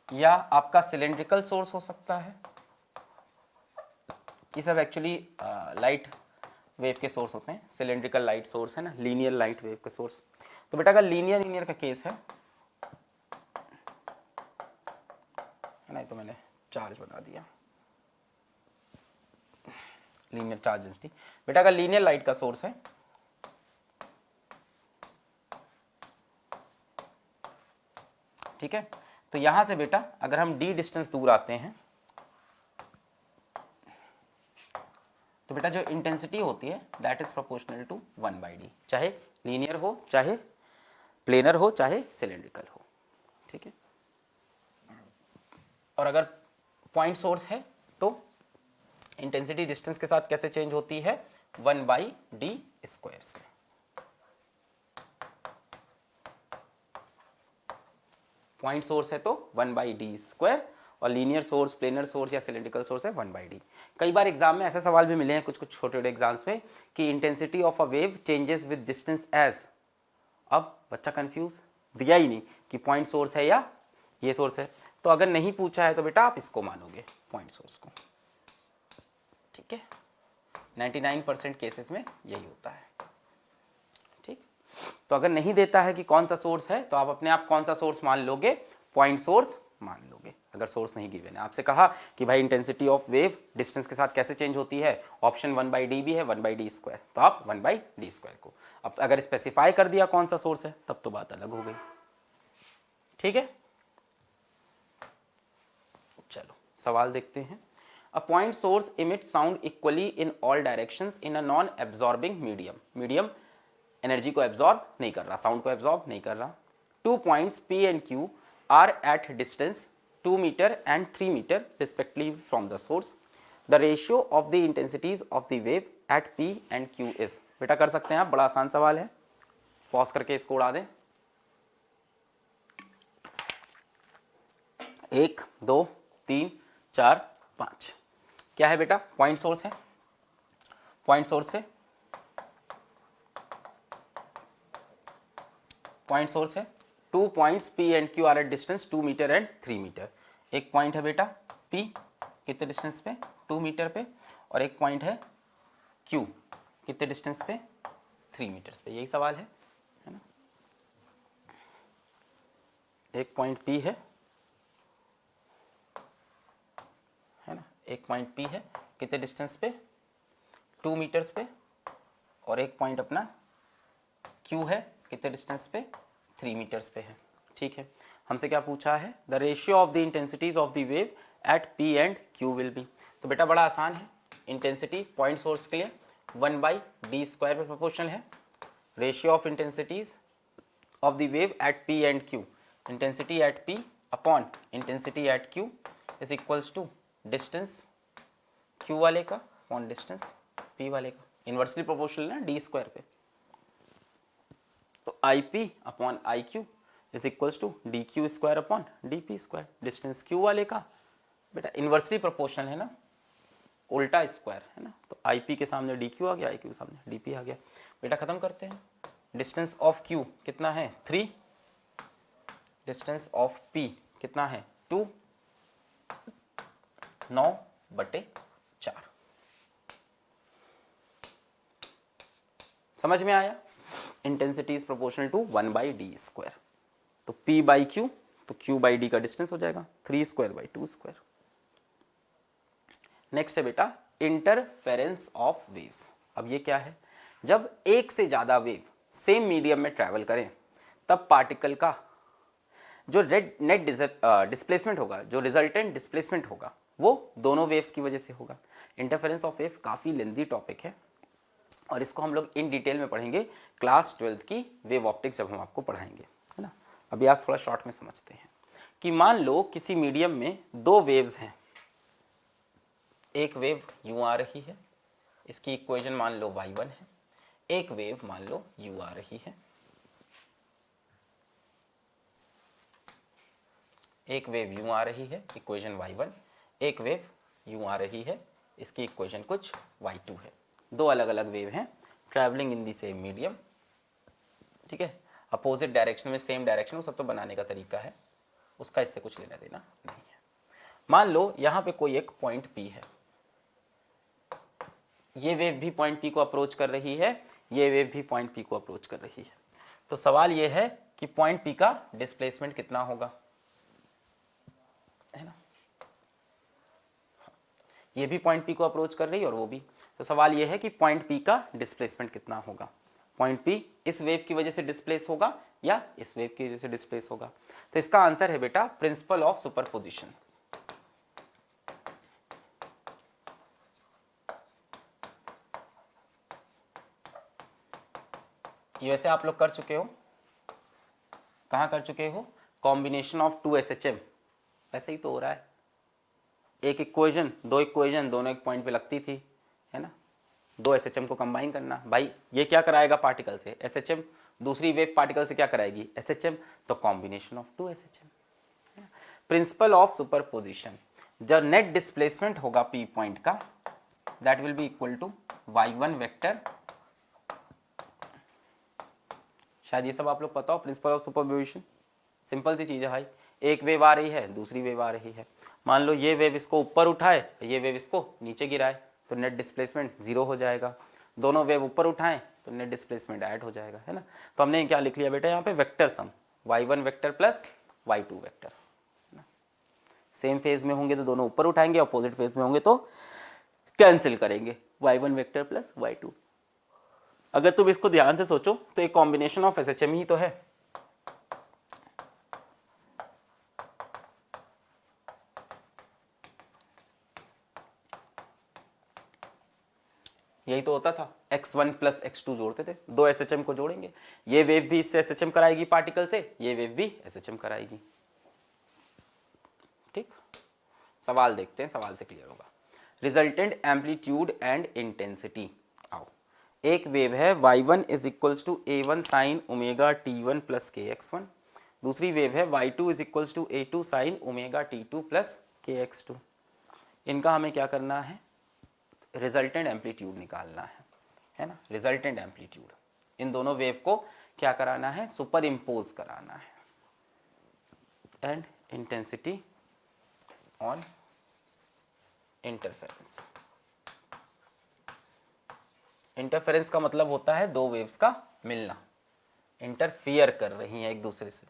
या आपका सिलेंड्रिकल सोर्स हो सकता है। ये सब एक्चुअली लाइट वेव के सोर्स होते हैं, सिलेंड्रिकल लाइट सोर्स है ना, लीनियर लाइट वेव के सोर्स। तो बेटा अगर लीनियर का केस है नहीं, तो मैंने चार्ज बना दिया, लीनियर चार्ज डेंसिटी। बेटा अगर लीनियर लाइट का सोर्स है ठीक है, तो यहां से बेटा अगर हम d डिस्टेंस दूर आते हैं तो बेटा जो इंटेंसिटी होती है that is proportional to 1/d, चाहे लीनियर हो, चाहे प्लेनर हो, चाहे सिलेंड्रिकल हो। ठीक है, और अगर पॉइंट सोर्स है तो इंटेंसिटी डिस्टेंस के साथ कैसे चेंज होती है, 1/d² से। पॉइंट सोर्स है तो 1/d² और लीनियर सोर्स, प्लेनर सोर्स या सिलेंड्रिकल सोर्स है 1/d। कई बार एग्जाम में ऐसे सवाल भी मिले हैं कुछ कुछ छोटे छोटे एग्जाम्स में कि intensity of a wave changes with distance as. अब बच्चा कंफ्यूज, दिया ही नहीं कि पॉइंट सोर्स है या ये सोर्स है, तो अगर नहीं पूछा है तो बेटा आप इसको मानोगे, पॉइंट सोर्स को। ठीक है, 99% केसेस में यही होता है। ठीक, तो अगर नहीं देता है कि कौन सा सोर्स है तो आप अपने आप कौन सा सोर्स मान लोगे, पॉइंट सोर्स मान लोगे। अगर सोर्स नहीं गिवन है, आपसे कहा कि भाई इंटेंसिटी ऑफ वेव डिस्टेंस के साथ कैसे चेंज होती है, ऑप्शन 1/d भी है, 1/d², तो आप 1/d² को, अब अगर स्पेसिफाई कर दिया कौन सा सोर्स है तब तो बात अलग हो गई। ठीक है, चलो सवाल देखते हैं। A point source emit sound equally in all directions in a non absorbing medium. Medium energy को एब्जॉर्ब नहीं कर रहा, साउंड को एब्जॉर्ब नहीं कर रहा। 2 points P and Q are at distance 2 metre and 3 metre respectively from the source. The ratio of the intensities of the wave at P and Q is. बेटा कर सकते हैं आप, बड़ा आसान सवाल है, पॉज करके इसको उड़ा दें। 1 2 3 4 5। क्या है बेटा, पॉइंट सोर्स है, पॉइंट सोर्स से पॉइंट सोर्स है 2 points P and Q are at distance 2 metre and 3 metre. एक पॉइंट है बेटा P कितने डिस्टेंस पे, 2 मीटर पे, और एक पॉइंट है Q कितने डिस्टेंस पे, 3 मीटर्स पे। यही सवाल है ना। एक पॉइंट P है ना, एक पॉइंट P है कितने डिस्टेंस पे, 2 मीटर्स पे, और एक पॉइंट अपना Q है कितने डिस्टेंस पे, 3 मीटर्स पे है। ठीक है, हमसे क्या पूछा है, the ratio of the intensities of the wave at P and Q will be. तो बेटा बड़ा आसान है, इंटेंसिटी पॉइंट सोर्स के लिए 1/d² पे प्रोपोर्शनल है। Ratio of intensities of the wave at P and Q, intensity at P upon intensity at Q is equals to distance Q वाले का अपॉन डिस्टेंस P वाले का, इन्वर्सली प्रोपोर्शनल ना d² पे। तो IP upon IQ is equals to d q square upon d p square. Distance q वाले का बेटा इन्वर्सली प्रोपोर्शनल है ना, उल्टा स्क्वायर है ना, तो आई पी के सामने डी क्यू आ गया, आई क्यू के सामने डी पी आ गया। बेटा खत्म करते हैं। डिस्टेंस ऑफ क्यू कितना है 3, डिस्टेंस ऑफ पी कितना है 2, 9/4। समझ में आया? Intensity is proportional to 1/d²। तो p बाई क्यू, तो q बाई डी का डिस्टेंस हो जाएगा 3²/2²। नेक्स्ट है बेटा इंटरफेरेंस ऑफ वेव्स। अब ये क्या है? जब एक से ज्यादा वेव सेम मीडियम में ट्रैवल करें तब पार्टिकल का जो नेट डिस्प्लेसमेंट होगा, जो रिजल्टेंट डिस्प्लेसमेंट होगा, वो दोनों वेव्स की वजह से होगा। इंटरफेरेंस ऑफ वेव काफ़ी लेंथी टॉपिक है और इसको हम लोग इन डिटेल में पढ़ेंगे क्लास 12th की वेव ऑप्टिक्स जब हम आपको पढ़ाएंगे, है ना। अभी आज थोड़ा शॉर्ट में समझते हैं कि मान लो किसी मीडियम में दो वेव्स हैं, एक वेव यूँ आ रही है, इसकी इक्वेशन मान लो y1 है, एक वेव मान लो यूँ आ रही है, एक वेव यूँ आ रही है, इक्वेशन y1, एक वेव यूँ आ रही है, इसकी इक्वेशन कुछ y2 है। दो अलग अलग वेव हैं travelling in the same medium, ठीक है, अपोजिट डायरेक्शन में सेम डायरेक्शन, वो सब तो बनाने का तरीका है, उसका इससे कुछ लेना देना नहीं है। मान लो यहाँ पे कोई एक पॉइंट P है, ये वेव भी पॉइंट P को अप्रोच कर रही है, ये वेव भी पॉइंट P को अप्रोच कर रही है। तो सवाल ये है कि पॉइंट P का डिस्प्लेसमेंट कितना होगा, है ना। ये भी पॉइंट P को अप्रोच कर रही है और वो भी। तो सवाल ये है कि पॉइंट P का डिस्प्लेसमेंट कितना होगा। पॉइंट P इस वेव की वजह से डिस्प्लेस होगा या इस वेव की वजह से डिस्प्लेस होगा। तो इसका आंसर है बेटा प्रिंसिपल ऑफ सुपरपोजिशन। ये वैसे आप लोग कर चुके हो, कहाँ कर चुके हो? कॉम्बिनेशन ऑफ 2 SHM, ऐसे ही तो हो रहा है। एक इक्वेशन, दो इक्वेशन दोनों एक पॉइंट पे लगती थी, है ना, दो SHM को कंबाइन करना। भाई ये क्या कराएगा पार्टिकल से? SHM। दूसरी वेव पार्टिकल से क्या कराएगी? SHM। तो combination of 2 SHM। Principle of superposition, जब नेट डिस्प्लेसमेंट होगा P पॉइंट का, that will be equal to y1 vector. शायद ये सब आप लोग पता हो प्रिंसिपल ऑफ सुपरपोजिशन। सिंपल सी चीज़ है भाई, एक वेव आ रही है, दूसरी वेव आ रही है, मान लो ये वेव इसको ऊपर उठाए, ये वेव इसको नीचे गिराए, तो नेट डिस्प्लेसमेंट 0 हो जाएगा। दोनों वेव ऊपर उठाएं तो नेट डिस्प्लेसमेंट ऐड हो जाएगा, है ना। तो हमने क्या लिख लिया बेटा यहाँ पे? Vector sum y1 vector plus y2 vector, है ना। सेम फेज में होंगे तो दोनों ऊपर उठाएंगे, अपोजिट फेज में होंगे तो कैंसिल करेंगे, y1 वेक्टर प्लस y2। अगर तुम इसको ध्यान से सोचो तो एक कॉम्बिनेशन ऑफ SHM ही तो है। यही तो होता था, x1 प्लस x2 जोड़ते थे, दो SHM को जोड़ेंगे, ये वेव भी इससे SHM कराएगी पार्टिकल से, ये वेव भी SHM कराएगी। ठीक, सवाल देखते हैं, सवाल से क्लियर होगा। Resultant amplitude and intensity. आओ, एक वेव है y1 is equals to a1 sine omega t1 plus kx1, दूसरी वेव है y2 is equals to a2 sine omega t2 plus kx2। इनका हमें क्या करना है? रिजल्टेंट एम्पलीट्यूड निकालना है ना, रिजल्टेंट एम्पलीट्यूड। इन दोनों वेव को क्या कराना है? सुपर इम्पोज कराना है। And intensity on interference. Interference का मतलब होता है दो वेव्स का मिलना, इंटरफियर कर रही हैं एक दूसरे से।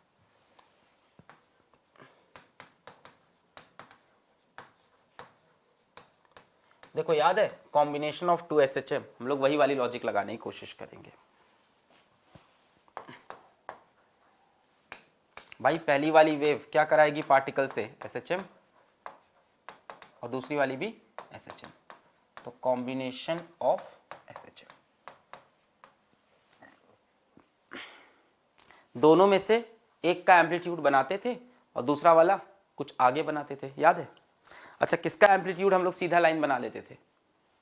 देखो याद है कॉम्बिनेशन ऑफ 2 SHM, हम लोग वही वाली लॉजिक लगाने की कोशिश करेंगे। भाई पहली वाली वेव क्या कराएगी पार्टिकल से? SHM, और दूसरी वाली भी SHM, तो कॉम्बिनेशन ऑफ SHM। दोनों में से एक का एम्पलीट्यूड बनाते थे और दूसरा वाला कुछ आगे बनाते थे, याद है? अच्छा, किसका एम्पलीट्यूड हम लोग सीधा लाइन बना लेते थे?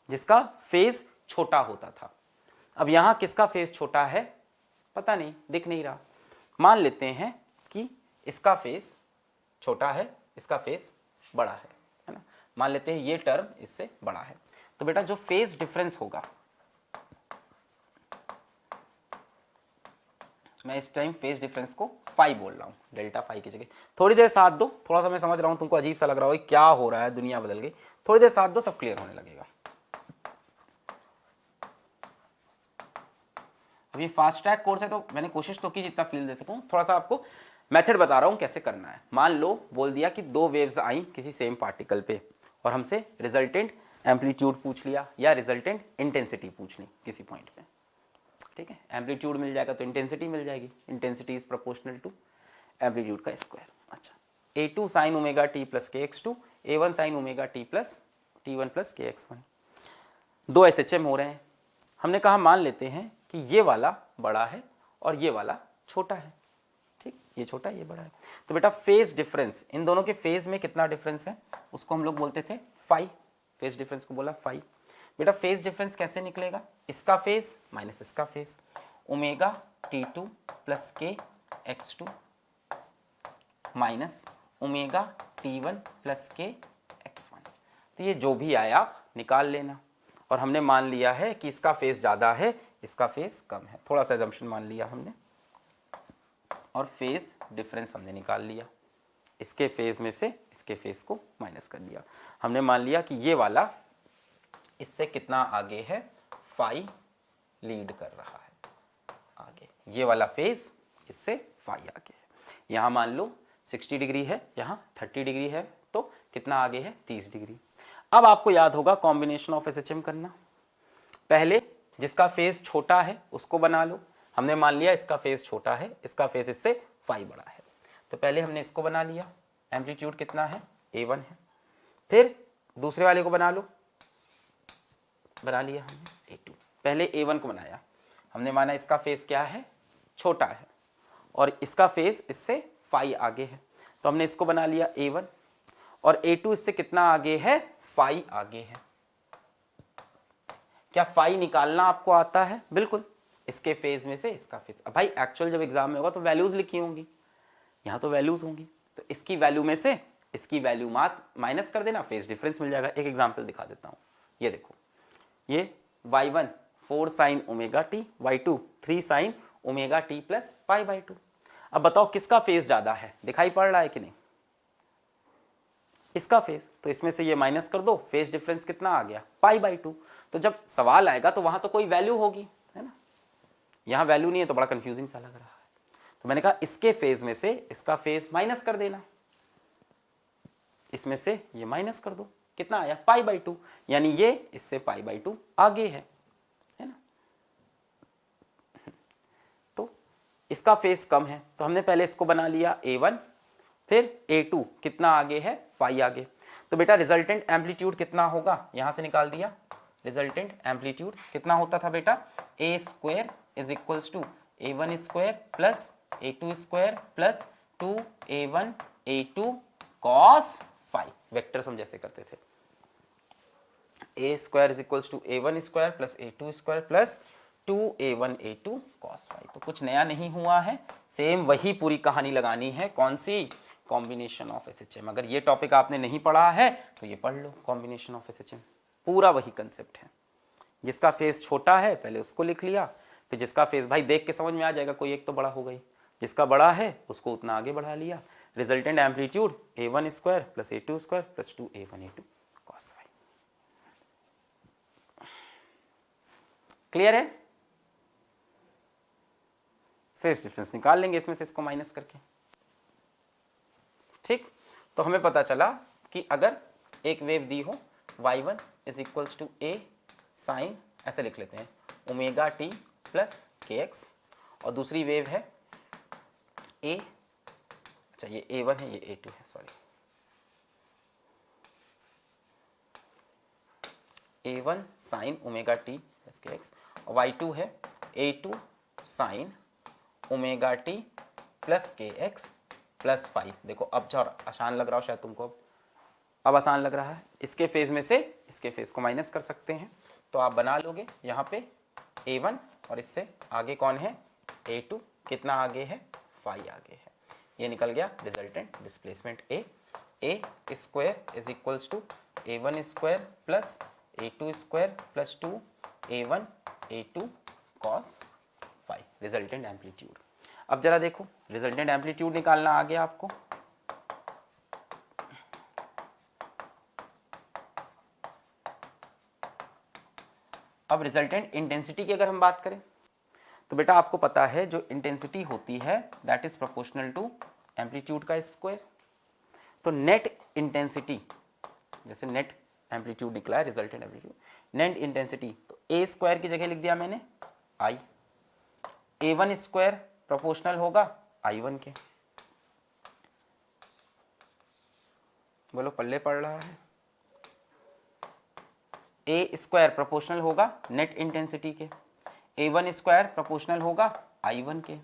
जिसका फेज छोटा होता था। अब यहां किसका फेज छोटा है? पता नहीं, दिख नहीं रहा। मान लेते हैं कि इसका फेस छोटा है, इसका फेस बड़ा है ना। मान लेते हैं ये टर्म इससे बड़ा है, तो बेटा जो फेस डिफरेंस होगा, मैं इस टाइम फेस डिफरेंस को फाई बोल रहा हूँ, डेल्टा फाई की जगह। थोड़ी देर साथ दो, थोड़ा सा मैं समझ रहा हूँ तुमको अजीब सा लग रहा हो क्या हो रहा है, दुनिया बदल गई। थोड़ी देर साथ दो, सब क्लियर होने लगेगा। अब ये फास्ट ट्रैक कोर्स है तो मैंने कोशिश तो की जितना फील दे सकूं, थोड़ा सा आपको मेथड बता रहा हूँ कैसे करना है। मान लो बोल दिया कि दो वेव्स आई किसी सेम पार्टिकल पे और हमसे रिजल्टेंट एम्पलीट्यूड पूछ लिया या रिजल्टेंट इंटेंसिटी पूछ ली किसी पॉइंट पे, ठीक है। एम्पलीट्यूड मिल जाएगा तो इंटेंसिटी मिल जाएगी, intensity is proportional to amplitude का स्क्वायर। अच्छा, a2 sin omega T plus k x two, a1 sin omega T plus t1 plus k x one. दो SHM हो रहे हैं। हमने कहा मान लेते हैं कि ये वाला बड़ा है और ये वाला छोटा है, ठीक, ये छोटा है ये बड़ा है। तो बेटा फेज डिफरेंस, इन दोनों के फेज में कितना डिफरेंस है उसको हम लोग बोलते थे फाई, फेज डिफरेंस को बोला फाई। बेटा फेज डिफरेंस कैसे निकलेगा, इसका फेज माइनस इसका फेज, ओमेगा t2 प्लस के x2 minus omega t1 plus के x1। तो ये जो भी आया आप निकाल लेना। और हमने मान लिया है कि इसका फेज ज़्यादा है, इसका फेज कम है, थोड़ा सा एजम्पशन मान लिया हमने, और फेज डिफरेंस हमने निकाल लिया। इसके फेज में से इसके फेज को माइनस कर दिया। हमने मान लिया कि ये वाला इससे कितना आगे है, फाई लीड कर रहा है आगे, ये वाला फेज इससे फाई आगे है। यहाँ मान लो 60 डिग्री है, यहाँ 30 डिग्री है, तो कितना आगे है, 30 डिग्री। अब आपको याद होगा कॉम्बिनेशन ऑफ SHM करना। पहले जिसका फेज छोटा है उसको बना लो। हमने मान लिया इसका फेज छोटा है, इसका फेज इससे फाई बड़ा है, तो पहले हमने इसको बना लिया, एम्पलीट्यूड कितना है, a1 है। फिर दूसरे वाले को बना लो, बना लिया हमने a2। पहले a1 को बनाया, हमने माना इसका फेज क्या है, छोटा है, और इसका फेज इससे फाई आगे है, तो हमने इसको बना लिया a1, और a2 इससे कितना आगे है, फाई आगे है। क्या फाई निकालना आपको आता है, बिल्कुल, इसके फेज में से इसका फेज। अब भाई एक्चुअल जब एग्जाम में होगा तो वैल्यूज लिखी होंगी, यहाँ तो वैल्यूज होंगी, तो इसकी वैल्यू में से इसकी वैल्यू माइनस कर देना, फेज डिफरेंस मिल जाएगा। एक एग्जांपल दिखा देता हूँ, ये देखो, ये y1 4 sine omega T, y2 3 sine omega T plus pi by 2। अब बताओ किसका फेज ज्यादा है, दिखाई पड़ रहा है कि नहीं, इसका फेज, तो इसमें से ये माइनस कर दो, फेज डिफरेंस कितना आ गया, पाई बाई 2। तो जब सवाल आएगा तो वहां तो कोई वैल्यू होगी, है ना, यहाँ वैल्यू नहीं है तो बड़ा कंफ्यूजिंग सा लग रहा है। तो मैंने कहा इसके फेज में से इसका फेज माइनस कर देना, इसमें से ये माइनस कर दो, कितना आया, पाई बाई 2, यानी ये इससे पाई बाई 2 आगे है ना। तो इसका फेज कम है, तो हमने पहले इसको बना लिया a1, फिर a2 कितना आगे है, फाई आगे। तो बेटा रिजल्टेंट एम्पलीट्यूड कितना होगा, यहां से निकाल दिया, रिजल्टेंट एम्पलीट्यूड कितना होता था बेटा, a square is equals to a1 square plus a2 square plus 2a1 a2 cos phi, vectors हम जैसे करते थे, a square is equals to a1 square plus a2 square plus 2a1 a2 cos phi. तो कुछ नया नहीं हुआ है, सेम वही पूरी कहानी लगानी है, कौन सी, कॉम्बिनेशन ऑफ SHM। अगर ये टॉपिक आपने नहीं पढ़ा है तो ये पढ़ लो, कॉम्बिनेशन ऑफ SHM, पूरा वही कंसेप्ट है। जिसका फेस छोटा है पहले उसको लिख लिया, फिर जिसका फेस, भाई देख के समझ में आ जाएगा, कोई एक तो बड़ा हो गई, जिसका बड़ा है उसको उतना आगे बढ़ा लिया। Resultant amplitude a1 square plus a2 square plus 2a1 a2 cos phi. Clear है, फेस डिफरेंस निकाल लेंगे इसमें से इसको माइनस करके, ठीक। तो हमें पता चला कि अगर एक वेव दी हो y1 is equals to a sine, ऐसे लिख लेते हैं, omega T plus k x, और दूसरी वेव है a, अच्छा ये a1 है, ये a2 है, sorry, a1 sine omega T plus k x, और y2 है a2 sine omega T plus k x plus five. देखो अब जो आसान लग रहा हो शायद तुमको, अब आसान लग रहा है, इसके फेज में से इसके फेज को माइनस कर सकते हैं, तो आप बना लोगे यहाँ पे a1 और इससे आगे कौन है, a2, कितना आगे है, फाई आगे है, ये निकल गया resultant displacement a square is equals to a1 square plus a2 square plus 2 a1 a2 cos phi resultant amplitude. अब जरा देखो रिजल्टेंट एम्पलीट्यूड निकालना आ गया आपको। अब रिजल्टेंट इंटेंसिटी की अगर हम बात करें तो बेटा आपको पता है जो इंटेंसिटी होती है that is proportional to amplitude का स्क्वायर। तो नेट इंटेंसिटी, जैसे नेट एम्पलीट्यूड निकला है रिजल्टेंट एम्पलीट्यूड, नेट इंटेंसिटी तो ए स्क्वायर की जगह लिख दिया मैंने आई, a1 स्क्वायर प्रोपोर्शनल होगा I1 के। बोलो पल्ले पड़ रहा है। ए स्क्वायर प्रोपोर्शनल होगा नेट इंटेंसिटी के, a1 स्क्वायर प्रोपोर्शनल होगा I1 के,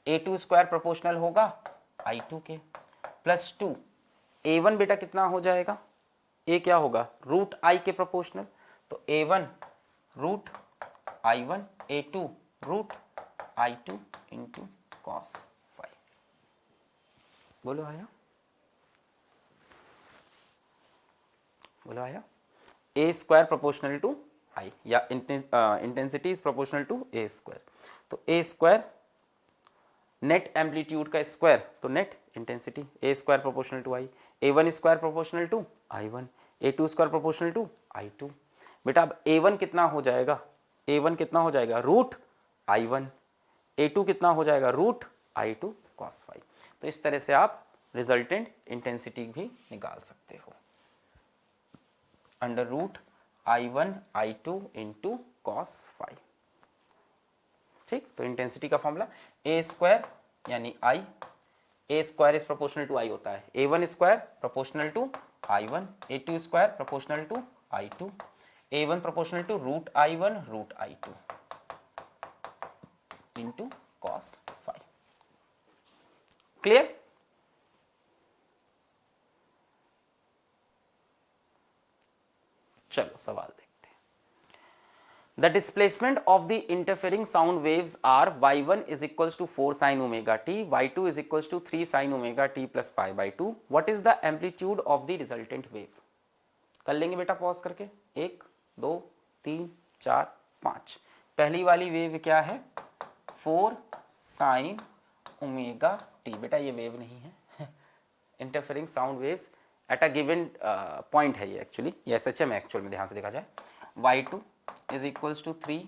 a2 स्क्वायर प्रोपोर्शनल होगा I2 के, प्लस 2 a1 बेटा कितना हो जाएगा, a क्या होगा रूट I के प्रोपोर्शनल, तो a1 root I1, a2 root I2 into cos phi. बोलो आया, बोलो आया। A square proportional to I या intensity is proportional to A square, तो ए स्क्वायर नेट एम्पलीट्यूड का स्क्वायर तो net intensity, A square proportional to I, a1 square proportional to I1, a2 square proportional to I2। बेटा अब a1 कितना हो जाएगा, a1 कितना हो जाएगा रूट I1, a2 कितना हो जाएगा रूट I2 cos फाई। तो इस तरह से आप रिजल्टेंट इंटेंसिटी भी निकाल सकते हो under root I1 I2 into cos phi. ठीक, तो इंटेंसिटी का फॉर्मूला ए स्क्वायर यानी I, A square is proportional to I होता है, a1 square proportional to I1, a2 square proportional to I2, a1 proportional to root I1 root I2 into cos phi. Clear? चलो सवाल देखते हैं। The displacement of the interfering sound waves are y1 is equals to 4 sine omega T, y2 is equals to 3 sine omega T plus pi by 2। What is the amplitude of the resultant wave? कर लेंगे बेटा pause करके, 1 2 3 4 5। पहली वाली wave क्या है 4 sine omega T, बेटा ये वेव नहीं है interfering sound waves at a given point है ये एक्चुअली, ये SHM है एक्चुअल में ध्यान से देखा जाए। y2 is equals to 3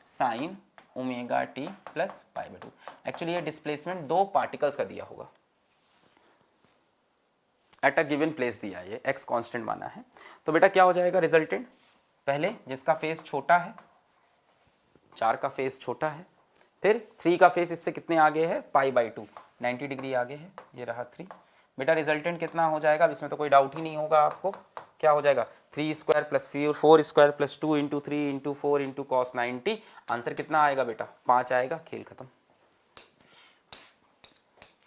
sine omega T plus pi by 2। Actually ये डिस्प्लेसमेंट दो पार्टिकल्स का दिया होगा, एट अ गिवन प्लेस दिया है, ये x कांस्टेंट माना है। तो बेटा क्या हो जाएगा रिजल्टेंट, पहले जिसका फेस छोटा है 4 का फेस छोटा है, फिर 3 का फेस इससे कितने आगे है पाई बाई 2 90 डिग्री आगे है, ये रहा 3। बेटा रिजल्टेंट कितना हो जाएगा, अब इसमें तो कोई डाउट ही नहीं होगा आपको, क्या हो जाएगा 3 square plus 4 square plus 2 into 3 into 4 into cos 90। Answer कितना आएगा बेटा 5 आएगा, खेल खत्म।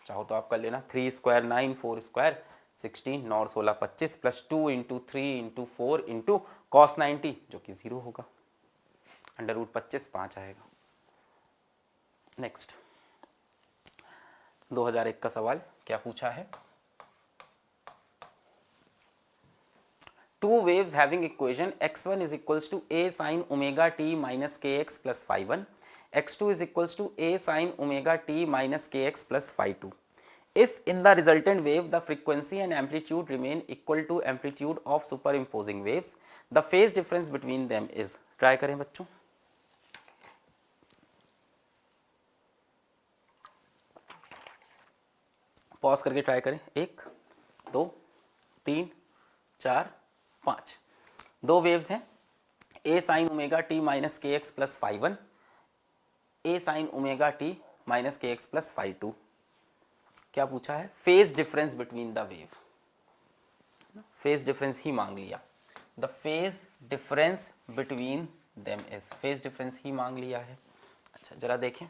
चाहो तो आप कर लेना 3 square 9, 4 square 16, 9 16 25 plus 2 into 3 into 4 into cos 90 जो कि 0 होगा, अंडर रूट 25 5 आएगा। नेक्स्ट 2001 का सवाल क्या पूछा है, two waves having equation x1 is equals to a sin omega t minus kx plus phi 1, x2 is equals to a sin omega t minus kx plus phi 2. If in the resultant wave the frequency and amplitude remain equal to amplitude of superimposing waves, the phase difference between them is, try करें बच्चों। Pause करके try करें, 1 2 3 4 5, दो waves हैं, A sine omega T minus के x plus phi 1, A sine omega T minus के x plus phi 2। क्या पूछा है, phase difference between the wave, phase difference ही मांग लिया, the phase difference between them is, phase difference ही मांग लिया है। अच्छा जरा देखें,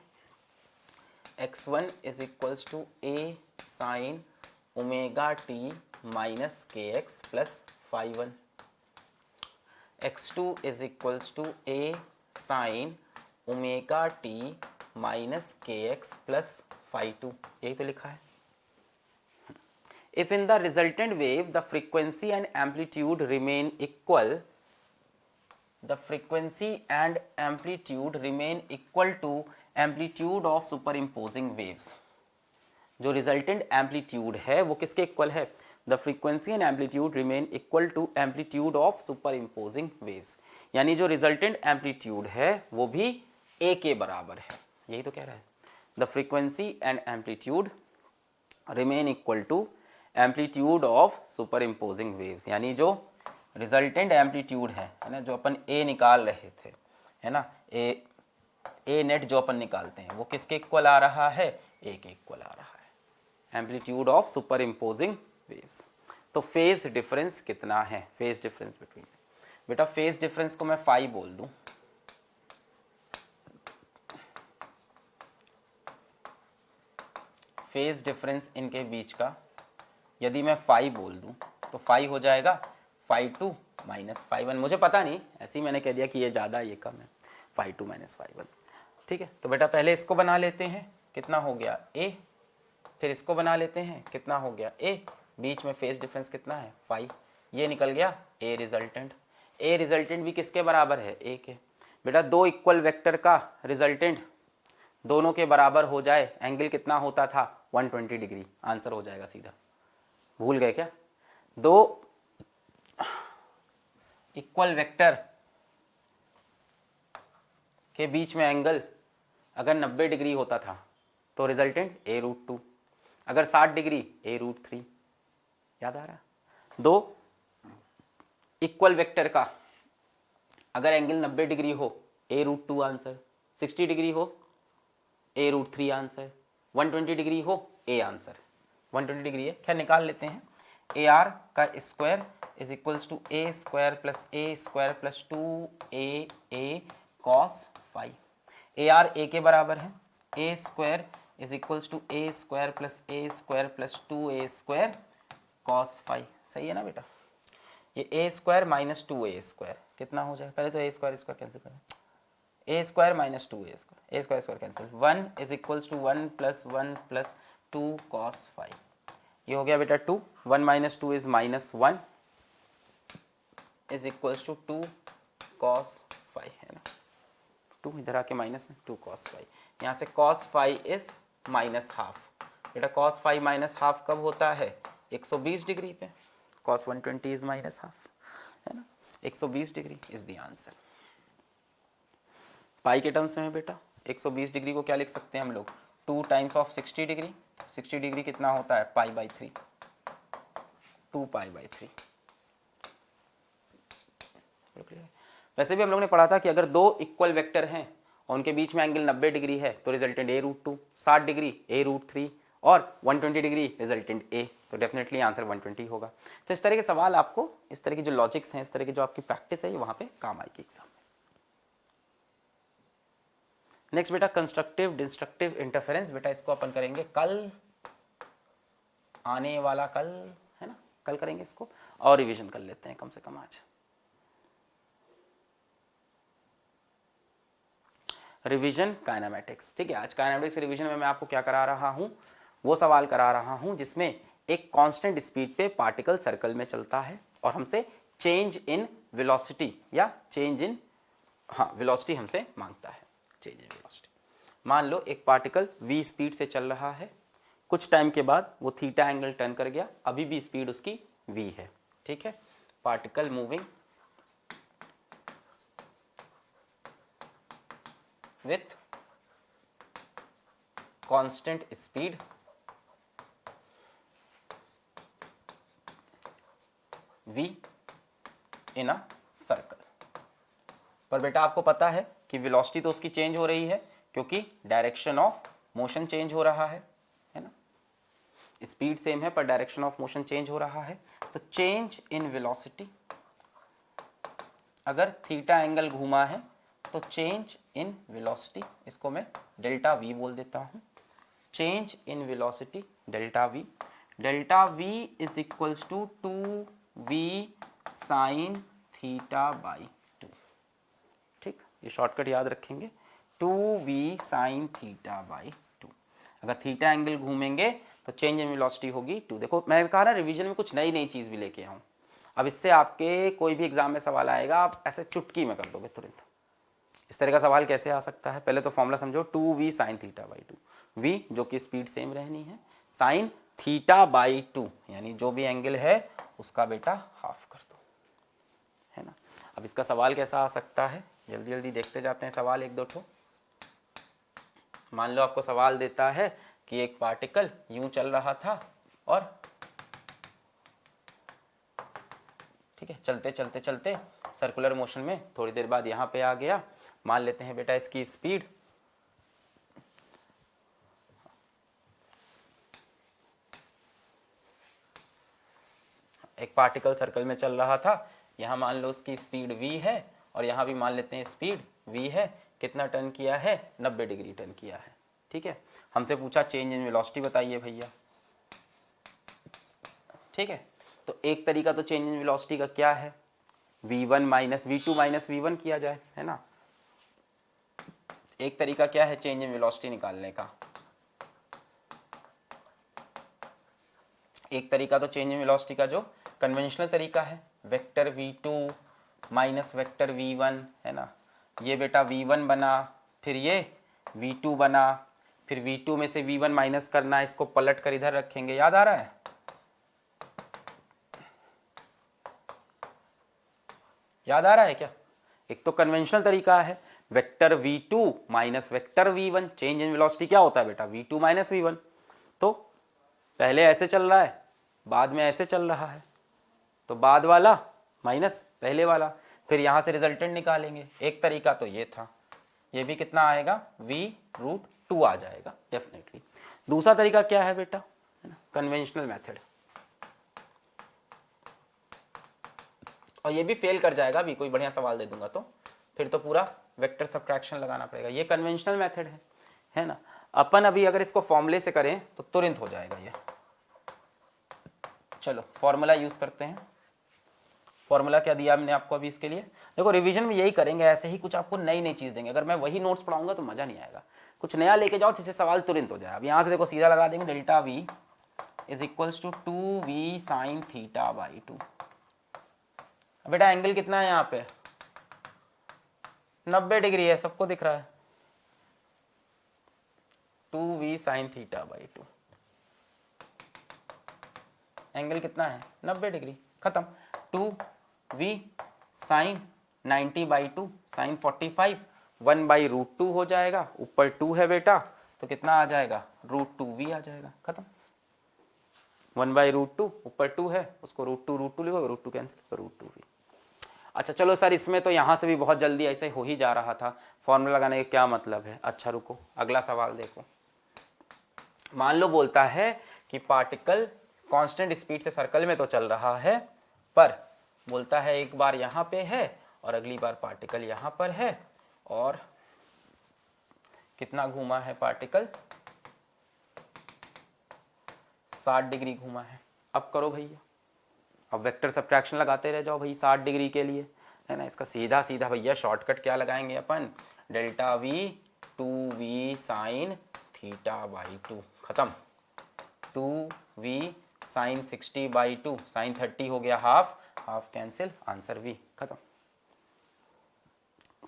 x1 is equals to A sine omega T minus के x plus phi 1, x2 is equals to A sine omega T minus के एक्स प्लस फाई 2, यही तो लिखा है। if in the resultant wave the frequency and amplitude remain equal, the frequency and amplitude remain equal to amplitude of superimposing waves. जो resultant amplitude है वो किसके equal है? The frequency and amplitude remain equal to amplitude of superimposing waves, यानी जो resultant amplitude है वो भी ए के बराबर है। यही तो कह रहा है, the frequency and amplitude remain equal to amplitude of superimposing waves, यानी जो रिजल्टेंट एम्पलीट्यूड है ना, जो अपन ए निकाल रहे थे, है ना, ए नेट जो अपन निकालते हैं वो किसके इक्वल आ रहा है? ए के इक्वल आ रहा है, amplitude of superimposing waves. तो फेज डिफरेंस कितना है? फेज डिफरेंस बिटवीन, बेटा फेज डिफरेंस को मैं फाई बोल दूं, फेज डिफरेंस इनके बीच का यदि मैं फाई बोल दूं तो फाई हो जाएगा phi two minus phi one. मुझे पता नहीं, ऐसे ही मैंने कह दिया कि ये ज़्यादा ये कम है, phi two minus phi one. ठीक है, तो बेटा पहले इसको बना लेते हैं, कितना हो गया ए, फिर इसको बना लेते हैं, कितना हो गया ए, बीच में फेज डिफरेंस कितना है? फाई, ये निकल गया ए रिजल्टेंट। ए रिजल्टेंट भी किसके बराबर है? ए के। बेटा दो इक्वल वेक्टर का रिजल्टेंट दोनों के बराबर हो जाए, एंगल कितना होता था? 120 डिग्री, आंसर हो जाएगा सीधा। भूल गए क्या? दो इक्वल वेक्टर के बीच में एंगल अगर 90 डिग्री होता था तो रिजल्टेंट ए रूट टू, अगर 60 डिग्री ए रूट थ्री। याद आ रहा? दो इक्वल वेक्टर का अगर एंगल 90 डिग्री हो ए रूट टू आंसर, 60 डिग्री हो ए रूट थ्री आंसर, 120 डिग्री हो ए आंसर। 120 डिग्री है, खैर निकाल लेते हैं। ए आर का square is equals to A square plus two a cos phi. A r a के बराबर है, a square is equals to A square plus two A square cos phi. सही है ना बेटा? ये a square minus two A square कितना हो जाएगा? पहले तो ए स्क्वायर कैंसिल करें, a square minus two A square cancel, 1 is equals to 1 + 2 cos phi. ये हो गया बेटा 2, 1 minus two is minus 1 is equals to 2 cos phi, है ना? 2 इधर आके माइनस में 2 कॉस फाई, यहाँ से cos phi is minus half. बेटा कॉस फाई माइनस हाफ कब होता है? 120 डिग्री पे। कॉस 120 इज माइनस हाफ, है ना? 120 डिग्री इज द आंसर। पाई के टर्म्स में है बेटा, 120 डिग्री को क्या लिख सकते हैं हम लोग? 2 टाइम्स ऑफ 60 डिग्री। 60 डिग्री कितना होता है? पाई/3, 2 पाई/3। वैसे भी हम लोगों ने पढ़ा था कि अगर दो इक्वल वेक्टर हैं और उनके बीच में एंगल 90 डिग्री है तो रिजल्टेंट ए रूट टू, 60 डिग्री ए रूट थ्री और 120 डिग्री रिजल्टेंट ए, तो डेफिनेटली आंसर 120 होगा। तो इस तरह के सवाल आपको, इस तरह की जो लॉजिक्स हैं, इस तरह की जो आपकी प्रैक्टिस है, ये वहाँ पे काम आएगी एग्जाम में। नेक्स्ट बेटा कंस्ट्रक्टिव डिस्ट्रक्टिव इंटरफेरेंस। बेटा इसको अपन करेंगे कल, आने वाला कल, है ना? कल करेंगे इसको और रिवीजन कर लेते हैं कम से कम आज। रिवीजन काइनेमेटिक्स, ठीक है। आज काइनेमेटिक्स रिवीजन में मैं आपको क्या करा रहा हूं? वो सवाल करा रहा हूं जिसमें एक कांस्टेंट स्पीड पे पार्टिकल सर्कल में चलता है और हमसे चेंज इन वेलोसिटी या चेंज इन वेलोसिटी हमसे मांगता है। चेंज इन वेलोसिटी, मान लो एक पार्टिकल v स्पीड से चल रहा है, कुछ टाइम के बाद वो थीटा एंगल टर्न कर गया, अभी भी स्पीड उसकी v है, ठीक है। Particle moving with constant speed v in a circle। पर बेटा आपको पता है कि वेलोसिटी तो उसकी चेंज हो रही है क्योंकि डायरेक्शन ऑफ मोशन चेंज हो रहा है ना? स्पीड सेम है पर डायरेक्शन ऑफ मोशन चेंज हो रहा है। तो चेंज इन वेलोसिटी, अगर थीटा एंगल घूमा है तो चेंज इन वेलोसिटी, इसको मैं डेल्टा वी बोल देता हूँ। Change in velocity delta V is equals to 2v sine theta by 2, ठीक। ये शॉर्टकट याद रखेंगे, 2v साइन थीटा बाई 2। अगर थीटा एंगल घूमेंगे तो चेंज इन वेलोसिटी होगी 2। देखो मैंने कहा ना रिवीजन में कुछ नई नई चीज़ भी लेके आऊँ। अब इससे आपके कोई भी एग्जाम में सवाल आएगा, आप ऐसे चुटकी में कर दोगे तुरंत। इस तरह का सवाल कैसे आ सकता है, पहले तो फॉर्मूला समझो, 2v sin θ/2। v जो कि स्पीड सेम रहनी है, साइन θ/2 यानी जो भी एंगल है उसका बेटा हाफ कर दो, है ना। अब इसका सवाल कैसा आ सकता है, जल्दी जल्दी देखते जाते हैं सवाल एक दो ठो। मान लो आपको सवाल देता है कि एक पार्टिकल यूं चल रहा था और ठीक है चलते चलते चलते सर्कुलर मोशन में थोड़ी देर बाद यहाँ पे आ गया। मान लेते हैं बेटा इसकी स्पीड एक पार्टिकल सर्कल में चल रहा था, यहाँ मान लो उसकी स्पीड v है और यहाँ भी मान लेते हैं स्पीड v है। कितना टर्न किया है, 90 डिग्री टर्न किया है। ठीक है, हमसे पूछा चेंज इन वेलोसिटी बताइए भैया। ठीक है, तो एक तरीका तो चेंज इन वेलोसिटी का क्या है, v1 minus v2 minus v1 किया जाए, है ना। एक तरीका क्या है चेंज इन वेलोसिटी निकालने का, एक तरीका तो चेंज इन वेलोसिटी का जो कन्वेंशनल तरीका है, vector v2 minus vector v1, है ना। ये बेटा v1 बना, फिर ये v2 बना, फिर v2 में से v1 माइनस करना, इसको पलट कर इधर रखेंगे। याद आ रहा है, याद आ रहा है क्या। एक तो कन्वेंशनल तरीका है vector v2 minus vector v1। Change in velocity क्या होता है बेटा, v2 माइनस v1। तो पहले ऐसे चल रहा है, बाद में ऐसे चल रहा है, तो बाद वाला माइनस पहले वाला, फिर यहाँ से रिजल्टेंट निकालेंगे। एक तरीका तो ये था, ये भी कितना आएगा, v√2 आ जाएगा डेफिनेटली। दूसरा तरीका क्या है बेटा, है ना, कन्वेंशनल मेथड, और ये भी फेल कर जाएगा भी, कोई बढ़िया सवाल दे दूंगा तो फिर तो पूरा वेक्टर सब्ट्रैक्शन लगाना पड़ेगा। ये कन्वेंशनल मेथड है ना। अपन अभी अगर इसको फॉर्मूले से करें तो तुरंत हो जाएगा ये। चलो फॉर्मूला यूज करते हैं। फॉर्मूला क्या दिया हमने आपको अभी इसके लिए, देखो रिवीजन में यही करेंगे, ऐसे ही कुछ आपको नई नई चीज देंगे। अगर मैं वही नोट्स पढ़ाऊंगा तो मजा नहीं आएगा, कुछ नया लेके जाओ जिससे सवाल तुरंत हो जाए। अब यहाँ से देखो सीधा लगा देंगे, delta v is equals to 2v sin θ/2। बेटा एंगल कितना है यहाँ पे, 90 डिग्री है, सबको दिख रहा है। 2v sin θ/2 एंगल कितना है, 90 डिग्री, खत्म। 2v sin 90/2 sin 45, 1/√2 हो जाएगा। ऊपर 2 है बेटा तो कितना आ जाएगा, √2v आ जाएगा, खत्म। 1/√2 ऊपर 2 है, उसको √2 लिखो, √2 कैंसिल, √2v। अच्छा चलो सर, इसमें तो यहाँ से भी बहुत जल्दी ऐसे हो ही जा रहा था, फॉर्मूला लगाने का क्या मतलब है। अच्छा रुको, अगला सवाल देखो। मान लो बोलता है कि पार्टिकल कांस्टेंट स्पीड से सर्कल में तो चल रहा है, पर बोलता है एक बार यहाँ पे है और अगली बार पार्टिकल यहाँ पर है, और कितना घूमा है पार्टिकल, 60 डिग्री घूमा है। अब करो भैया, अब वेक्टर सब्ट्रैक्शन लगाते रह जाओ भाई 60 डिग्री के लिए, है ना। इसका सीधा सीधा भैया शॉर्टकट क्या लगाएंगे अपन, डेल्टा v 2v sin θ/2, खत्म। 2v sin 60/2, sin 30 हो गया half, half cancel, answer v, खत्म।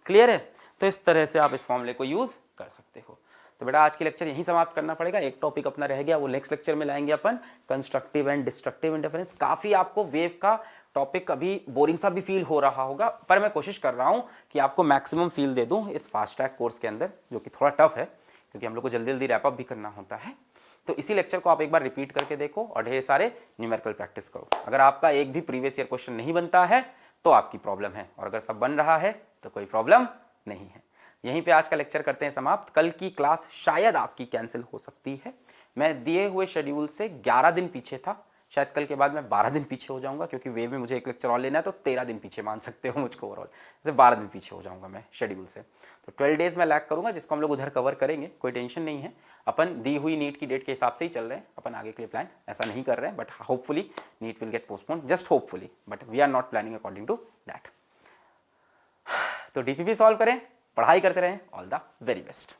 क्लियर है। तो इस तरह से आप इस फॉर्मूले को यूज कर सकते हो। तो बेटा आज की लेक्चर यहीं समाप्त करना पड़ेगा, एक टॉपिक अपना रह गया, वो नेक्स्ट लेक्चर में लाएंगे अपन, कंस्ट्रक्टिव एंड डिस्ट्रक्टिव इंटरफेरेंस। काफी आपको वेव का टॉपिक अभी बोरिंग सा भी फील हो रहा होगा, पर मैं कोशिश कर रहा हूं कि आपको मैक्सिमम फील दे दूं इस फास्ट ट्रैक कोर्स के अंदर, जो कि थोड़ा टफ है क्योंकि हम लोग को जल्दी जल्दी रैप अप भी करना होता है। तो इसी लेक्चर को आप एक बार रिपीट करके देखो और ढेर सारे न्यूमेरिकल प्रैक्टिस करो। अगर आपका एक भी प्रीवियस ईयर क्वेश्चन नहीं बनता है तो आपकी प्रॉब्लम है, और अगर सब बन रहा है तो कोई प्रॉब्लम नहीं है। यहीं पे आज का लेक्चर करते हैं समाप्त। कल की क्लास शायद आपकी कैंसिल हो सकती है, मैं दिए हुए शेड्यूल से 11 दिन पीछे था, शायद कल के बाद मैं 12 दिन पीछे हो जाऊंगा, क्योंकि वेव में मुझे एक लेक्चर और लेना है, तो 13 दिन पीछे मान सकते हो मुझको ओवरऑल, जैसे 12 दिन पीछे हो जाऊंगा मैं शेड्यूल से। तो 12 डेज मैं लैग करूंगा, जिसको हम लोग उधर कवर करेंगे, कोई टेंशन नहीं है। अपन दी हुई नीट की डेट के हिसाब से ही चल रहे हैं, अपन आगे के लिए प्लान ऐसा नहीं कर रहे हैं, but hopefully NEET will get postpone, just hopefully, but we are not planning according to that. तो डीपीपी सॉल्व करें, पढ़ाई करते रहें, ऑल द वेरी बेस्ट।